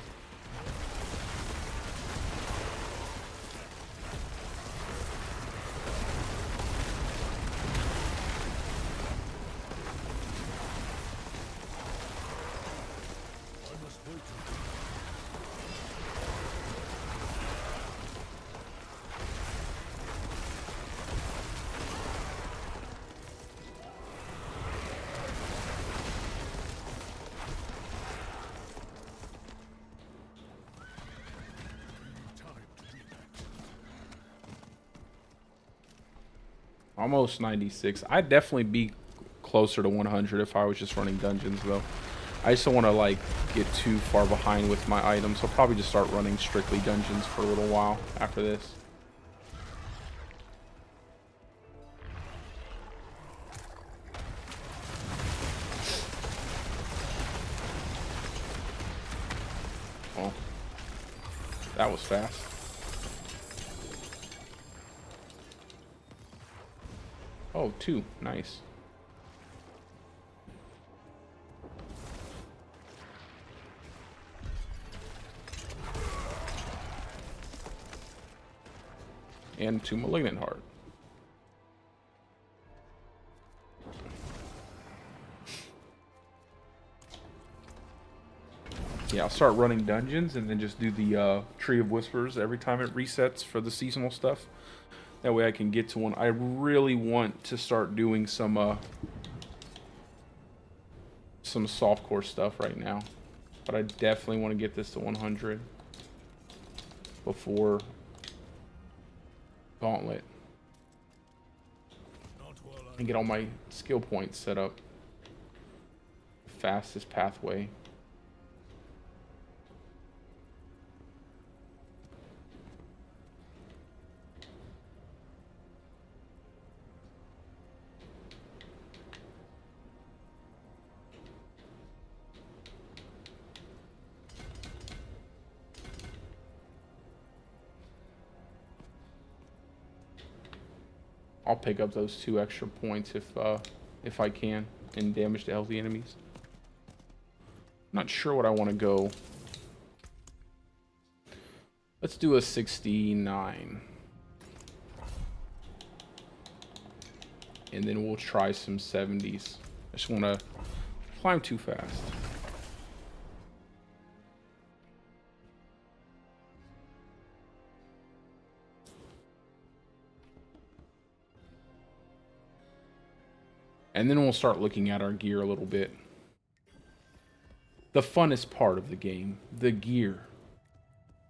Almost 96. I'd definitely be closer to 100 if I was just running dungeons, though. I just don't want to, like, get too far behind with my items. I'll probably just start running strictly dungeons for a little while after this. Oh. That was fast. Oh, 2. Nice. And 2 Malignant Heart. Yeah, I'll start running dungeons and then just do the Tree of Whispers every time it resets for the seasonal stuff. That way I can get to one. I really want to start doing some softcore stuff right now. But I definitely want to get this to 100 before Gauntlet. And get all my skill points set up. Fastest pathway. I'll pick up those 2 extra points if I can, and damage to healthy enemies. Not sure what I want to go. Let's do a 69. And then we'll try some 70s. I just want to climb too fast. And then we'll start looking at our gear a little bit. The funnest part of the game, the gear.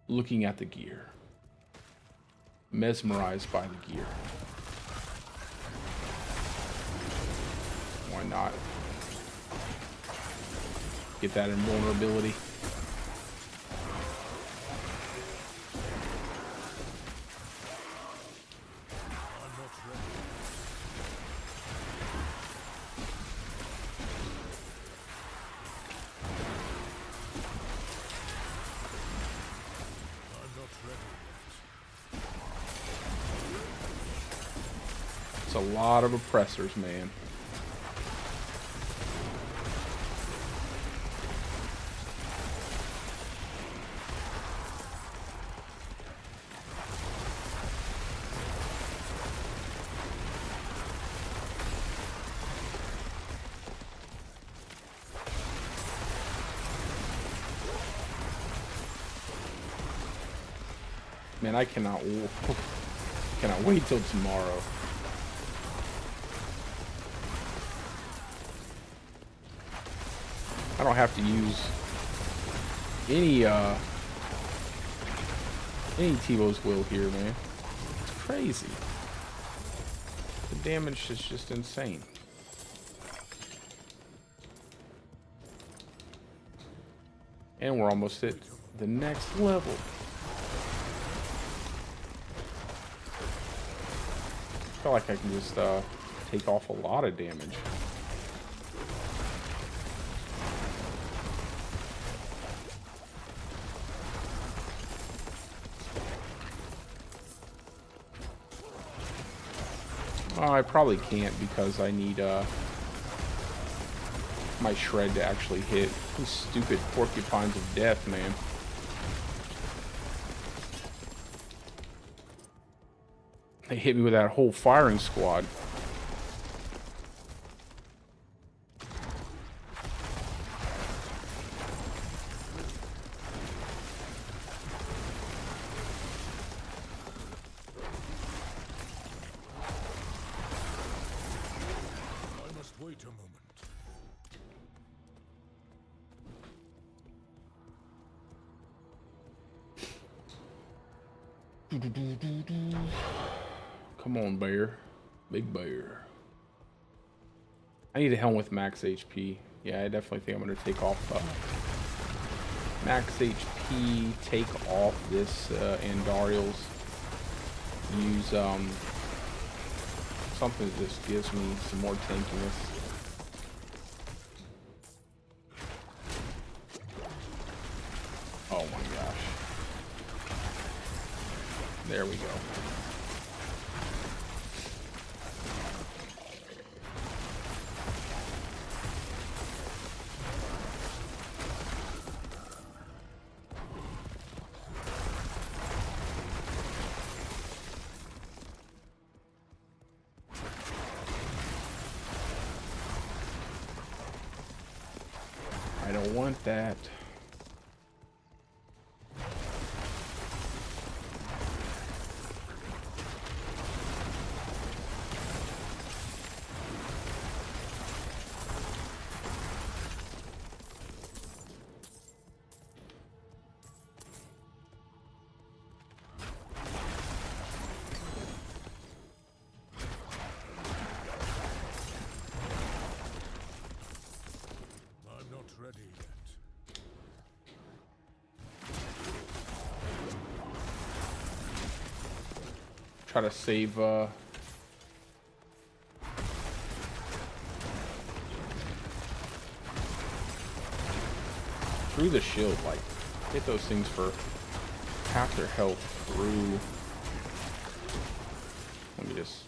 Looking at the gear. Mesmerized by the gear. Why not? Get that invulnerability. It's a lot of oppressors, man. Man, I cannot wait till tomorrow. I don't have to use any Tivo's will here, man. It's crazy. The damage is just insane. And we're almost at the next level. I feel like I can just take off a lot of damage. I probably can't because I need my shred to actually hit. These stupid porcupines of death, man. They hit me with that whole firing squad. I must wait a moment. Come on, bear. Big bear. I need a helm with max HP. Yeah, I definitely think I'm going to take off max HP, take off this Andariel's. Use something that just gives me some more tankiness. Oh my gosh. There we go. I don't want that. I'm not ready yet. Try to save through the shield, like hit those things for half their health through. Let me just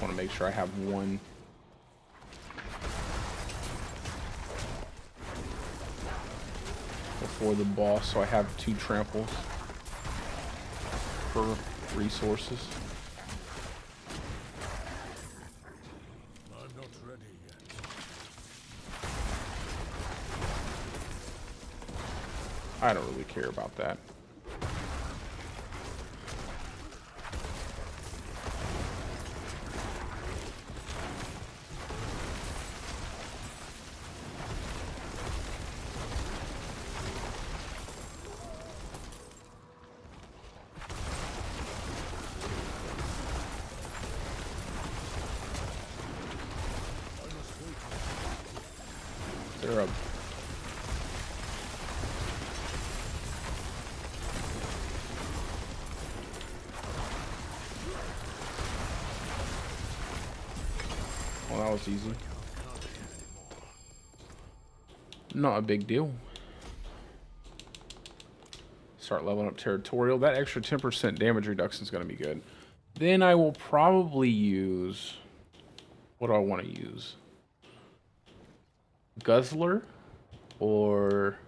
want to make sure I have one. Before the boss, so I have 2 tramples for resources. I'm not ready yet. I don't really care about that. They're up. Well, that was easy. Not a big deal. Start leveling up territorial. That extra 10% damage reduction is going to be good. Then I will probably use... What do I want to use? Guzzler or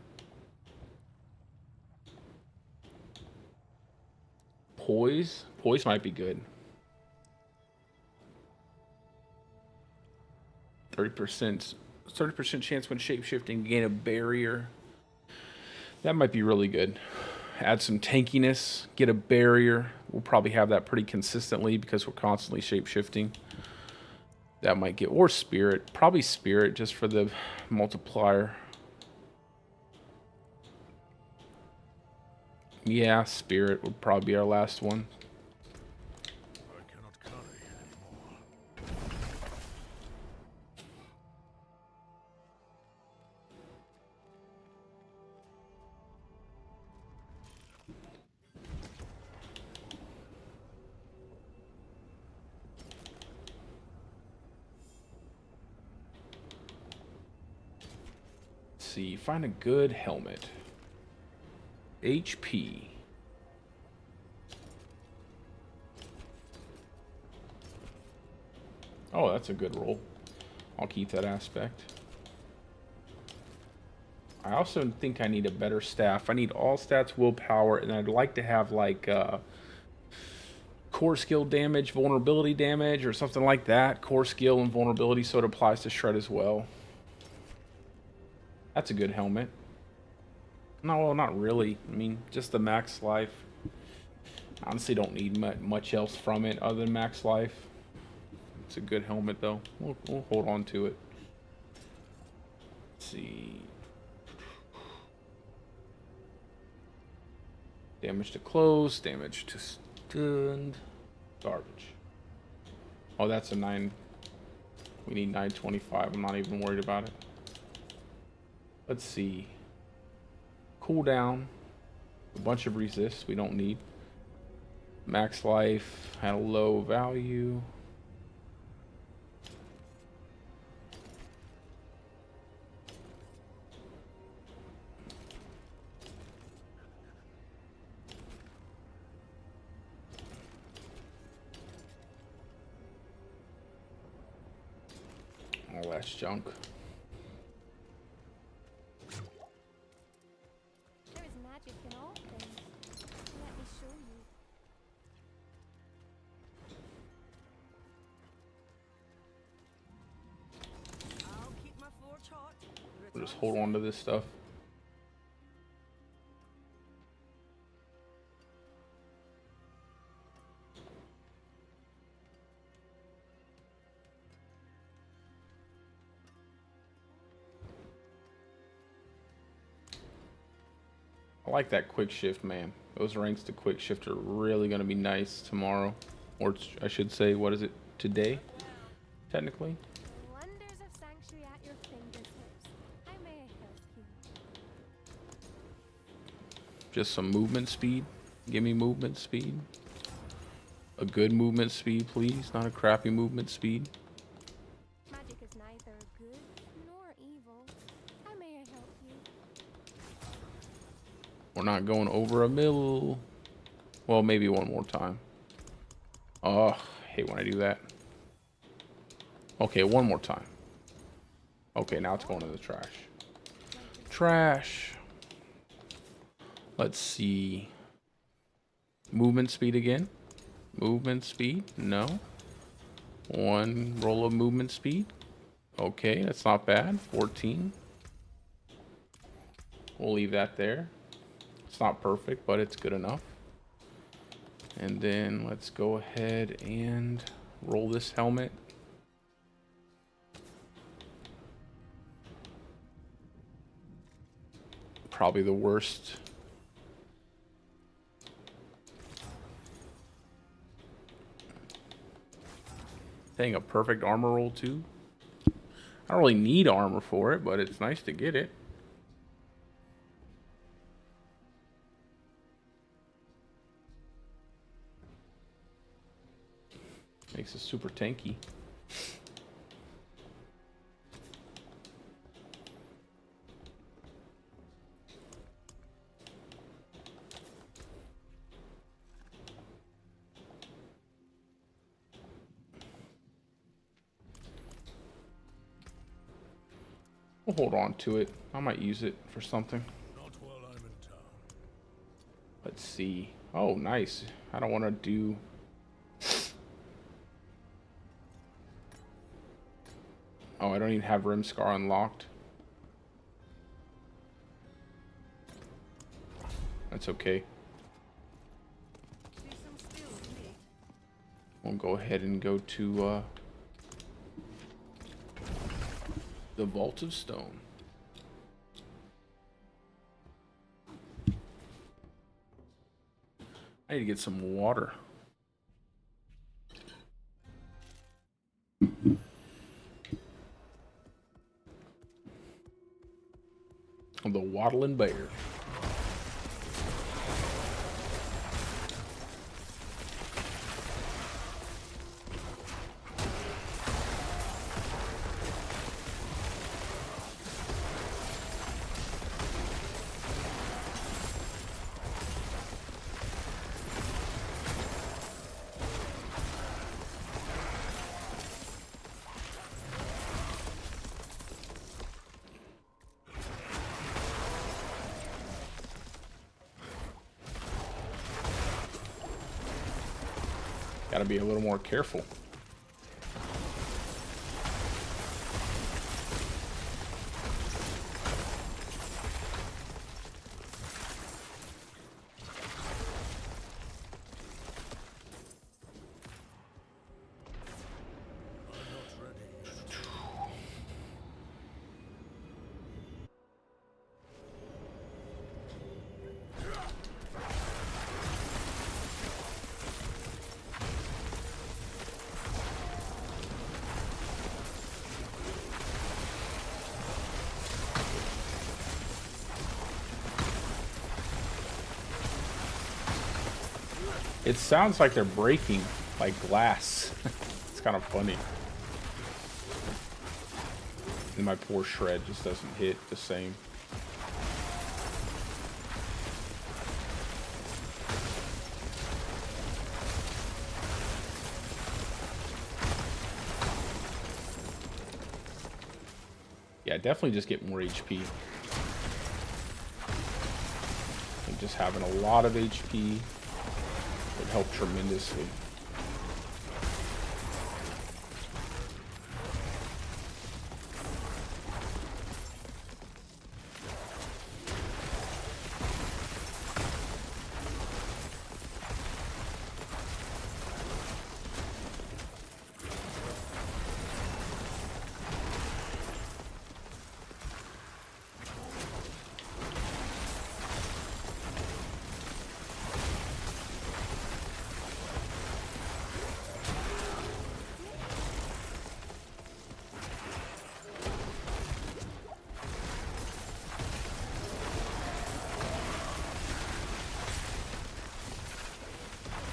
Poise? Poise might be good. 30% chance when shapeshifting, gain a barrier. That might be really good. Add some tankiness, get a barrier. We'll probably have that pretty consistently because we're constantly shapeshifting. That might get, or spirit, probably spirit just for the multiplier. Yeah, spirit would probably be our last one. I cannot carry anymore. Let's see, find a good helmet. HP. Oh, that's a good roll. I'll keep that aspect. I also think I need a better staff. I need all stats, willpower, and I'd like to have like core skill damage, vulnerability damage, or something like that. Core skill and vulnerability, so it applies to shred as well. That's a good helmet. No, well, not really. I mean, just the max life. Honestly, don't need much else from it other than max life. It's a good helmet, though. We'll hold on to it. Let's see. Damage to close, damage to stunned. Garbage. Oh, that's a 9. We need 925. I'm not even worried about it. Let's see. Cooldown. A bunch of resists we don't need. Max life had a low value. All that's junk. There is magic in all things. Let me show you. I'll keep my forge hot. We'll just hold on to this stuff. I like that quick shift, man. Those ranks to quick shift are really going to be nice tomorrow. Or I should say, what is it? Today? Technically. The wonders of sanctuary at your fingertips. I may help you. Just some movement speed. Give me movement speed. A good movement speed, please. Not a crappy movement speed. Magic is neither good nor evil. I may help you. We're not going over a mill. Well, maybe one more time. Oh, I hate when I do that. Okay, one more time. Okay, now it's going to the trash. Trash. Let's see. Movement speed again. Movement speed. No. One roll of movement speed. Okay, that's not bad. 14. We'll leave that there. It's not perfect, but it's good enough. And then let's go ahead and roll this helmet. Probably the worst. Dang, a perfect armor roll too. I don't really need armor for it, but it's nice to get it. Makes it super tanky. We'll hold on to it. I might use it for something. Not while I'm in town. Let's see. Oh, nice. I don't want to do... Oh, I don't even have Rimscar unlocked. That's okay. See some skills, mate. We'll go ahead and go to the Vault of Stone. I need to get some water. The Waddling Bear. Gotta be a little more careful. I'm not ready yet. It sounds like they're breaking like glass. It's kind of funny. And my poor shred just doesn't hit the same. Yeah, definitely just get more HP. And just having a lot of HP would help tremendously.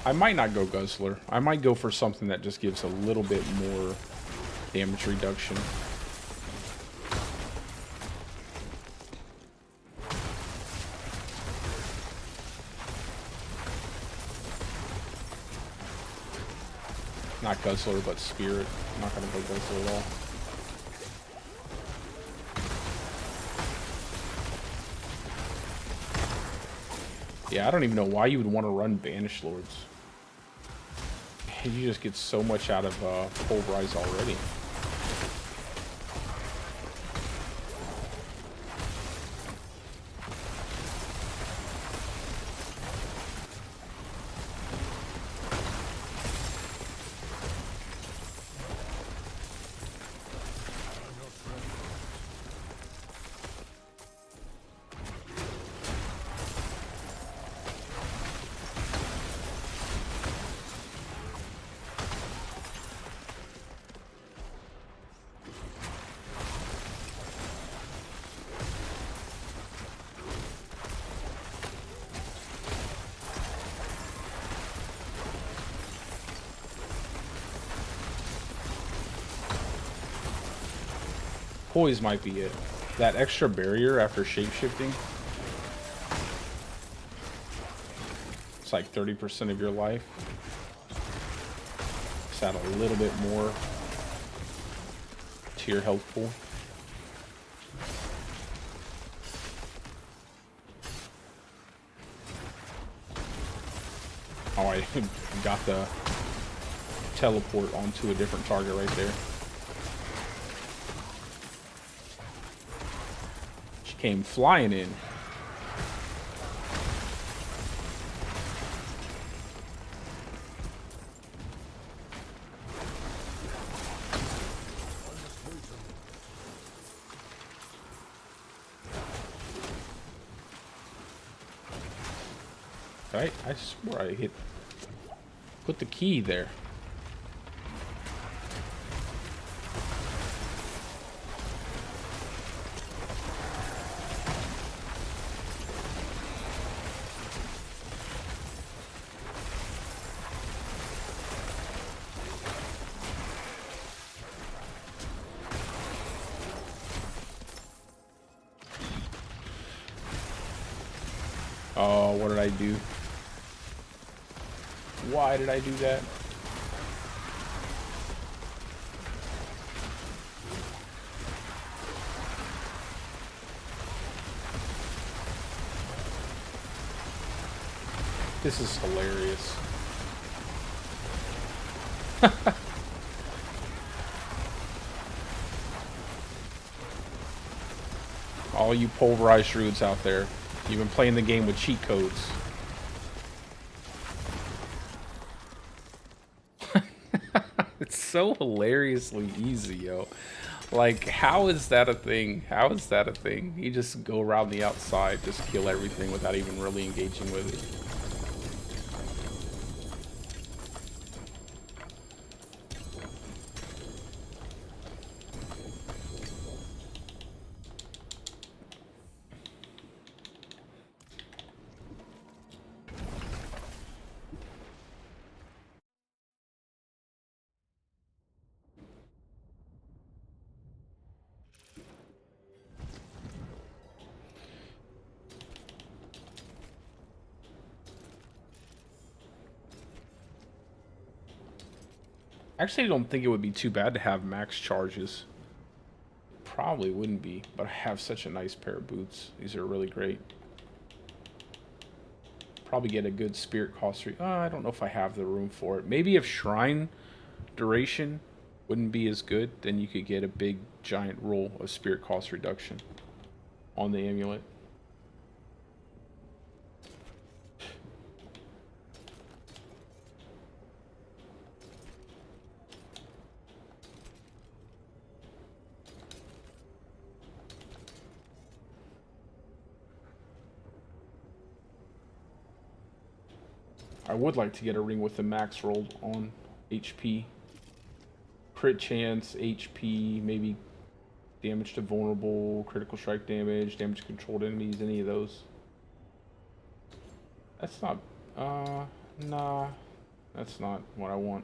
I might not go Guzzler. I might go for something that just gives a little bit more damage reduction. Not Guzzler, but Spirit. I'm not gonna go Guzzler at all. Yeah, I don't even know why you would want to run Banished Lords. You just get so much out of Pulverize already. Poise might be it. That extra barrier after shapeshifting. It's like 30% of your life. Just add a little bit more to your health pool. Oh, I got the teleport onto a different target right there. She came flying in. Right? I swore I hit. Put the key there. Oh, what did I do? Why did I do that? This is hilarious. All you pulverized Druids out there, you've been playing the game with cheat codes. It's so hilariously easy, yo. Like, how is that a thing? How is that a thing? You just go around the outside, just kill everything without even really engaging with it. Actually, I don't think it would be too bad to have max charges. Probably wouldn't be, but I have such a nice pair of boots. These are really great. Probably get a good spirit cost. I don't know if I have the room for it. Maybe if shrine duration wouldn't be as good, then you could get a big giant roll of spirit cost reduction on the amulet. I would like to get a ring with the max roll on HP. Crit chance, HP, maybe damage to vulnerable, critical strike damage, damage to controlled enemies, any of those. That's not, nah, that's not what I want.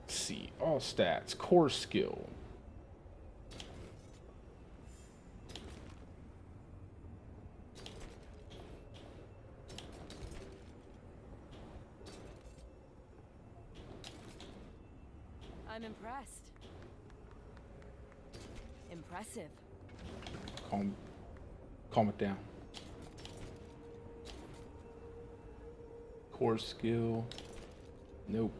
See, all stats, core skill. I'm impressed. Impressive. Calm it down. Core skill. Nope.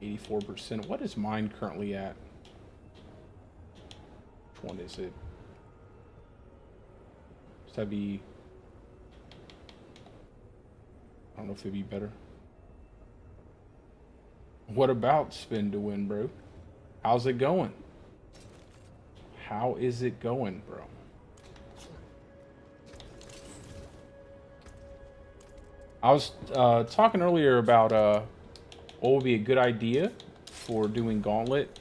84%. What is mine currently at? Which one is it? Does that be... I don't know if it'd be better. What about spin to win, bro? How's it going? How is it going, bro? I was talking earlier about what would be a good idea for doing Gauntlet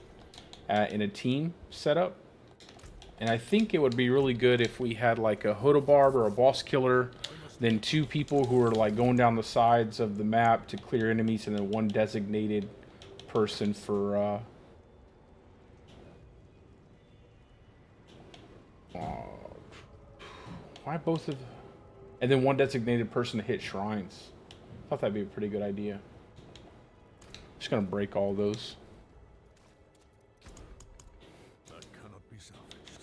in a team setup. And I think it would be really good if we had like a Hodobarb or a boss killer, then 2 people who are like going down the sides of the map to clear enemies, and then 1 designated person for why both of, and then 1 designated person to hit shrines. I thought that'd be a pretty good idea. Just gonna break all those. That cannot be salvaged.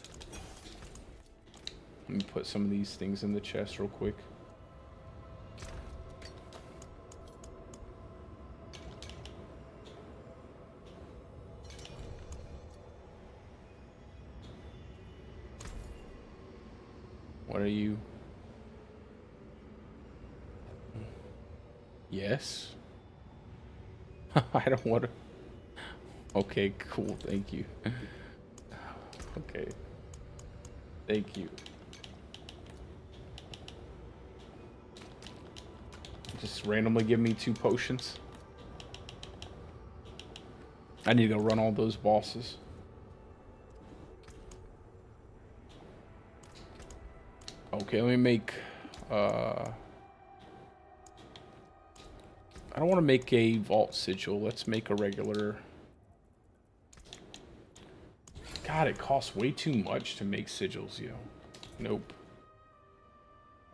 Let me put some of these things in the chest real quick. What are you? Yes. I don't want to. Okay, cool. Thank you. Okay. Thank you. Just randomly give me 2 potions. I need to go run all those bosses. Okay, let me make I don't want to make a vault sigil. Let's make a regular. God, it costs way too much to make sigils, yo. Nope.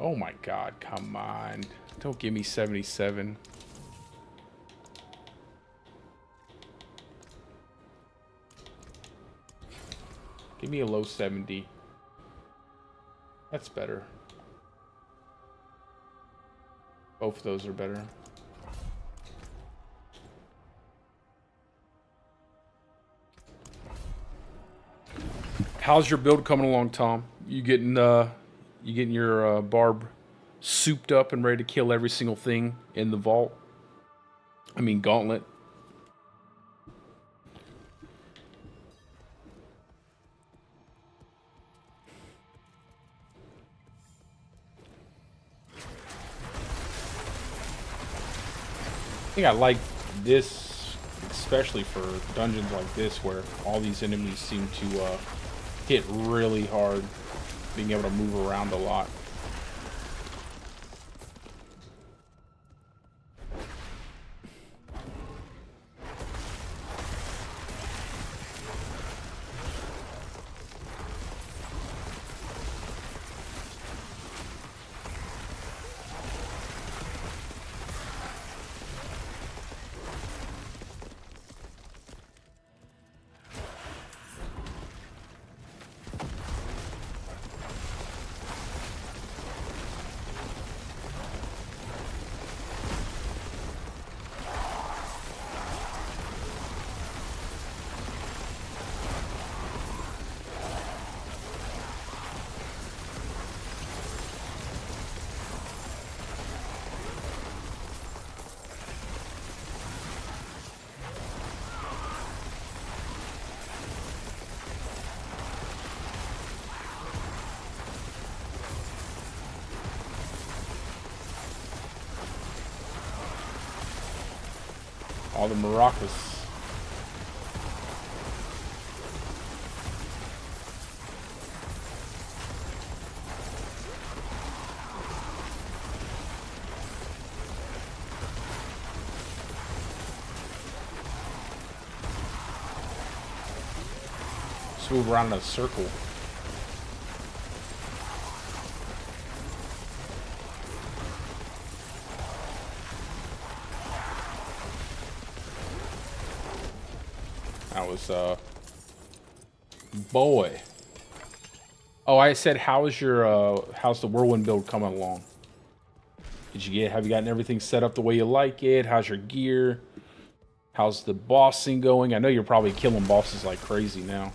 Oh my god, come on. Don't give me 77. Give me a low 70. That's better. Both of those are better. How's your build coming along, Tom? You getting your barb souped up and ready to kill every single thing in the vault? I mean, Gauntlet. think I like this, especially for dungeons like this, where all these enemies seem to hit really hard, being able to move around a lot. All the maracas. Just move around in a circle. That was, boy. Oh, I said, how's the whirlwind build coming along? Have you gotten everything set up the way you like it? How's your gear? How's the bossing going? I know you're probably killing bosses like crazy now.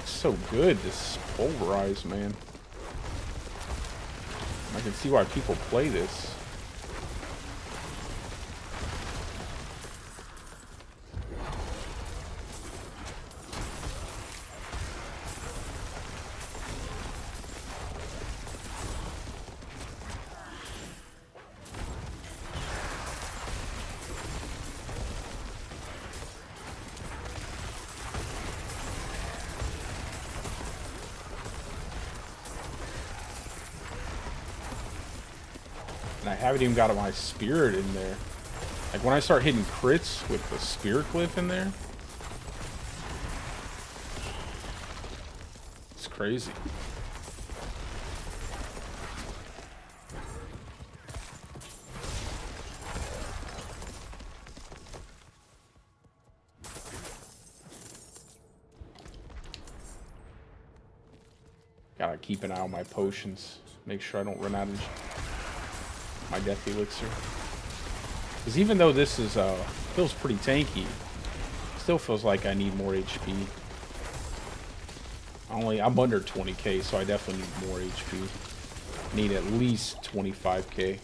So good, this pulverize, man. I can see why people play this. And I haven't even got my spirit in there. Like when I start hitting crits with the spirit glyph in there, it's crazy. Gotta keep an eye on my potions. Make sure I don't run out of my death elixir. Because even though this is feels pretty tanky, still feels like I need more HP. I'm under 20k, so I definitely need more HP. Need at least 25k.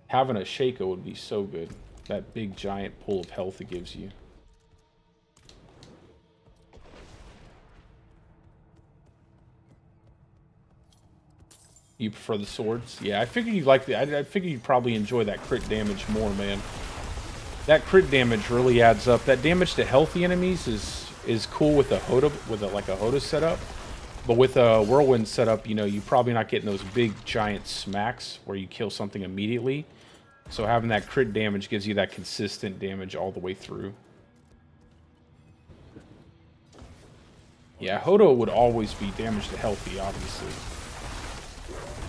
Having a Shaco would be so good. That big giant pool of health it gives you. You prefer the swords? Yeah, I figured you'd like the. I figured you'd probably enjoy that crit damage more, man. That crit damage really adds up. That damage to healthy enemies is cool with a Hoda, like a Hoda setup, but with a whirlwind setup, you know, you're probably not getting those big giant smacks where you kill something immediately. So having that crit damage gives you that consistent damage all the way through. Yeah, Hoda would always be damage to healthy, obviously.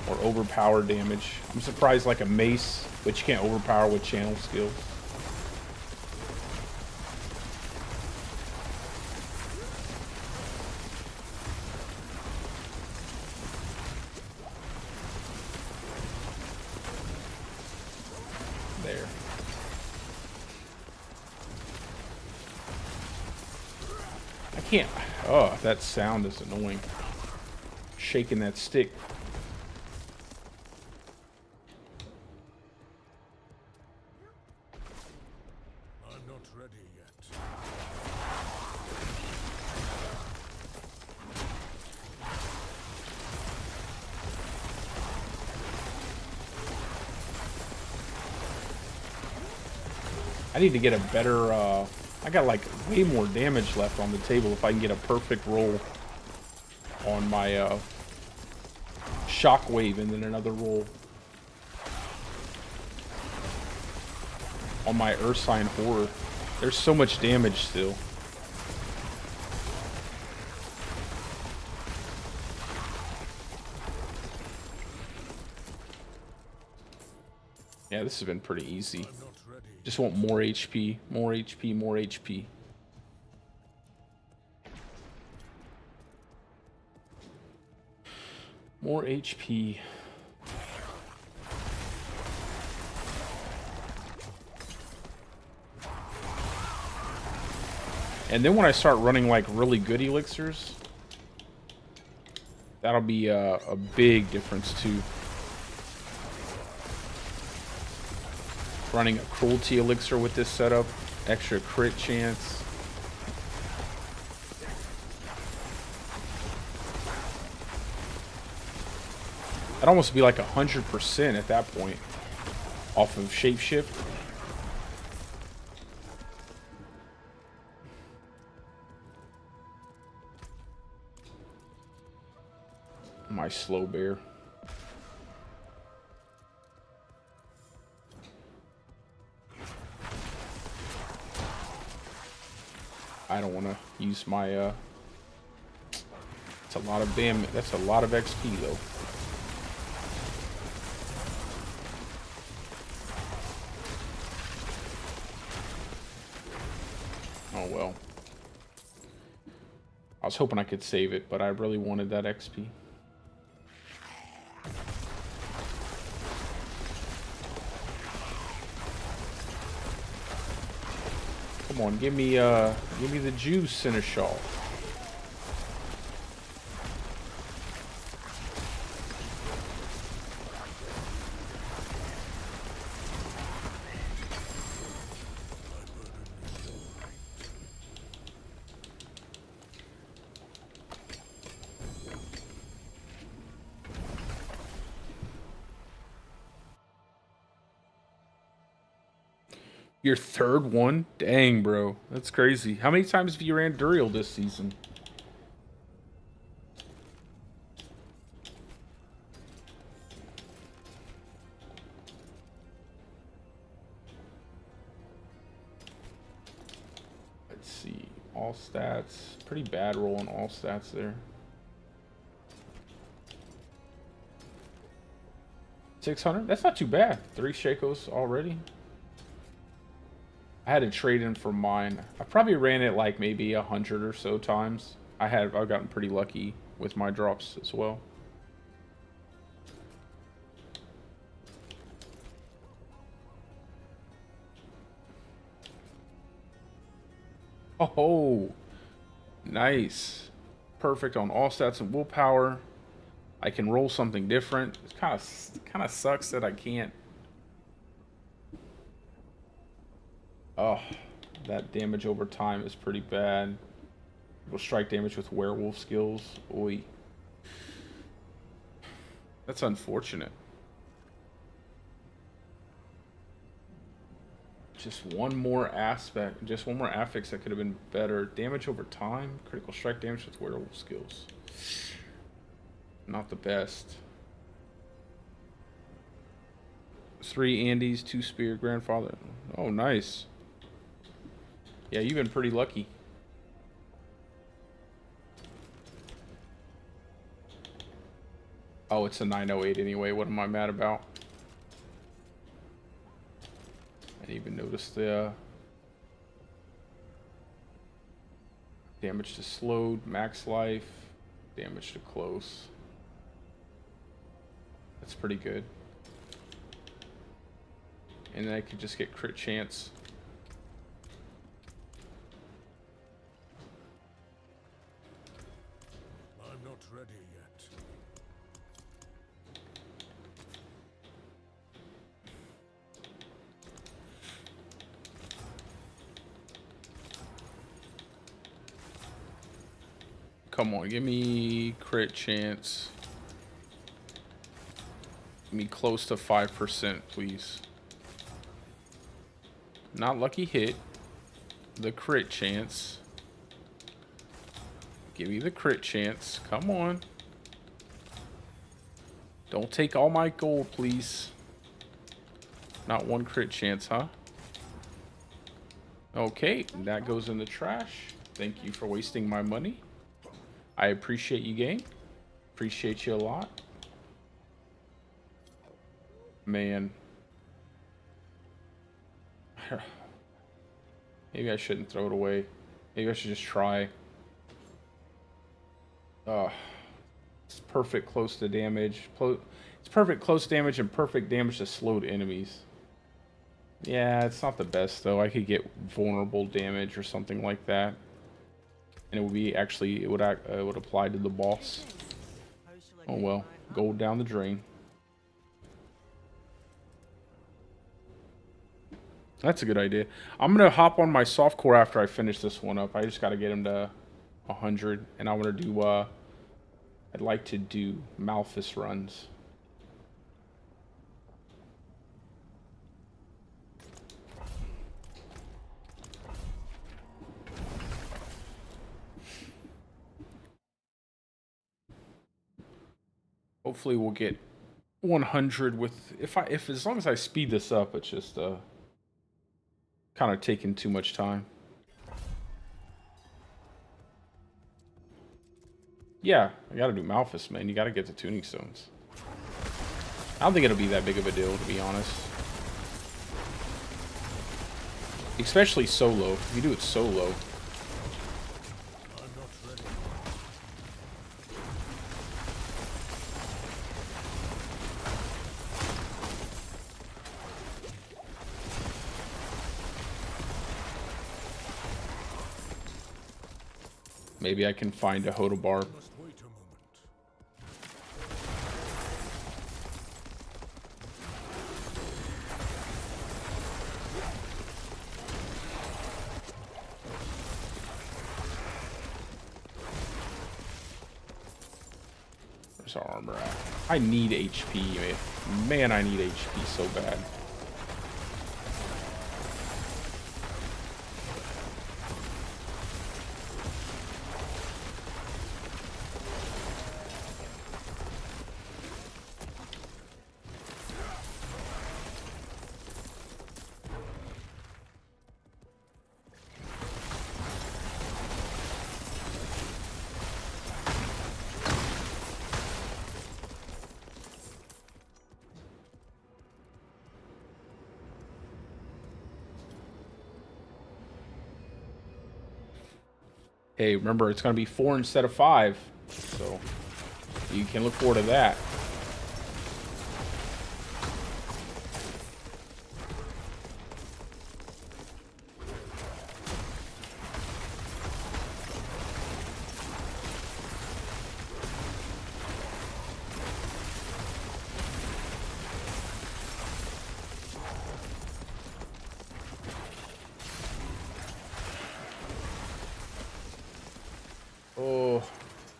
Or overpower damage. I'm surprised like a mace, but you can't overpower with channel skill. There. I can't. Oh, that sound is annoying. shaking that stick. I'm not ready yet. I need to get a better, I got like way more damage left on the table if I can get a perfect roll on my shockwave and then another roll on my Ursine Horror. There's so much damage still. Yeah, this has been pretty easy. I'm not ready. Just want more HP, more HP, more HP. More HP. And then when I start running like really good elixirs, that'll be a big difference too. Running a cruelty elixir with this setup, extra crit chance. That'd almost be like 100% at that point off of shapeshift. My slow bear. I don't want to use my, it's a lot of damage. That's a lot of XP though. Oh well. I was hoping I could save it, but I really wanted that XP. Come on, give me the juice, Seneschal. Your third one? Dang, bro. That's crazy. How many times have you ran Duriel this season? Let's see. All stats. Pretty bad roll on all stats there. 600? That's not too bad. 3 Shakos already. I had to trade in for mine. I probably ran it like maybe 100 or so times. I've gotten pretty lucky with my drops as well. Oh, nice. Perfect on all stats and willpower. I can roll something different. It kind of sucks that I can't. Oh, that damage over time is pretty bad. Will strike damage with werewolf skills. Oi. That's unfortunate. Just one more aspect, just one more affix that could have been better. Damage over time, critical strike damage with werewolf skills. Not the best. 3 Andes, 2 Spear, Grandfather. Oh, nice. Yeah, you've been pretty lucky. Oh, it's a 908 anyway. What am I mad about? I didn't even notice the damage to slowed, max life, damage to close. That's pretty good. And then I could just get crit chance. I'm not ready yet. Come on, give me crit chance. Give me close to 5%, please. Not lucky hit. The crit chance. Give me the crit chance. Come on. Don't take all my gold, please. Not one crit chance, huh? Okay, that goes in the trash. Thank you for wasting my money. I appreciate you, gang. Appreciate you a lot. Man. Maybe I shouldn't throw it away. Maybe I should just try. It's perfect close to damage. It's perfect close damage and perfect damage to slowed enemies. Yeah, it's not the best though. I could get vulnerable damage or something like that, and it would be actually it would apply to the boss. Oh well, gold down the drain. That's a good idea. I'm gonna hop on my softcore after I finish this one up. I just gotta get him to 100, and I want to do. I'd like to do Malphus runs. Hopefully we'll get 100 with if as long as I speed this up, it's just kind of taking too much time. Yeah, I gotta do Malphus, man. You gotta get the tuning stones. I don't think it'll be that big of a deal, to be honest. Especially solo. If you do it solo. Maybe I can find a Hoda Barb. Where's our armor at? I need HP, man. Man, I need HP so bad. Hey, remember, it's going to be 4 instead of 5, so you can look forward to that. Oh,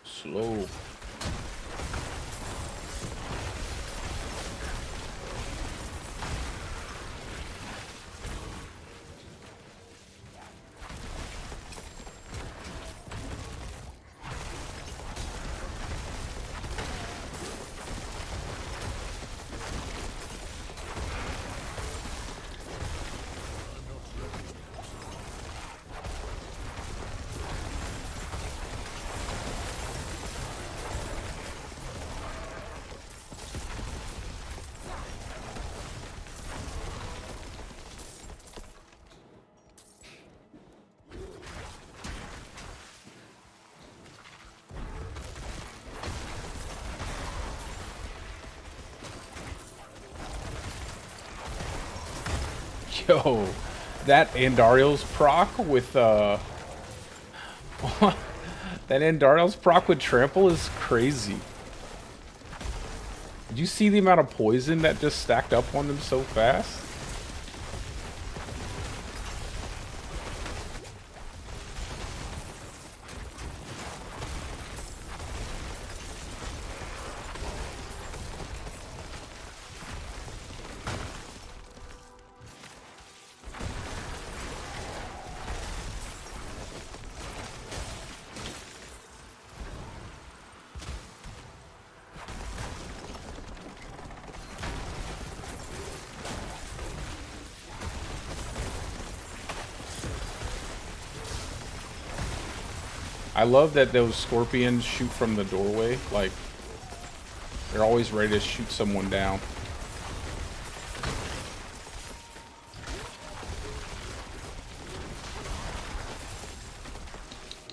slow. Yo, that Andariel's proc with that Andariel's proc with trample is crazy. Did you see the amount of poison that just stacked up on them so fast? I love that those scorpions shoot from the doorway. Like, they're always ready to shoot someone down.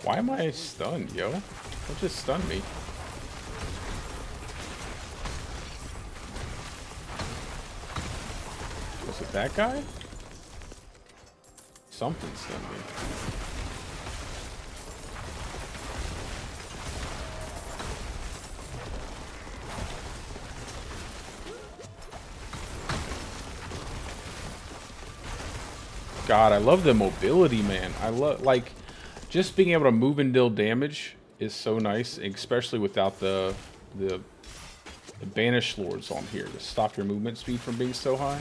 Why am I stunned, yo? What just stunned me? Was it that guy? Something stunned me. God, I love the mobility, man. I love, like, just being able to move and deal damage is so nice, especially without the Banished Lords on here to stop your movement speed from being so high.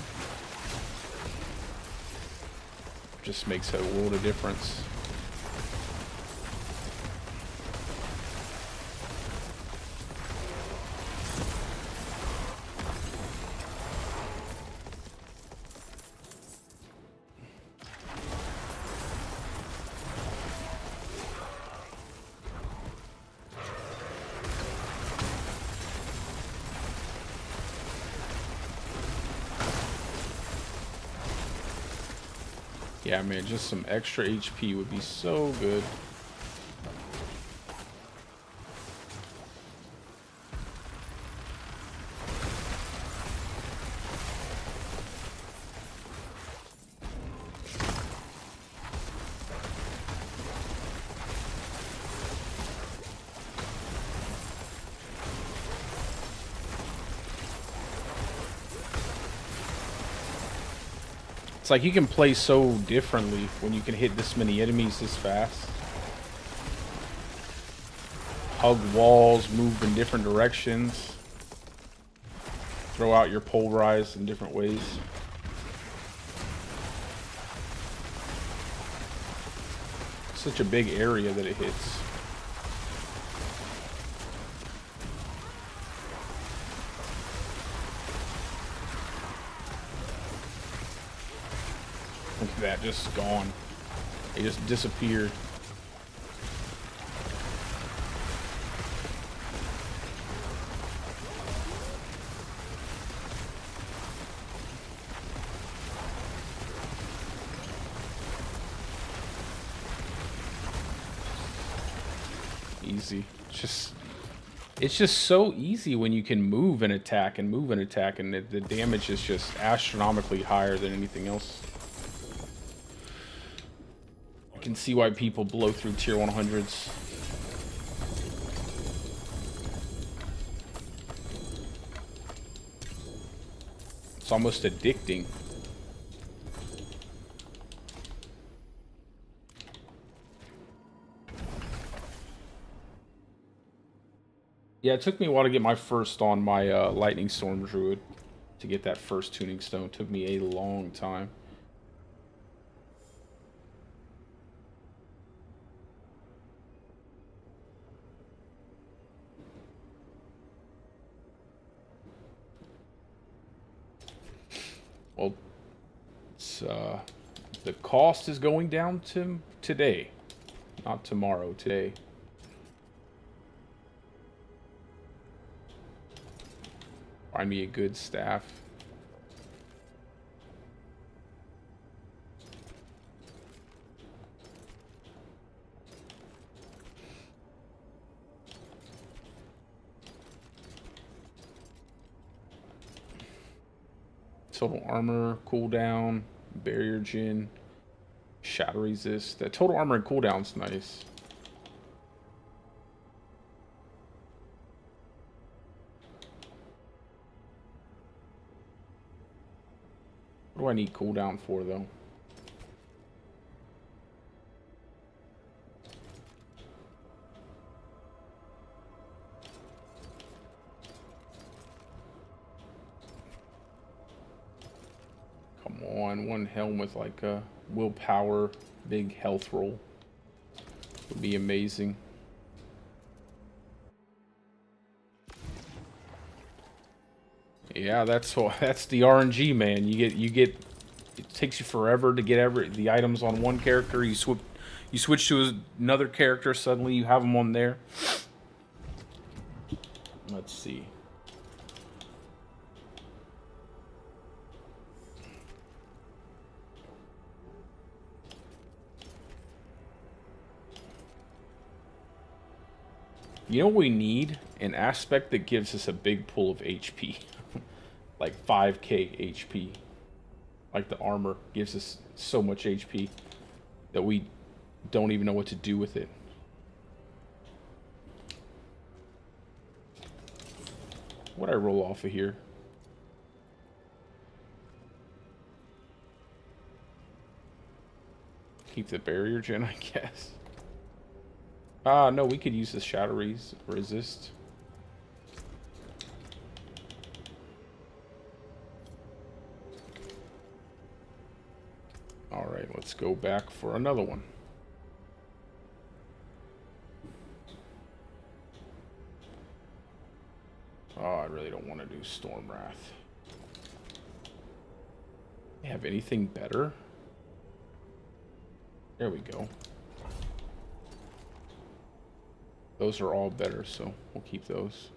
Just makes a world of difference. Yeah, man, just some extra HP would be so good. It's like you can play so differently when you can hit this many enemies this fast. Hug walls, move in different directions. Throw out your pulverize in different ways. Such a big area that it hits. Look at that, just gone. It just disappeared. Easy. It's just so easy when you can move and attack and move and attack, and the damage is just astronomically higher than anything else. You can see why people blow through tier 100s. It's almost addicting. Yeah, it took me a while to get my first on my Lightning Storm Druid. To get that first tuning stone. It took me a long time. Well, it's, the cost is going down to today. Not tomorrow, today. Find me a good staff. Total armor, cooldown, barrier gen, shadow resist. That total armor and cooldown's nice. What do I need cooldown for, though? Come on, one helm with like a willpower, big health roll would be amazing. Yeah, that's the RNG, man. You get it takes you forever to get the items on one character. You You switch to another character, suddenly you have them on there. Let's see. You know what we need? An aspect that gives us a big pool of HP. Like 5k HP. Like the armor gives us so much HP that we don't even know what to do with it. What'd I roll off of here? Keep the barrier gen, I guess. Ah, no, we could use the shadow resist. Alright, let's go back for another one. Oh, I really don't want to do Storm Wrath. They have anything better? There we go. Those are all better, so we'll keep those.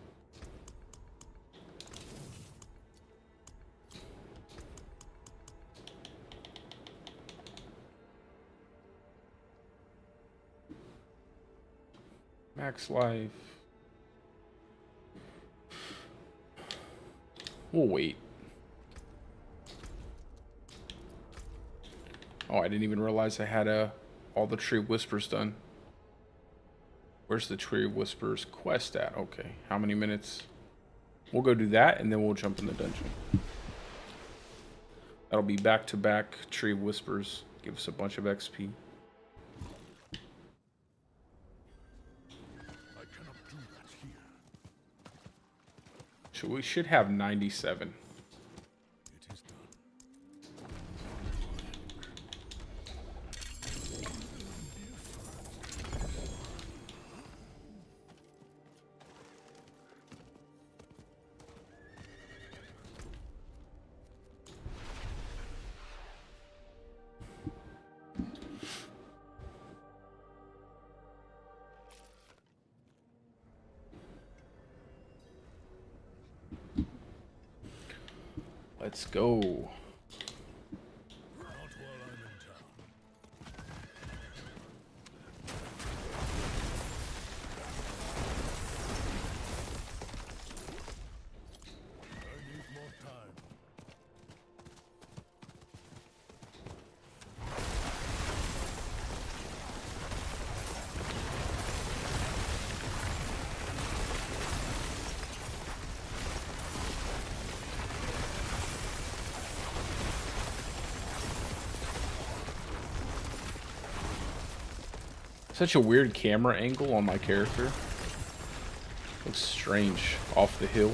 Max life. We'll wait. Oh, I didn't even realize I had all the Tree Whispers done. Where's the Tree Whispers quest at? Okay, how many minutes? We'll go do that, and then we'll jump in the dungeon. That'll be back-to-back Tree Whispers. Give us a bunch of XP. So we should have 97. It is done. Let's go. Not while I'm in town. I need more time. Such a weird camera angle on my character. Looks strange off the hill.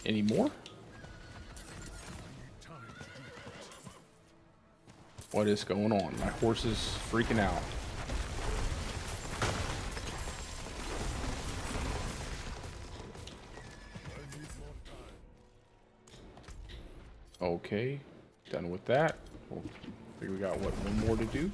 Any more? What is going on? My horse is freaking out. Okay, done with that. I think we got, what, one more to do?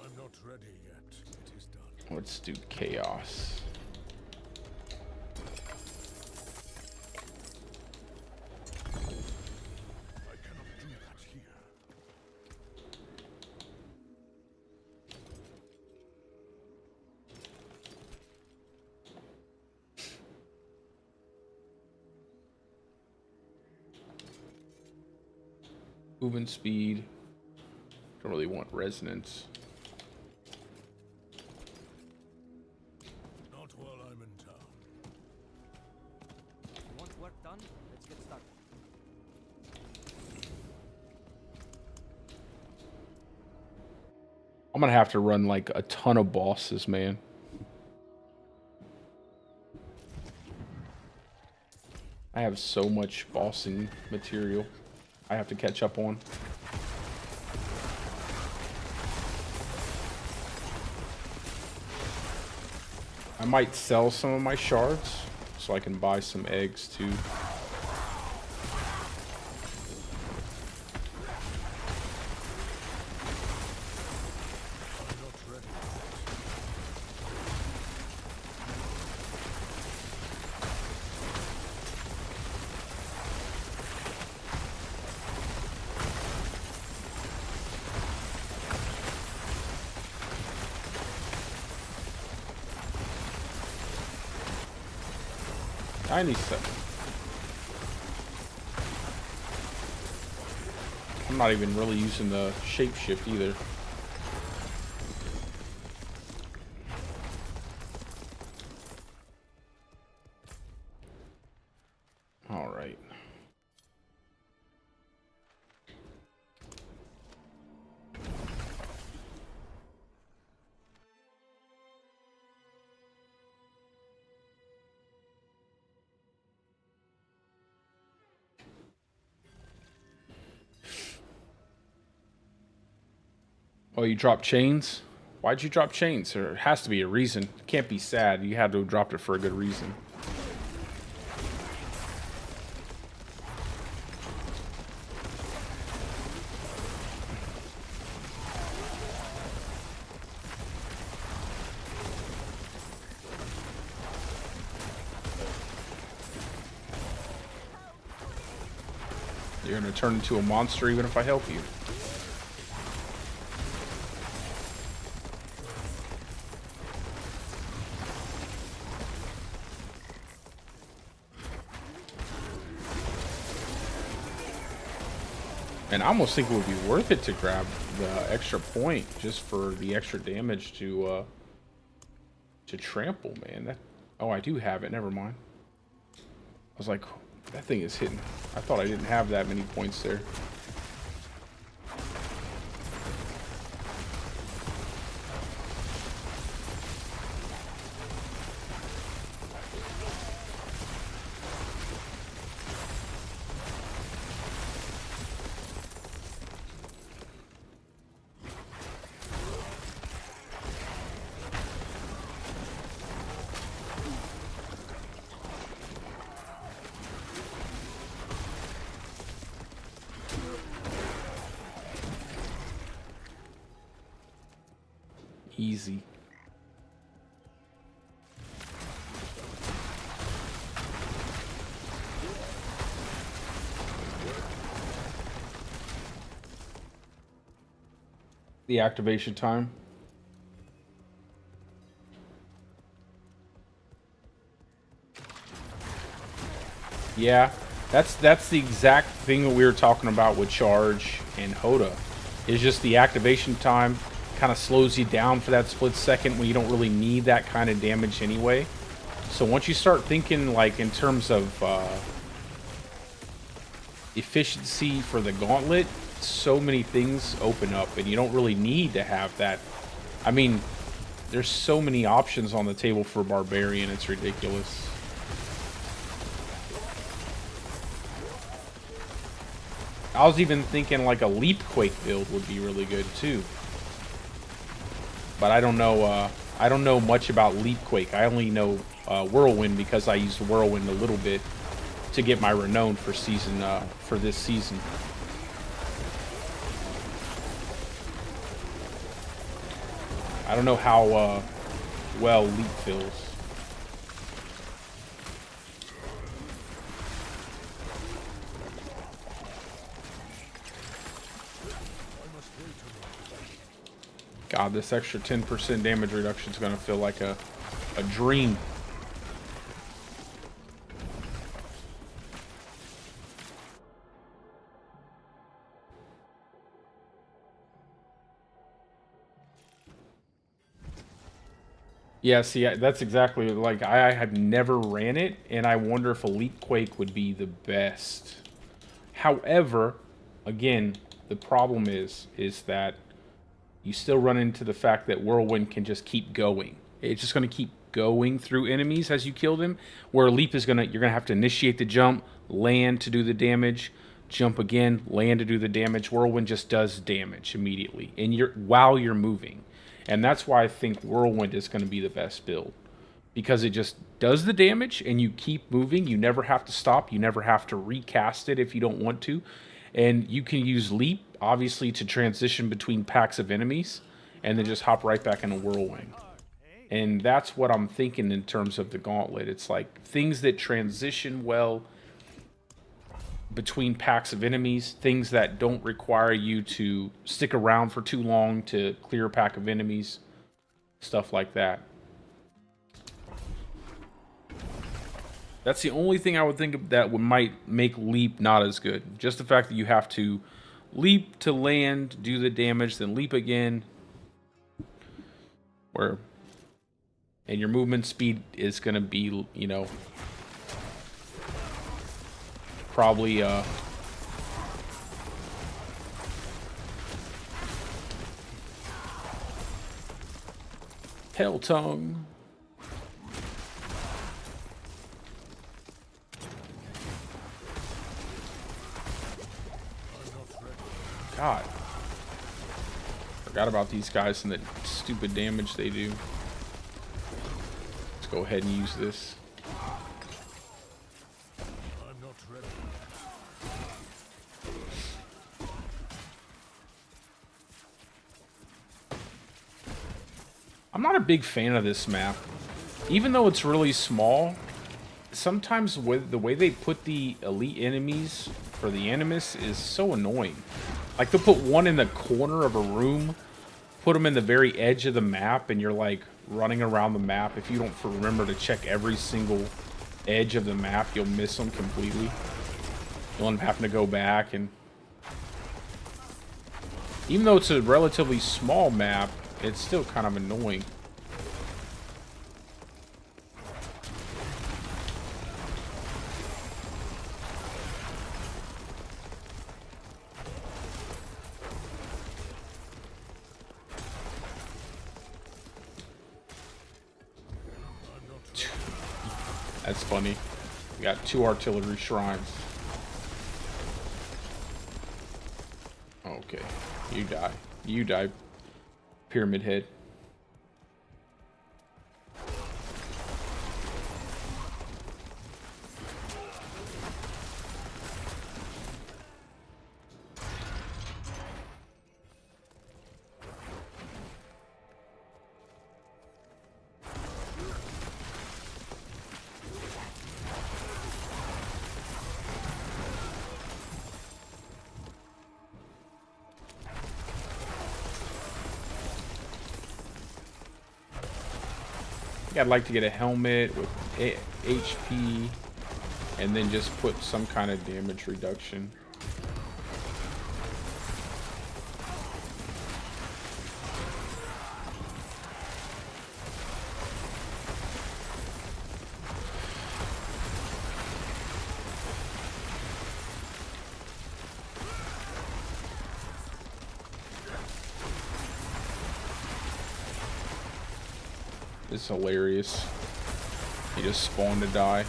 I'm not ready yet. It is done. Let's do chaos. I cannot do that here. Movement speed. Don't really want resonance. Not while I'm in town. You want work done? Let's get started. I'm gonna have to run like a ton of bosses, man. I have so much bossing material I have to catch up on. I might sell some of my shards so I can buy some eggs too. Tiny stuff. I'm not even really using the shapeshift either. All right. Oh, you dropped chains? Why'd you drop chains? There has to be a reason. It can't be sad. You had to have dropped it for a good reason. You're gonna turn into a monster even if I help you. And I almost think it would be worth it to grab the extra point just for the extra damage to trample, man. That, oh, I do have it. Never mind. I was like, that thing is hitting. I thought I didn't have that many points there. Easy. The activation time. Yeah, that's the exact thing that we were talking about with Charge and Hoda. It's just the activation time kind of slows you down for that split second when you don't really need that kind of damage anyway. So once you start thinking like in terms of efficiency for the Gauntlet, so many things open up and you don't really need to have that. I mean, there's so many options on the table for Barbarian, it's ridiculous. I was even thinking like a Leap Quake build would be really good too. But I don't know much about Leap Quake. I only know Whirlwind because I used Whirlwind a little bit to get my renown for this season. I don't know how well Leap feels. God, this extra 10% damage reduction is going to feel like a dream. Yeah, see, that's exactly, like, I have never ran it, and I wonder if Elite Quake would be the best. However, again, the problem is that you still run into the fact that Whirlwind can just keep going. It's just going to keep going through enemies as you kill them, where Leap is you're going to have to initiate the jump, land to do the damage, jump again, land to do the damage. Whirlwind just does damage immediately, and while you're moving. And that's why I think Whirlwind is going to be the best build, because it just does the damage and you keep moving. You never have to stop. You never have to recast it if you don't want to. And you can use Leap, obviously, to transition between packs of enemies and then just hop right back into Whirlwind. And that's what I'm thinking in terms of the Gauntlet. It's like things that transition well between packs of enemies, things that don't require you to stick around for too long to clear a pack of enemies, stuff like that. That's the only thing I would think of that might make Leap not as good. Just the fact that you have to leap to land, do the damage, then leap again. And your movement speed is going to be, you know, probably Hell Tongue. God. Forgot about these guys and the stupid damage they do. Let's go ahead and use this. I'm not ready. I'm not a big fan of this map. Even though it's really small, sometimes with the way they put the elite enemies for the Animus is so annoying. Like, they'll put one in the corner of a room, put them in the very edge of the map, and you're like running around the map. If you don't remember to check every single edge of the map, you'll miss them completely. You'll end up having to go back, and even though it's a relatively small map, it's still kind of annoying. That's funny. We got 2 artillery shrines. Okay. You die. You die. Pyramid Head. I think I'd like to get a helmet with HP and then just put some kind of damage reduction. It's hilarious. He just spawned to die.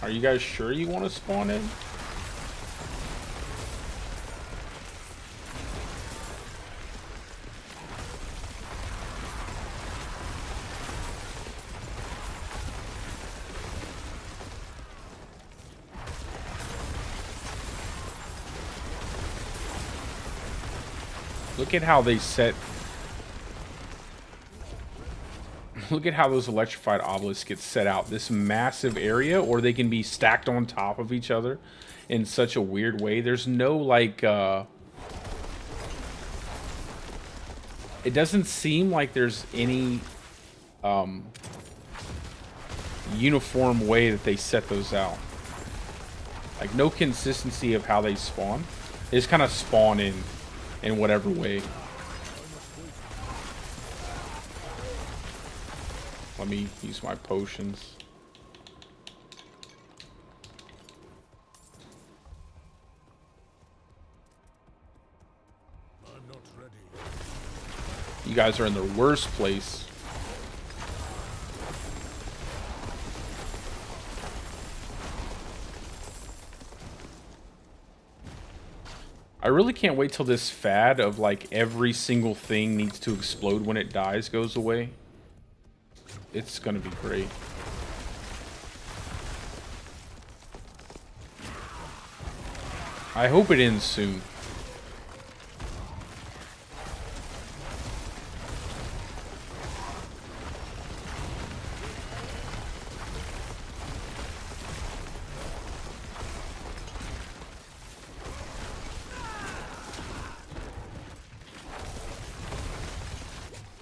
Are you guys sure you want to spawn in? Look at how they set... Look at how those electrified obelisks get set out. This massive area, or they can be stacked on top of each other in such a weird way. There's no, like, it doesn't seem like there's any uniform way that they set those out. Like no consistency of how they spawn. They just kind of spawn in whatever way. Let me use my potions. I'm not ready. You guys are in the worst place. I really can't wait till this fad of like every single thing needs to explode when it dies goes away. It's gonna be great. I hope it ends soon.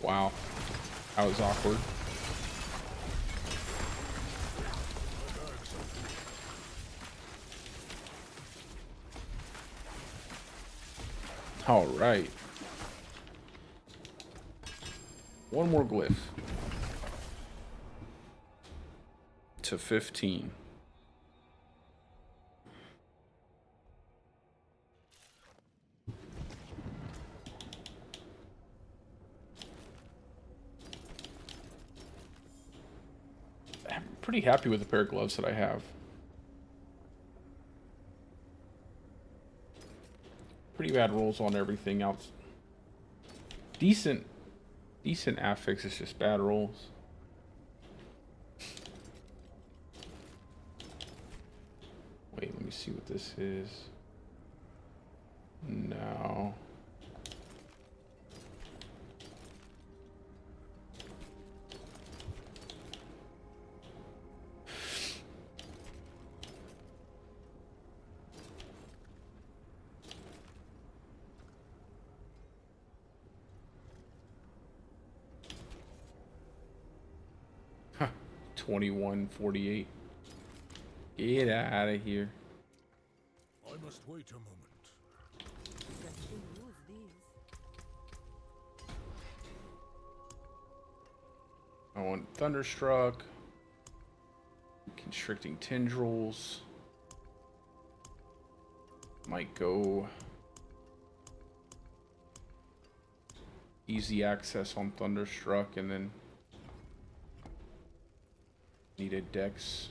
Wow, that was awkward. All right. One more glyph. To 15. I'm pretty happy with the pair of gloves that I have. Pretty bad rolls on everything else. Decent affix, it's just bad rolls. Wait, let me see what this is. No. Huh. 2148. Get out of here. I must wait a moment. Can still use these. I want Thunderstruck. Constricting Tendrils. Might go easy access on Thunderstruck and then need a Dex.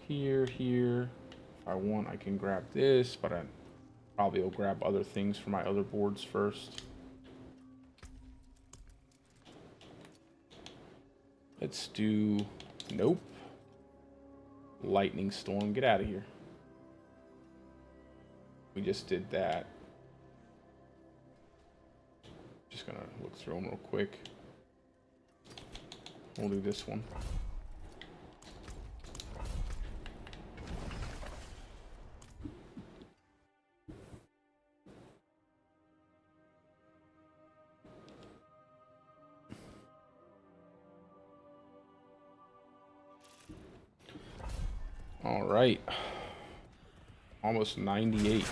Here. If I want, I can grab this, but I probably will grab other things for my other boards first. Let's do... Nope. Lightning Storm. Get out of here. We just did that. Just gonna look through them real quick. We'll do this one. All right, almost 98.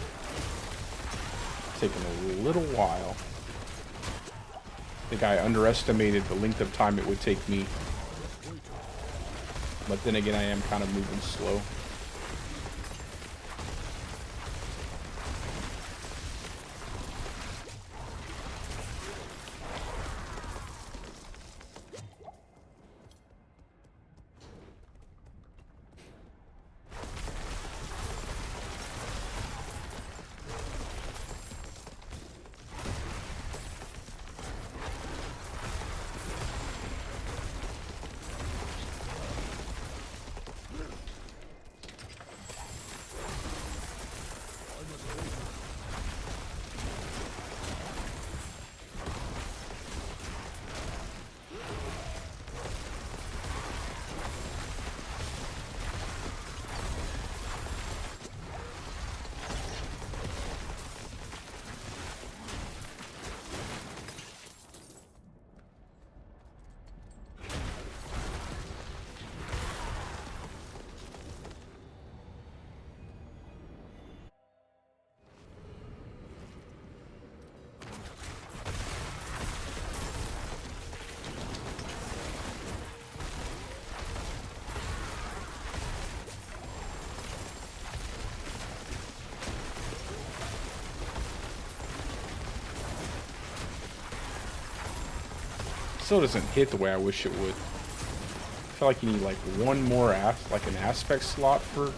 Taking a little while. I think I underestimated the length of time it would take me. But then again, I am kind of moving slow. Still doesn't hit the way I wish it would. I feel like you need like one more like an aspect slot for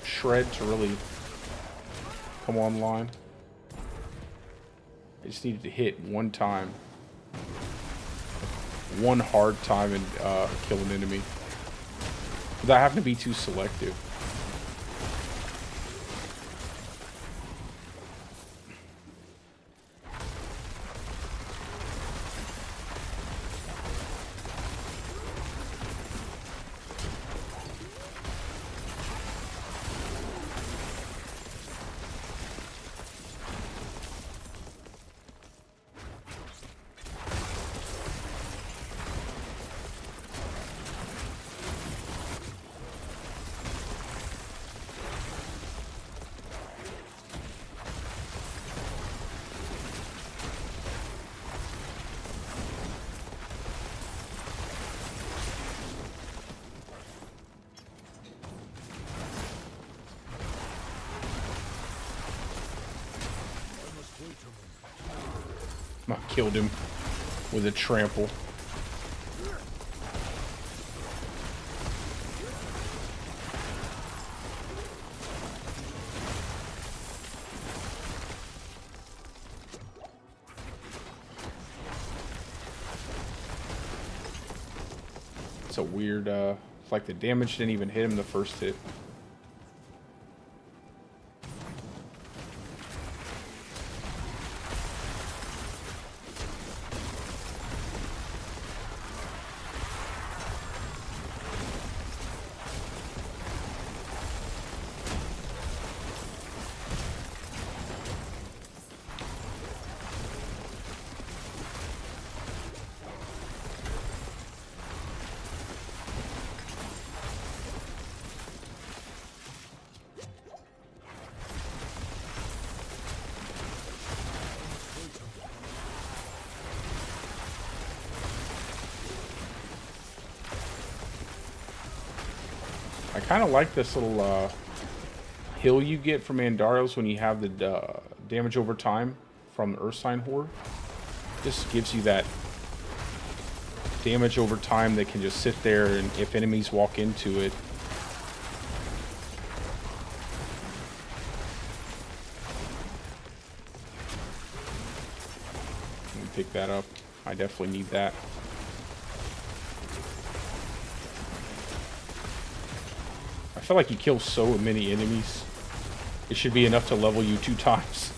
Shred to really come online. I just needed to hit one time. One hard time and kill an enemy. Without having to be too selective. I killed him with a trample. It's a weird, it's like the damage didn't even hit him the first hit. I kind of like this little hill you get from Andarios when you have the damage over time from the Earthsign Horde. Just gives you that damage over time that can just sit there, and if enemies walk into it, let me pick that up. I definitely need that. I feel like you kill so many enemies. It should be enough to level you 2 times.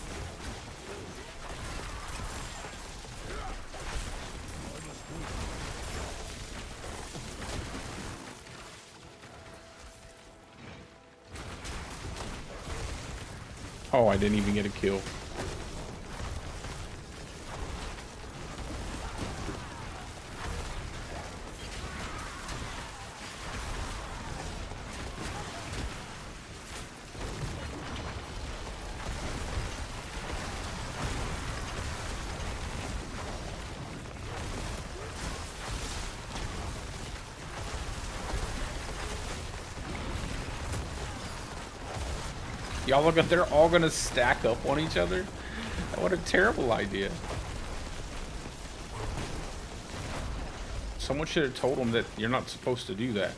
Oh, I didn't even get a kill. Y'all look, they're all gonna stack up on each other. What a terrible idea. Someone should have told them that you're not supposed to do that.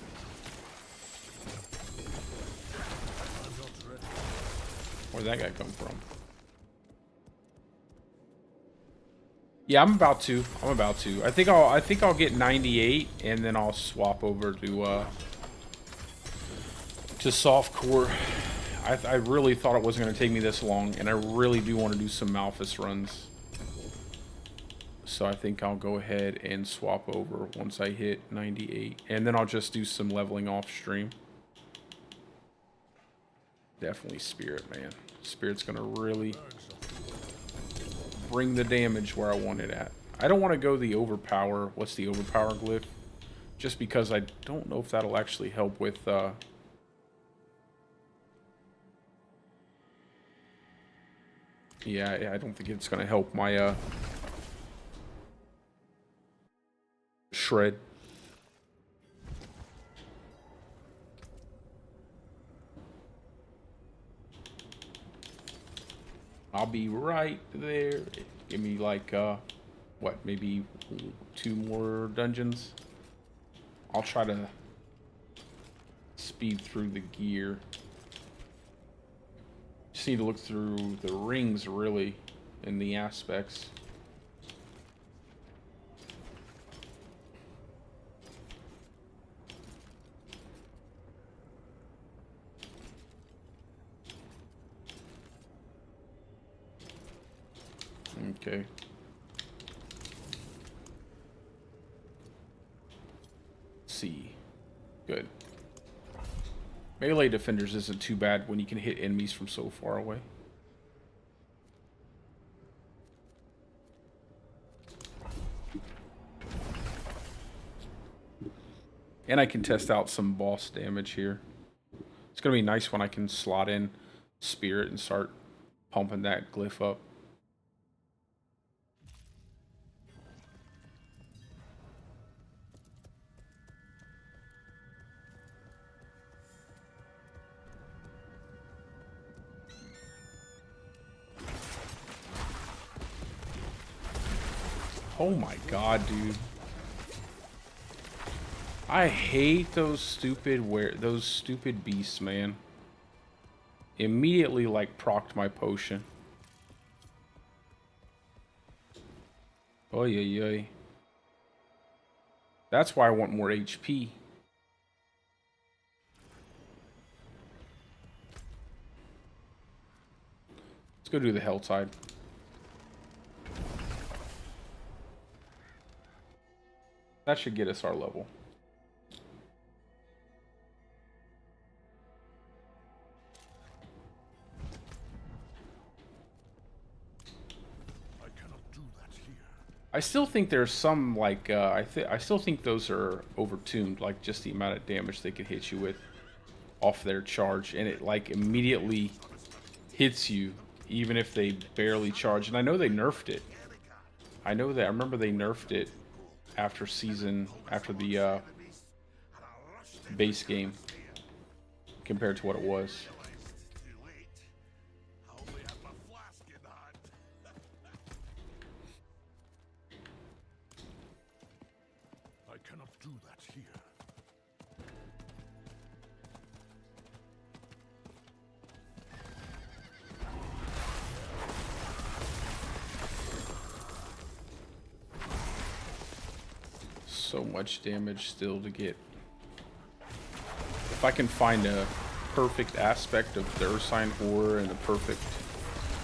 Where'd that guy come from? Yeah, I'm about to. I think I'll get 98 and then I'll swap over to softcore. I really thought it wasn't going to take me this long, and I really do want to do some Malphus runs. So I think I'll go ahead and swap over once I hit 98. And then I'll just do some leveling off stream. Definitely Spirit, man. Spirit's going to really bring the damage where I want it at. I don't want to go the overpower. What's the overpower glyph? Just because I don't know if that'll actually help with... Yeah, I don't think it's going to help my shred. I'll be right there. Give me like, what, maybe 2 more dungeons? I'll try to speed through the gear. Just need to look through the rings, really, in the aspects. Okay. See. Good. Melee defenders isn't too bad when you can hit enemies from so far away. And I can test out some boss damage here. It's going to be nice when I can slot in Spirit and start pumping that glyph up. Oh my god, dude. I hate those stupid beasts, man. Immediately like procced my potion. Oy oy oy. That's why I want more HP. Let's go do the Helltide. That should get us our level. I cannot do that here. I still think there's some like I still think those are overtuned, like just the amount of damage they can hit you with off their charge, and it like immediately hits you even if they barely charge. And I know they nerfed it. I know that. I remember they nerfed it after the base game compared to what it was. I cannot do that here. So much damage still to get. If I can find a perfect aspect of the Ursine Horror and the perfect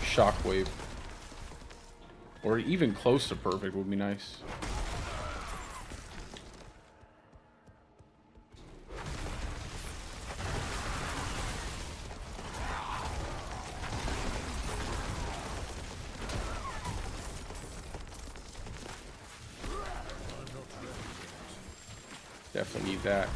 Shockwave, or even close to perfect, would be nice. Definitely need that.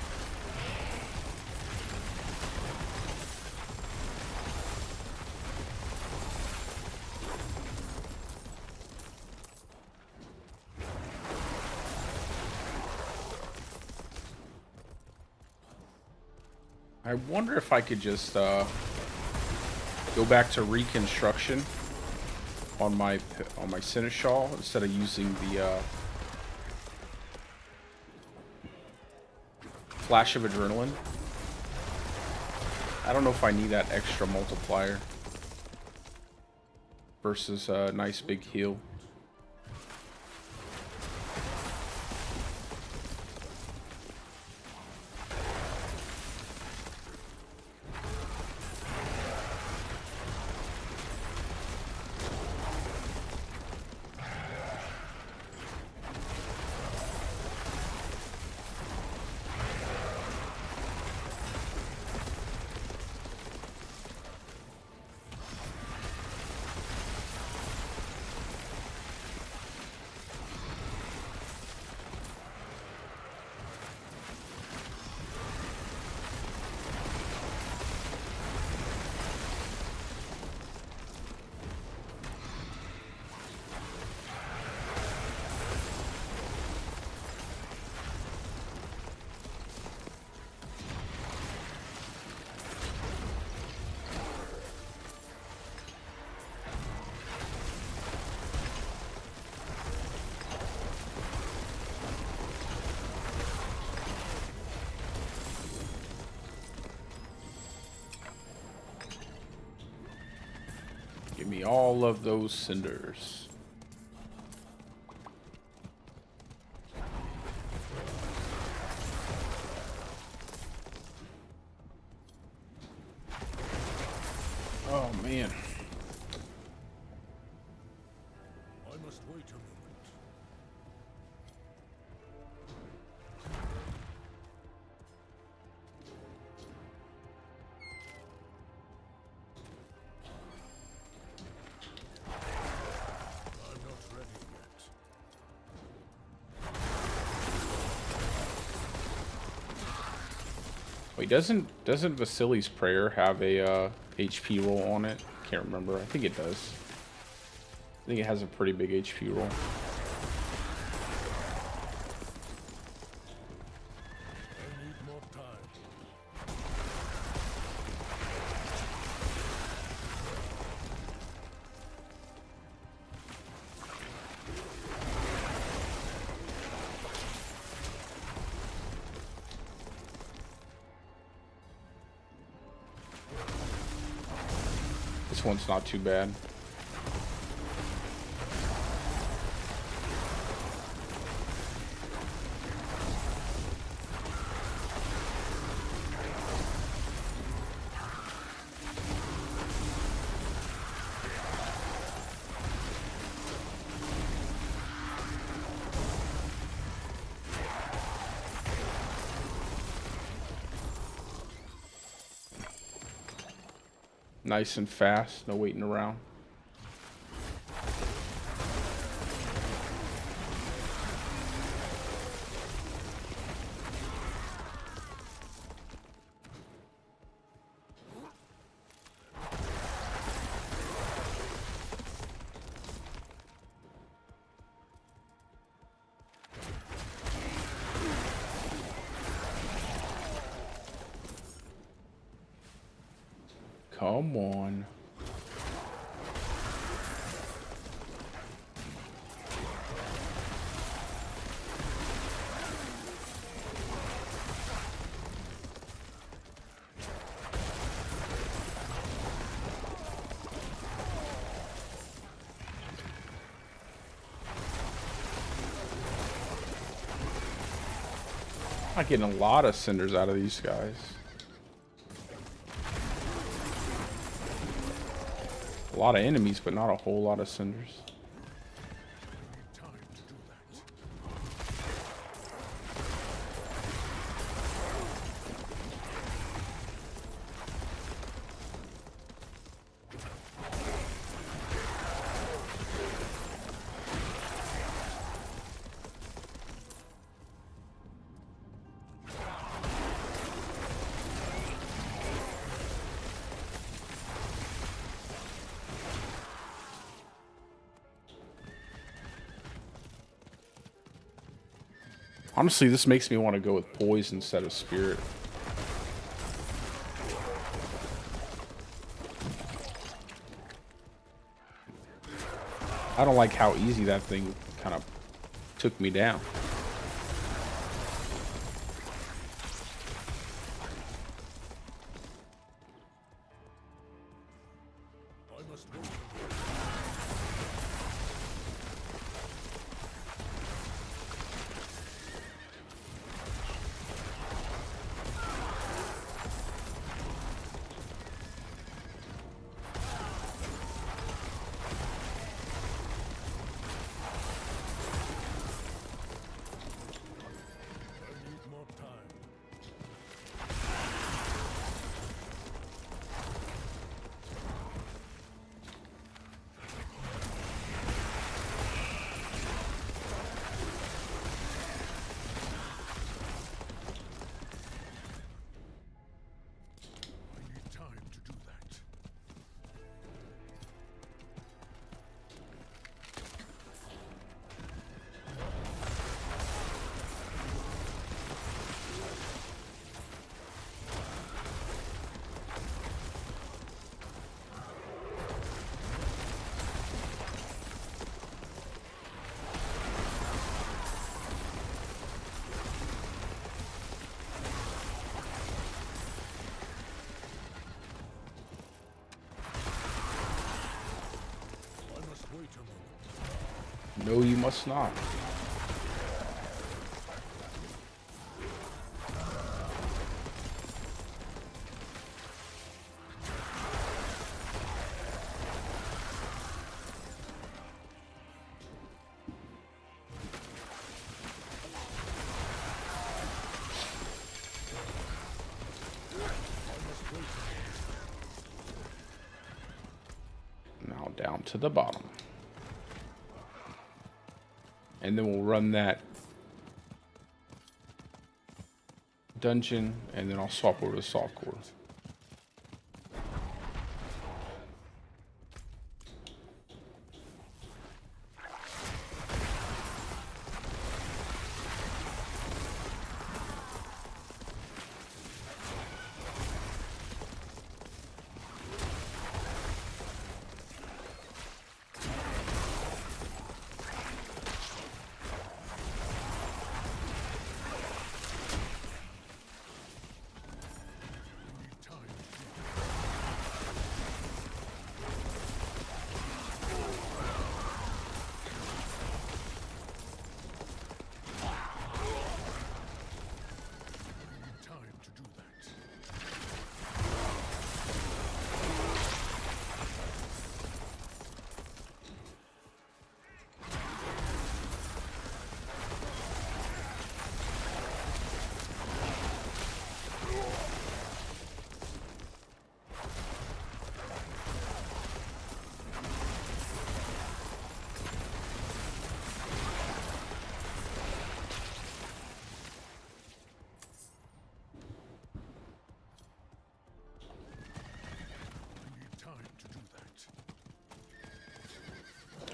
I wonder if I could just go back to reconstruction on my Seneschal instead of using the Flash of Adrenaline. I don't know if I need that extra multiplier versus a nice big heal. me all of those cinders. Oh man. I must wait a moment. I'm not ready yet. Wait, doesn't Vasili's prayer have a HP roll on it? Can't remember. I think it does. I think it has a pretty big HP roll. I need more time. This one's not too bad. Nice and fast, no waiting around. Come on. I'm getting a lot of cinders out of these guys. A lot of enemies, but not a whole lot of cinders. Time to do that. Honestly, this makes me want to go with poise instead of spirit. I don't like how easy that thing kind of took me down. I must wait. No, you must not. Now down to the bottom. And then we'll run that dungeon, and then I'll swap over to softcore.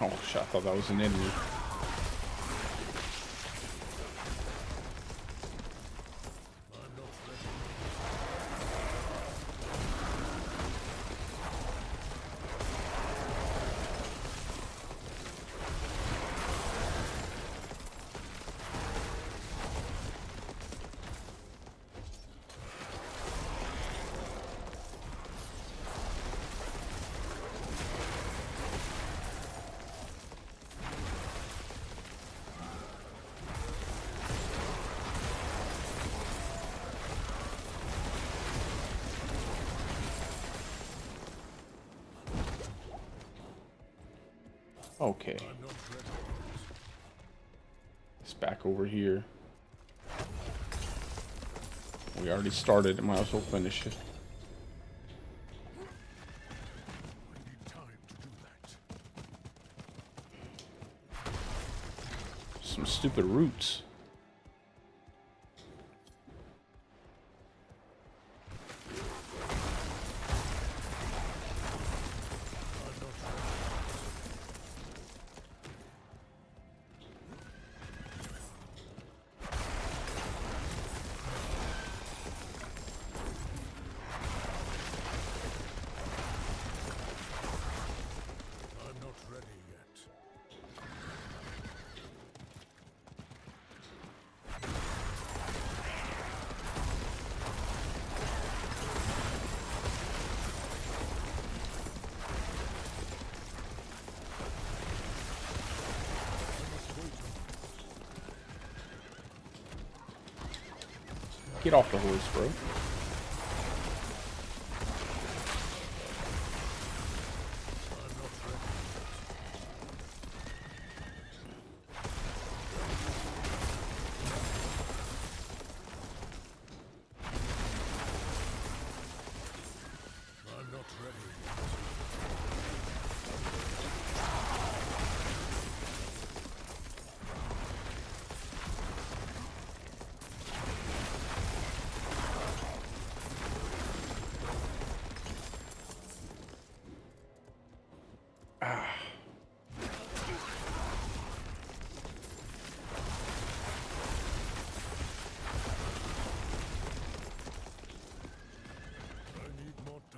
Oh shit, I thought that was an enemy. Okay. It's back over here. We already started it, might as well finish it. Some stupid roots. Get off the horse, bro.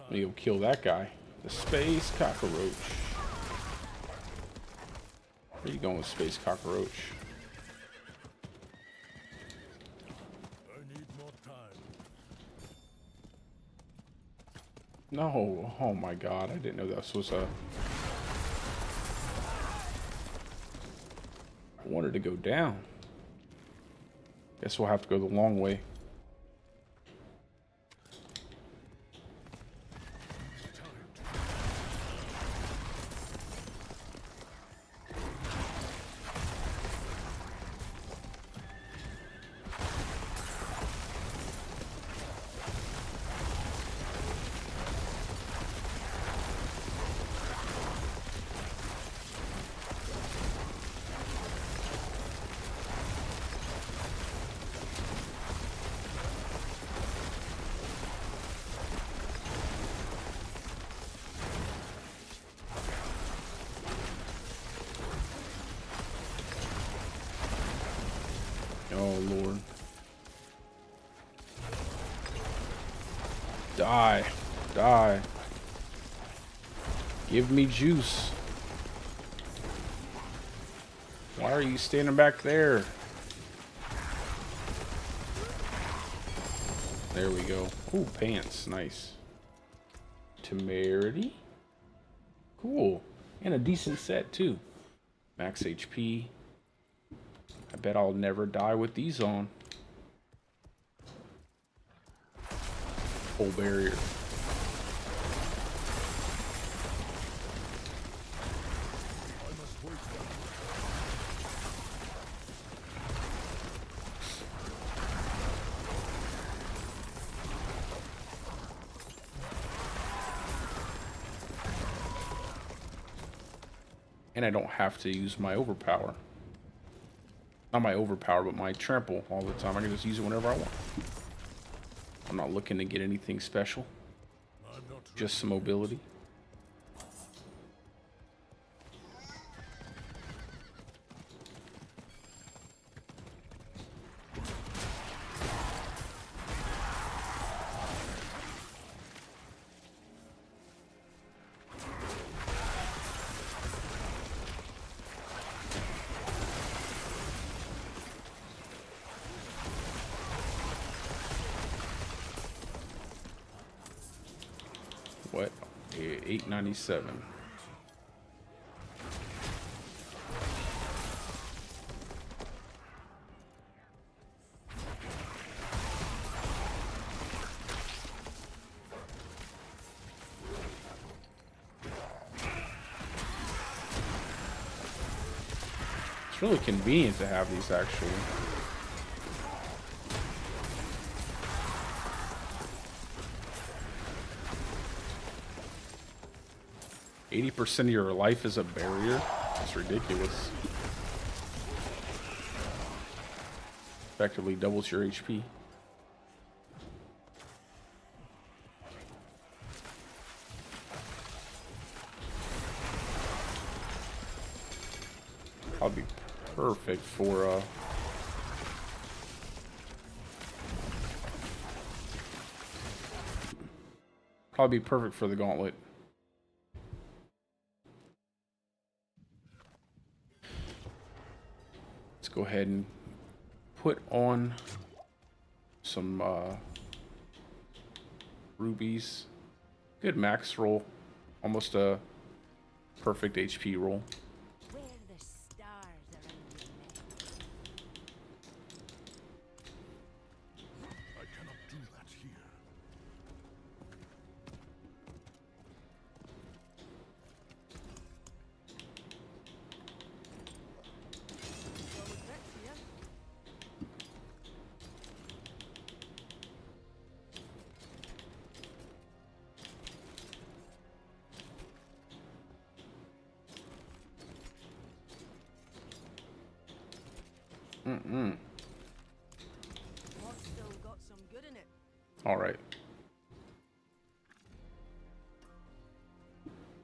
I'm gonna go kill that guy. The space cockroach. Where you going with space cockroach? I need more time. No. Oh my god. I didn't know this was a... wanted to go down. Guess we'll have to go the long way. Oh, Lord. Die. Die. Give me juice. Why are you standing back there? There we go. Ooh, pants. Nice. Temerity. Cool. And a decent set, too. Max HP. I bet I'll never die with these on. Full barrier. And I don't have to use my overpower. Not my overpower, but my trample all the time. I can just use it whenever I want. I'm not looking to get anything special. Just some mobility. What? 897. It's really convenient to have these, actually. %80 of your life is a barrier? That's ridiculous. Effectively doubles your HP. I'll be perfect for probably be perfect for the Gauntlet. Let's go ahead and put on some rubies. Good max roll. Almost a perfect HP roll. Where the stars are in the night. I cannot do that here. Well, with Rex here, Moss still got some good in it. All right.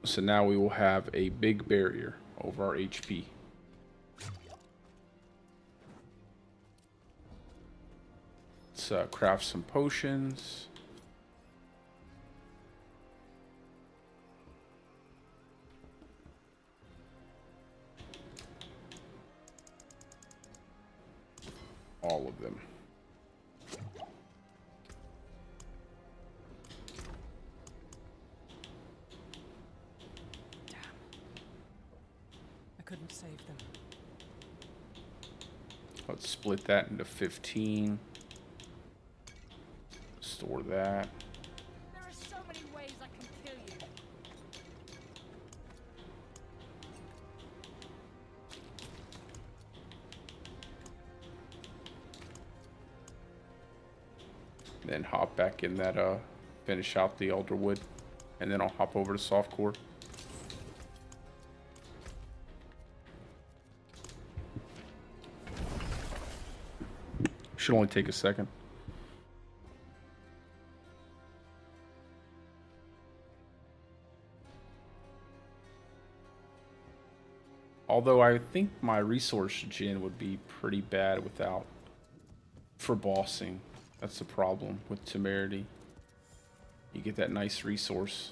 So now we will have a big barrier over our HP. Let's craft some potions. All of them. I couldn't save them. Let's split that into 15. Store that. There are so many ways I can kill you. Then hop back in that, finish out the Elderwood. And then I'll hop over to Softcore. Should only take a second. Although I think my resource gen would be pretty bad without, for bossing. That's the problem with Temerity. You get that nice resource.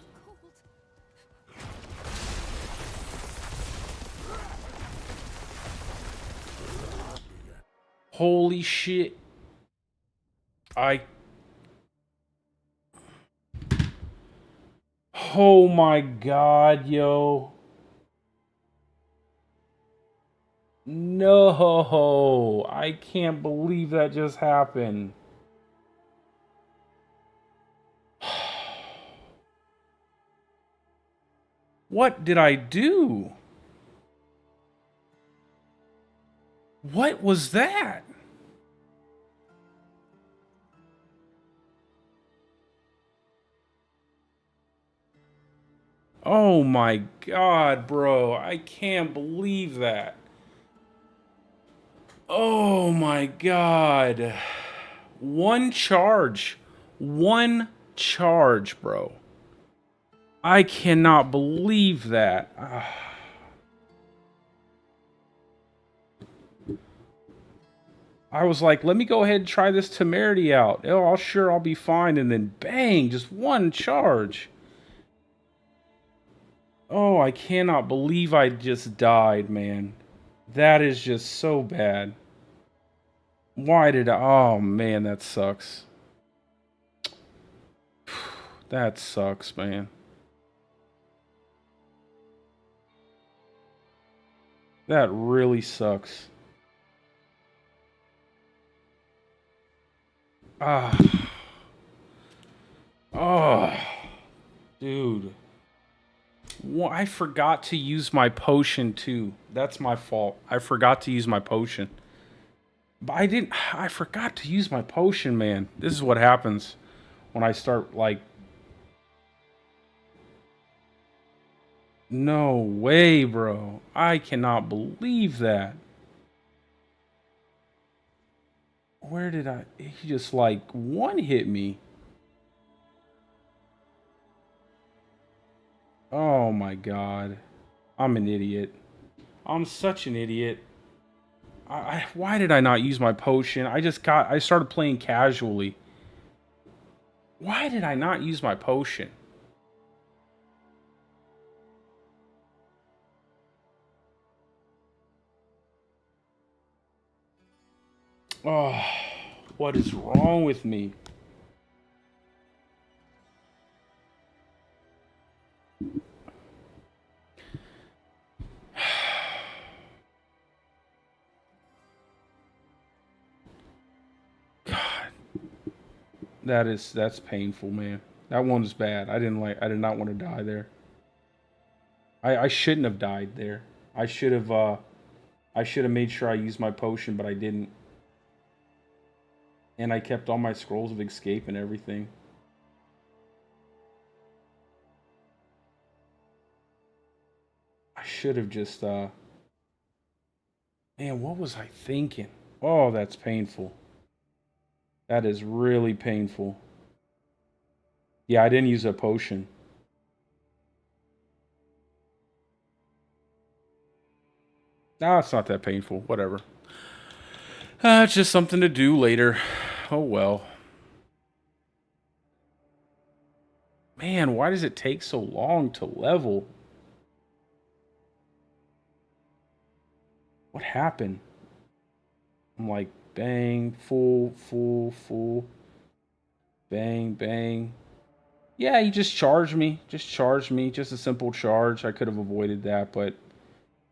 Holy shit. Oh my god, yo. No, I can't believe that just happened. What did I do? What was that? Oh my god, bro. I can't believe that. Oh my god. One charge. One charge, bro. I cannot believe that. I was like, let me go ahead and try this Temerity out. Oh, I'll be fine. And then bang, just one charge. Oh, I cannot believe I just died, man. That is just so bad. Why did I? Oh, man, that sucks. That sucks, man. That really sucks. Ah. Oh. Dude. Well, I forgot to use my potion, too. That's my fault. I forgot to use my potion. But I forgot to use my potion, man. This is what happens when I start, like... No way, bro. I cannot believe that. Where did I... He just, like, one-hit me. Oh, my God. I'm an idiot. I'm such an idiot. Why did I not use my potion? I started playing casually. Why did I not use my potion? Oh, what is wrong with me? God. That's painful, man. That one's bad. I did not want to die there. I shouldn't have died there. I should have made sure I used my potion, but I didn't. And I kept all my scrolls of escape and everything. I should have just, man, what was I thinking? Oh, that's painful. That is really painful. Yeah, I didn't use a potion. No, it's not that painful. Whatever. It's just something to do later. Oh, well. Man, why does it take so long to level? What happened? I'm like, bang, full. Bang, bang. Yeah, he just charged me. Just a simple charge. I could have avoided that, but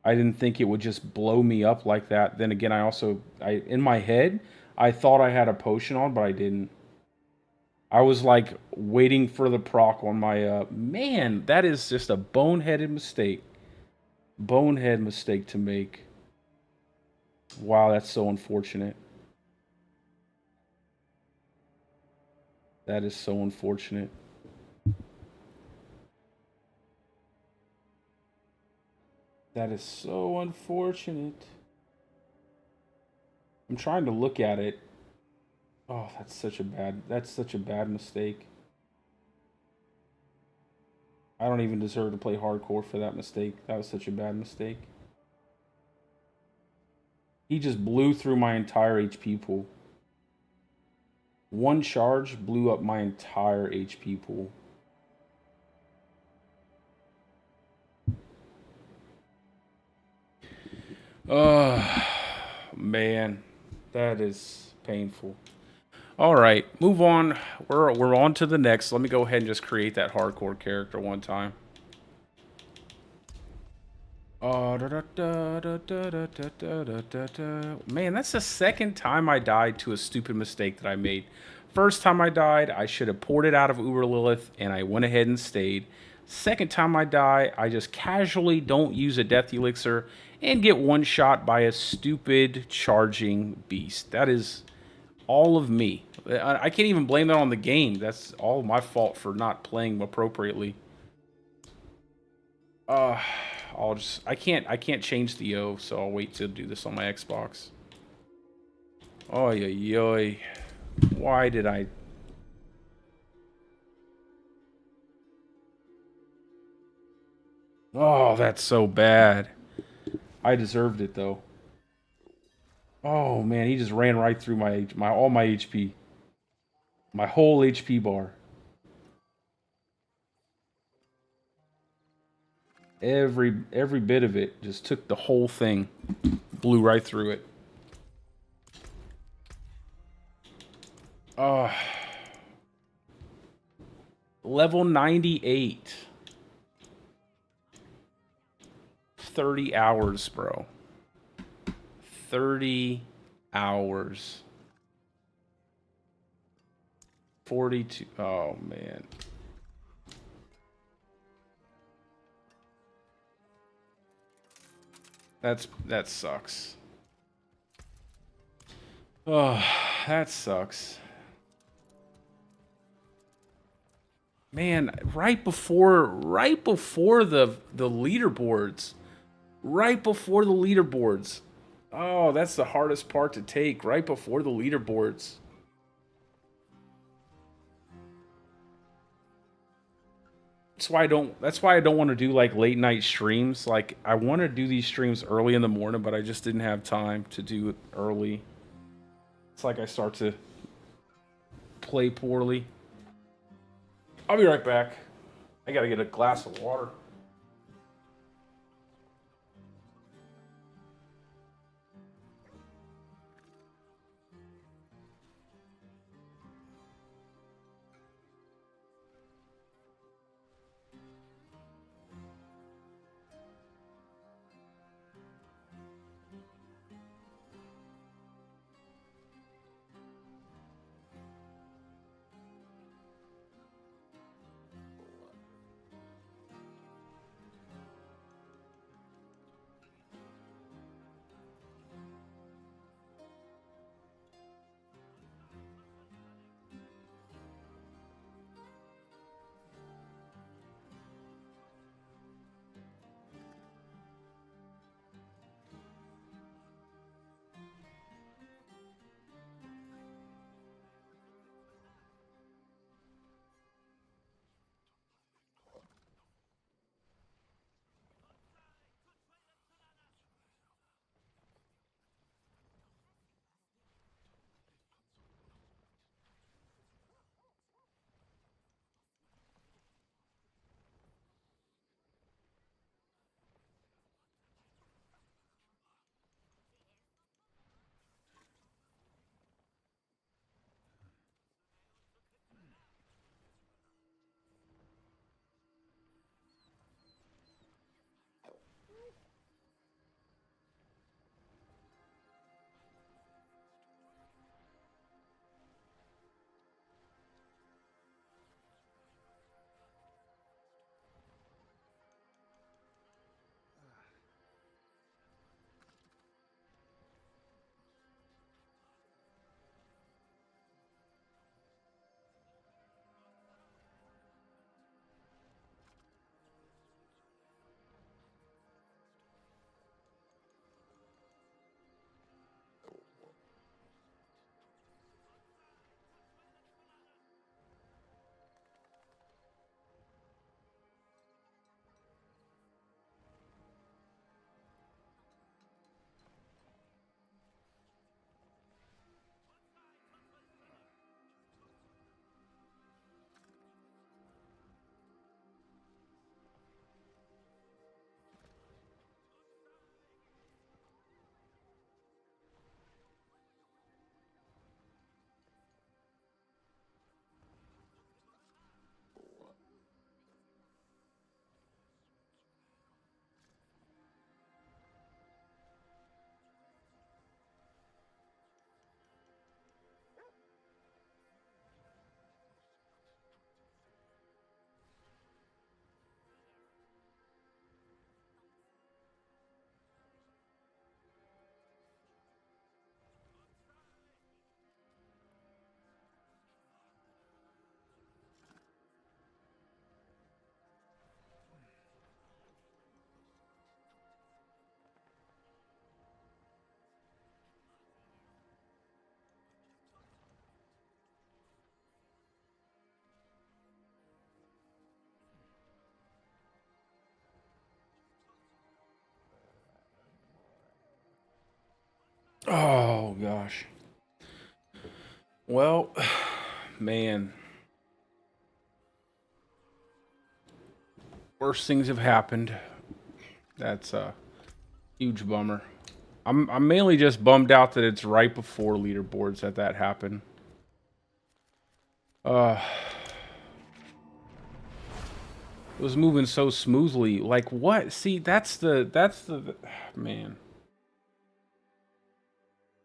I didn't think it would just blow me up like that. Then again, in my head, I thought I had a potion on, but I didn't. I was like waiting for the proc on my, man, that is just a boneheaded mistake. Bonehead mistake to make. Wow, that's so unfortunate. That is so unfortunate. That is so unfortunate. I'm trying to look at it. Oh, that's such a bad mistake. I don't even deserve to play hardcore for that mistake. That was such a bad mistake. He just blew through my entire HP pool. One charge blew up my entire HP pool. Oh, man. That is painful. All right, move on. We're on to the next. Let me go ahead and just create that hardcore character one time. Man, that's the second time I died to a stupid mistake that I made. First time I died, I should have poured it out of Uber Lilith, and I went ahead and stayed. Second time I die, I just casually don't use a death elixir and get one shot by a stupid charging beast. That is all of me. I can't even blame that on the game. That's all my fault for not playing appropriately. I can't change the O, so I'll wait to do this on my Xbox. Oy, oy, oy. Why did I... Oh, that's so bad. I deserved it, though. Oh, man, he just ran right through all my HP. My whole HP bar. Every bit of it just took the whole thing. Blew right through it. Level 98. 30 hours, bro. 30 hours. 42. Oh, man. That sucks. Oh, that sucks. Man, right before the leaderboards. Right before the leaderboards. Oh, that's the hardest part to take, right before the leaderboards. That's why I don't want to do like late night streams. Like I want to do these streams early in the morning, but I just didn't have time to do it early. It's like I start to play poorly. I'll be right back. I gotta get a glass of water. Oh gosh. Well, man. Worse things have happened. That's a huge bummer. I'm mainly just bummed out that it's right before leaderboards that happened. It was moving so smoothly. Like what? See, that's the man.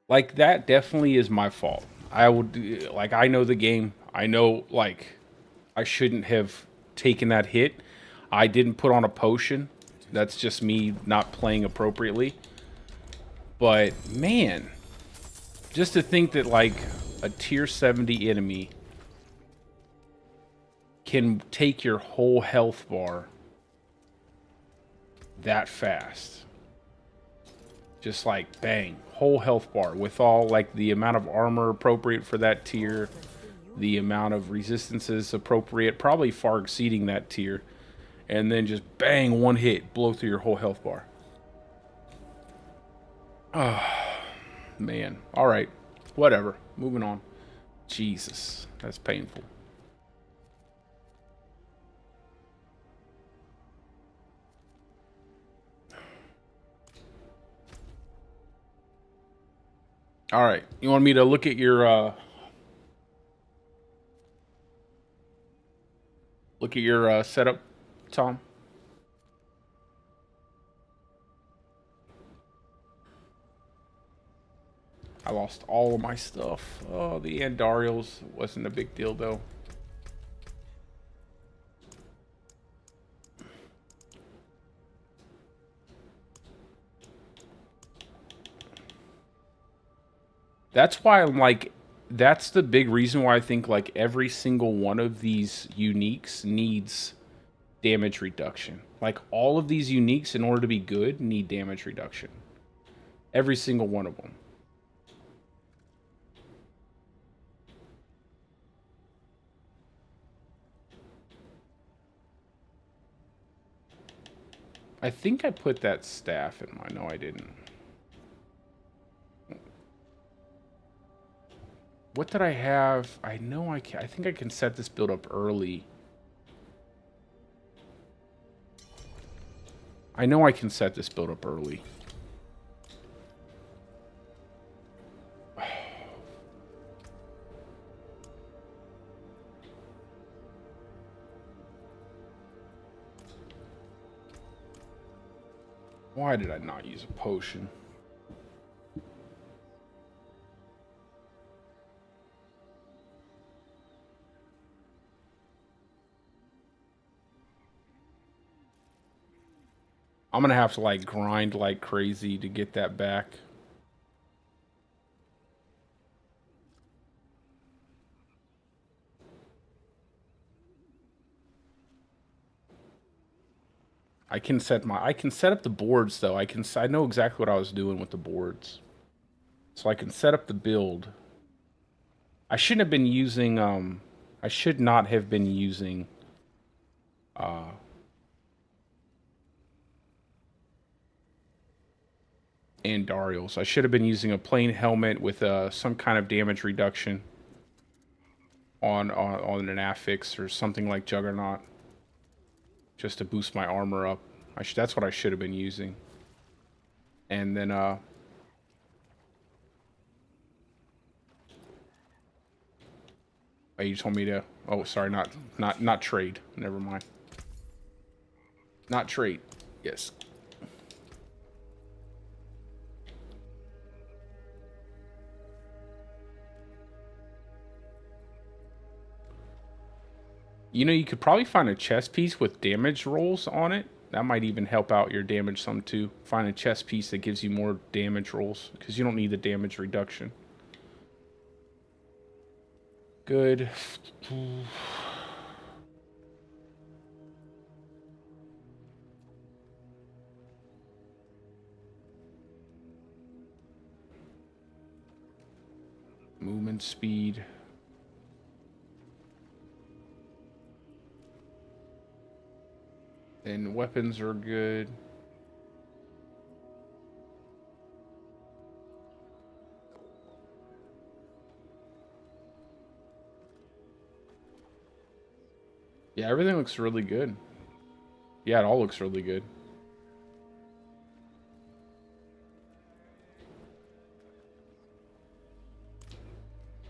Like that definitely is my fault. I would like I know the game. I know like I shouldn't have taken that hit. I didn't put on a potion. That's just me not playing appropriately. But man, just to think that like a tier 70 enemy can take your whole health bar that fast. Just like bang, whole health bar with all like the amount of armor appropriate for that tier, the amount of resistances appropriate, probably far exceeding that tier, and then just bang, one hit, blow through your whole health bar. Oh, man. All right. Whatever. Moving on. Jesus. That's painful. All right. You want me to look at your setup, Tom? I lost all of my stuff. Oh, the Andariels wasn't a big deal though. That's why I'm like, that's the big reason why I think like every single one of these uniques needs damage reduction. Like all of these uniques, in order to be good, need damage reduction. Every single one of them. I think I put that staff in my... No, I didn't. What did I have? I know I can... I think I can set this build up early. I know I can set this build up early. Why did I not use a potion? I'm gonna have to like grind like crazy to get that back. I can set up the boards though. I know exactly what I was doing with the boards. So I can set up the build. I shouldn't have been using I should not have been using Andariels. I should have been using a plain helmet with some kind of damage reduction on an affix or something like Juggernaut, just to boost my armor up. That's what I should have been using. And then oh, you told me to... Oh, sorry, not trade. Never mind. Not trade. Yes. You know, you could probably find a chest piece with damage rolls on it. That might even help out your damage some too. Find a chest piece that gives you more damage rolls, because you don't need the damage reduction. Good. Movement speed. And weapons are good. Yeah, everything looks really good. Yeah, it all looks really good.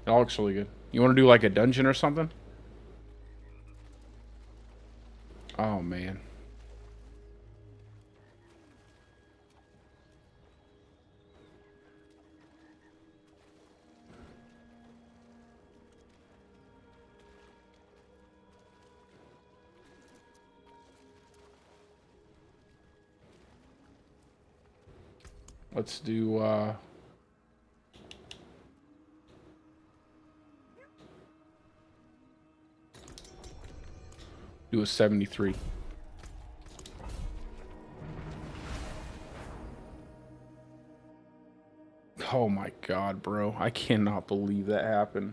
It all looks really good. You want to do like a dungeon or something? Oh, man. Let's do, do a 73. Oh my god, bro. I cannot believe that happened.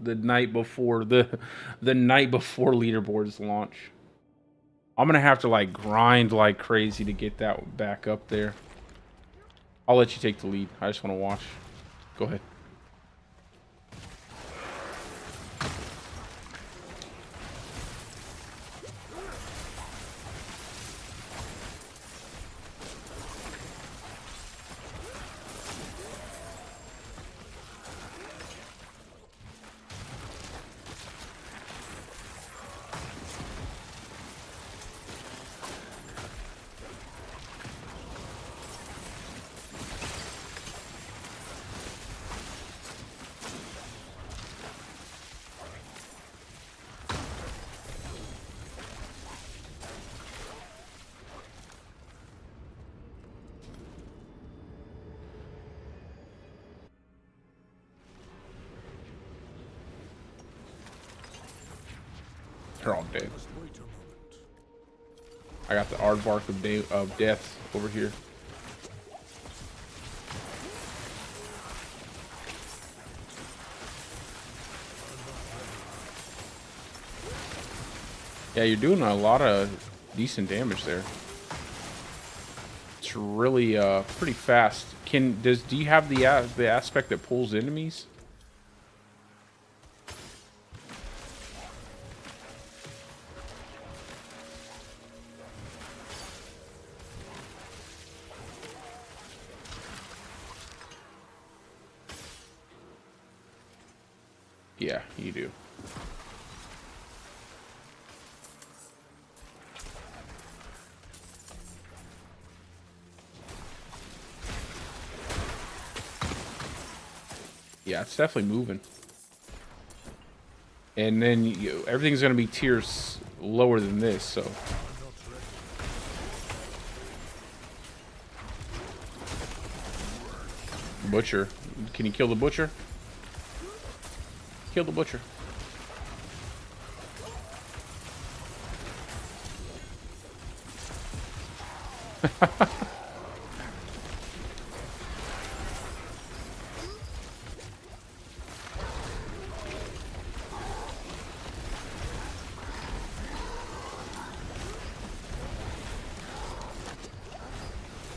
The night before the night before leaderboards launch. I'm gonna have to like grind like crazy to get that back up there. I'll let you take the lead. I just want to watch. Go ahead. They're all dead. Must wait a moment. I got the aardvark of death over here. Yeah, you're doing a lot of decent damage there. It's really pretty fast. Do you have the aspect that pulls enemies? Yeah, you do. Yeah, it's definitely moving. And then everything's going to be tiers lower than this, so. Butcher. Can you kill the butcher? Kill the butcher.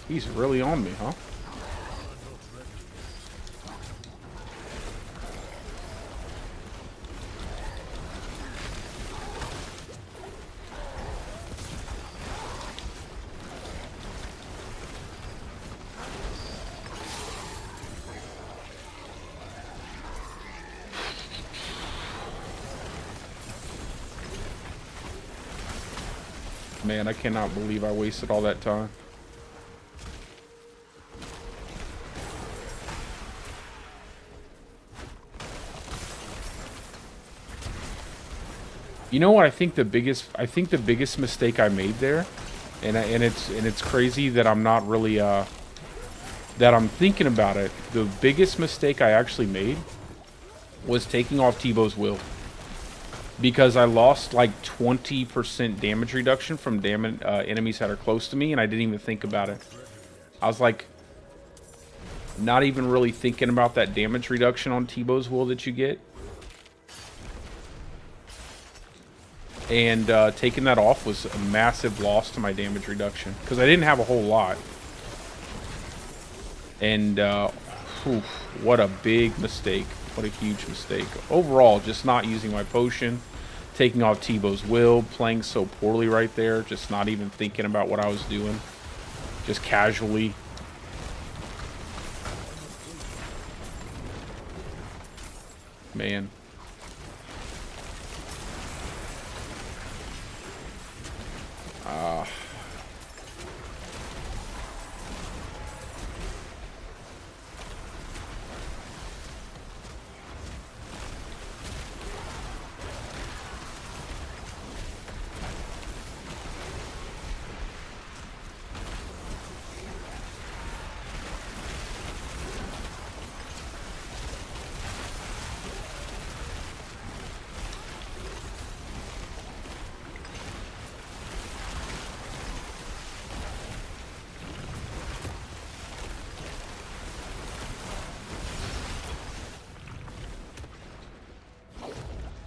He's really on me, huh? Man, I cannot believe I wasted all that time. You know what? I think the biggest mistake I made there, and it's crazy that I'm not really that I'm thinking about it. The biggest mistake I actually made was taking off Tebow's will, because I lost like 20% damage reduction from enemies that are close to me, and I didn't even think about it. I was like, not even really thinking about that damage reduction on Tebow's will that you get. And taking that off was a massive loss to my damage reduction, because I didn't have a whole lot. And what a big mistake. What a huge mistake. Overall, just not using my potion, taking off Tebow's will, playing so poorly right there, just not even thinking about what I was doing, just casually. Man.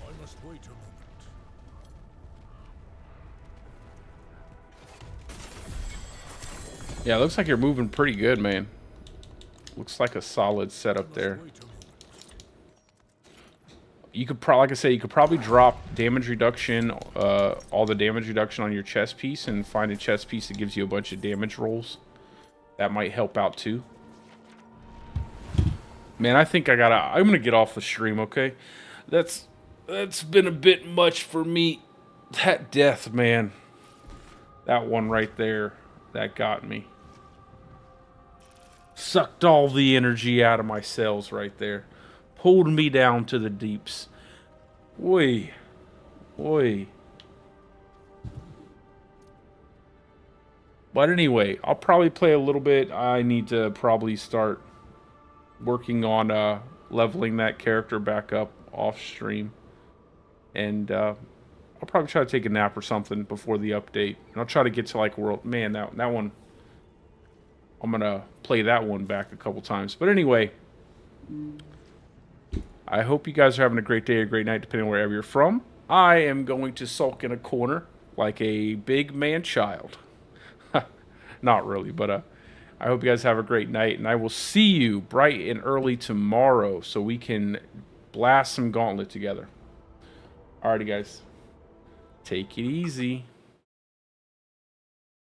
I must wait a moment. Yeah, it looks like you're moving pretty good, man. Looks like a solid setup there. Wait a moment. You could probably, like I say, you could probably drop damage reduction, all the damage reduction on your chest piece, and find a chest piece that gives you a bunch of damage rolls. That might help out too. Man, I think I'm gonna get off the stream, okay? That's been a bit much for me. That death, man. That one right there, that got me. Sucked all the energy out of my cells right there. Pulled me down to the deeps. Oi. Oi. But anyway, I'll probably play a little bit. I need to probably start working on leveling that character back up off stream. And I'll probably try to take a nap or something before the update. And I'll try to get to like world... Man, that one... I'm going to play that one back a couple times. But anyway... I hope you guys are having a great day or a great night, depending on wherever you're from. I am going to sulk in a corner like a big man-child. Not really, but I hope you guys have a great night, and I will see you bright and early tomorrow so we can blast some Gauntlet together. Alrighty, guys. Take it easy.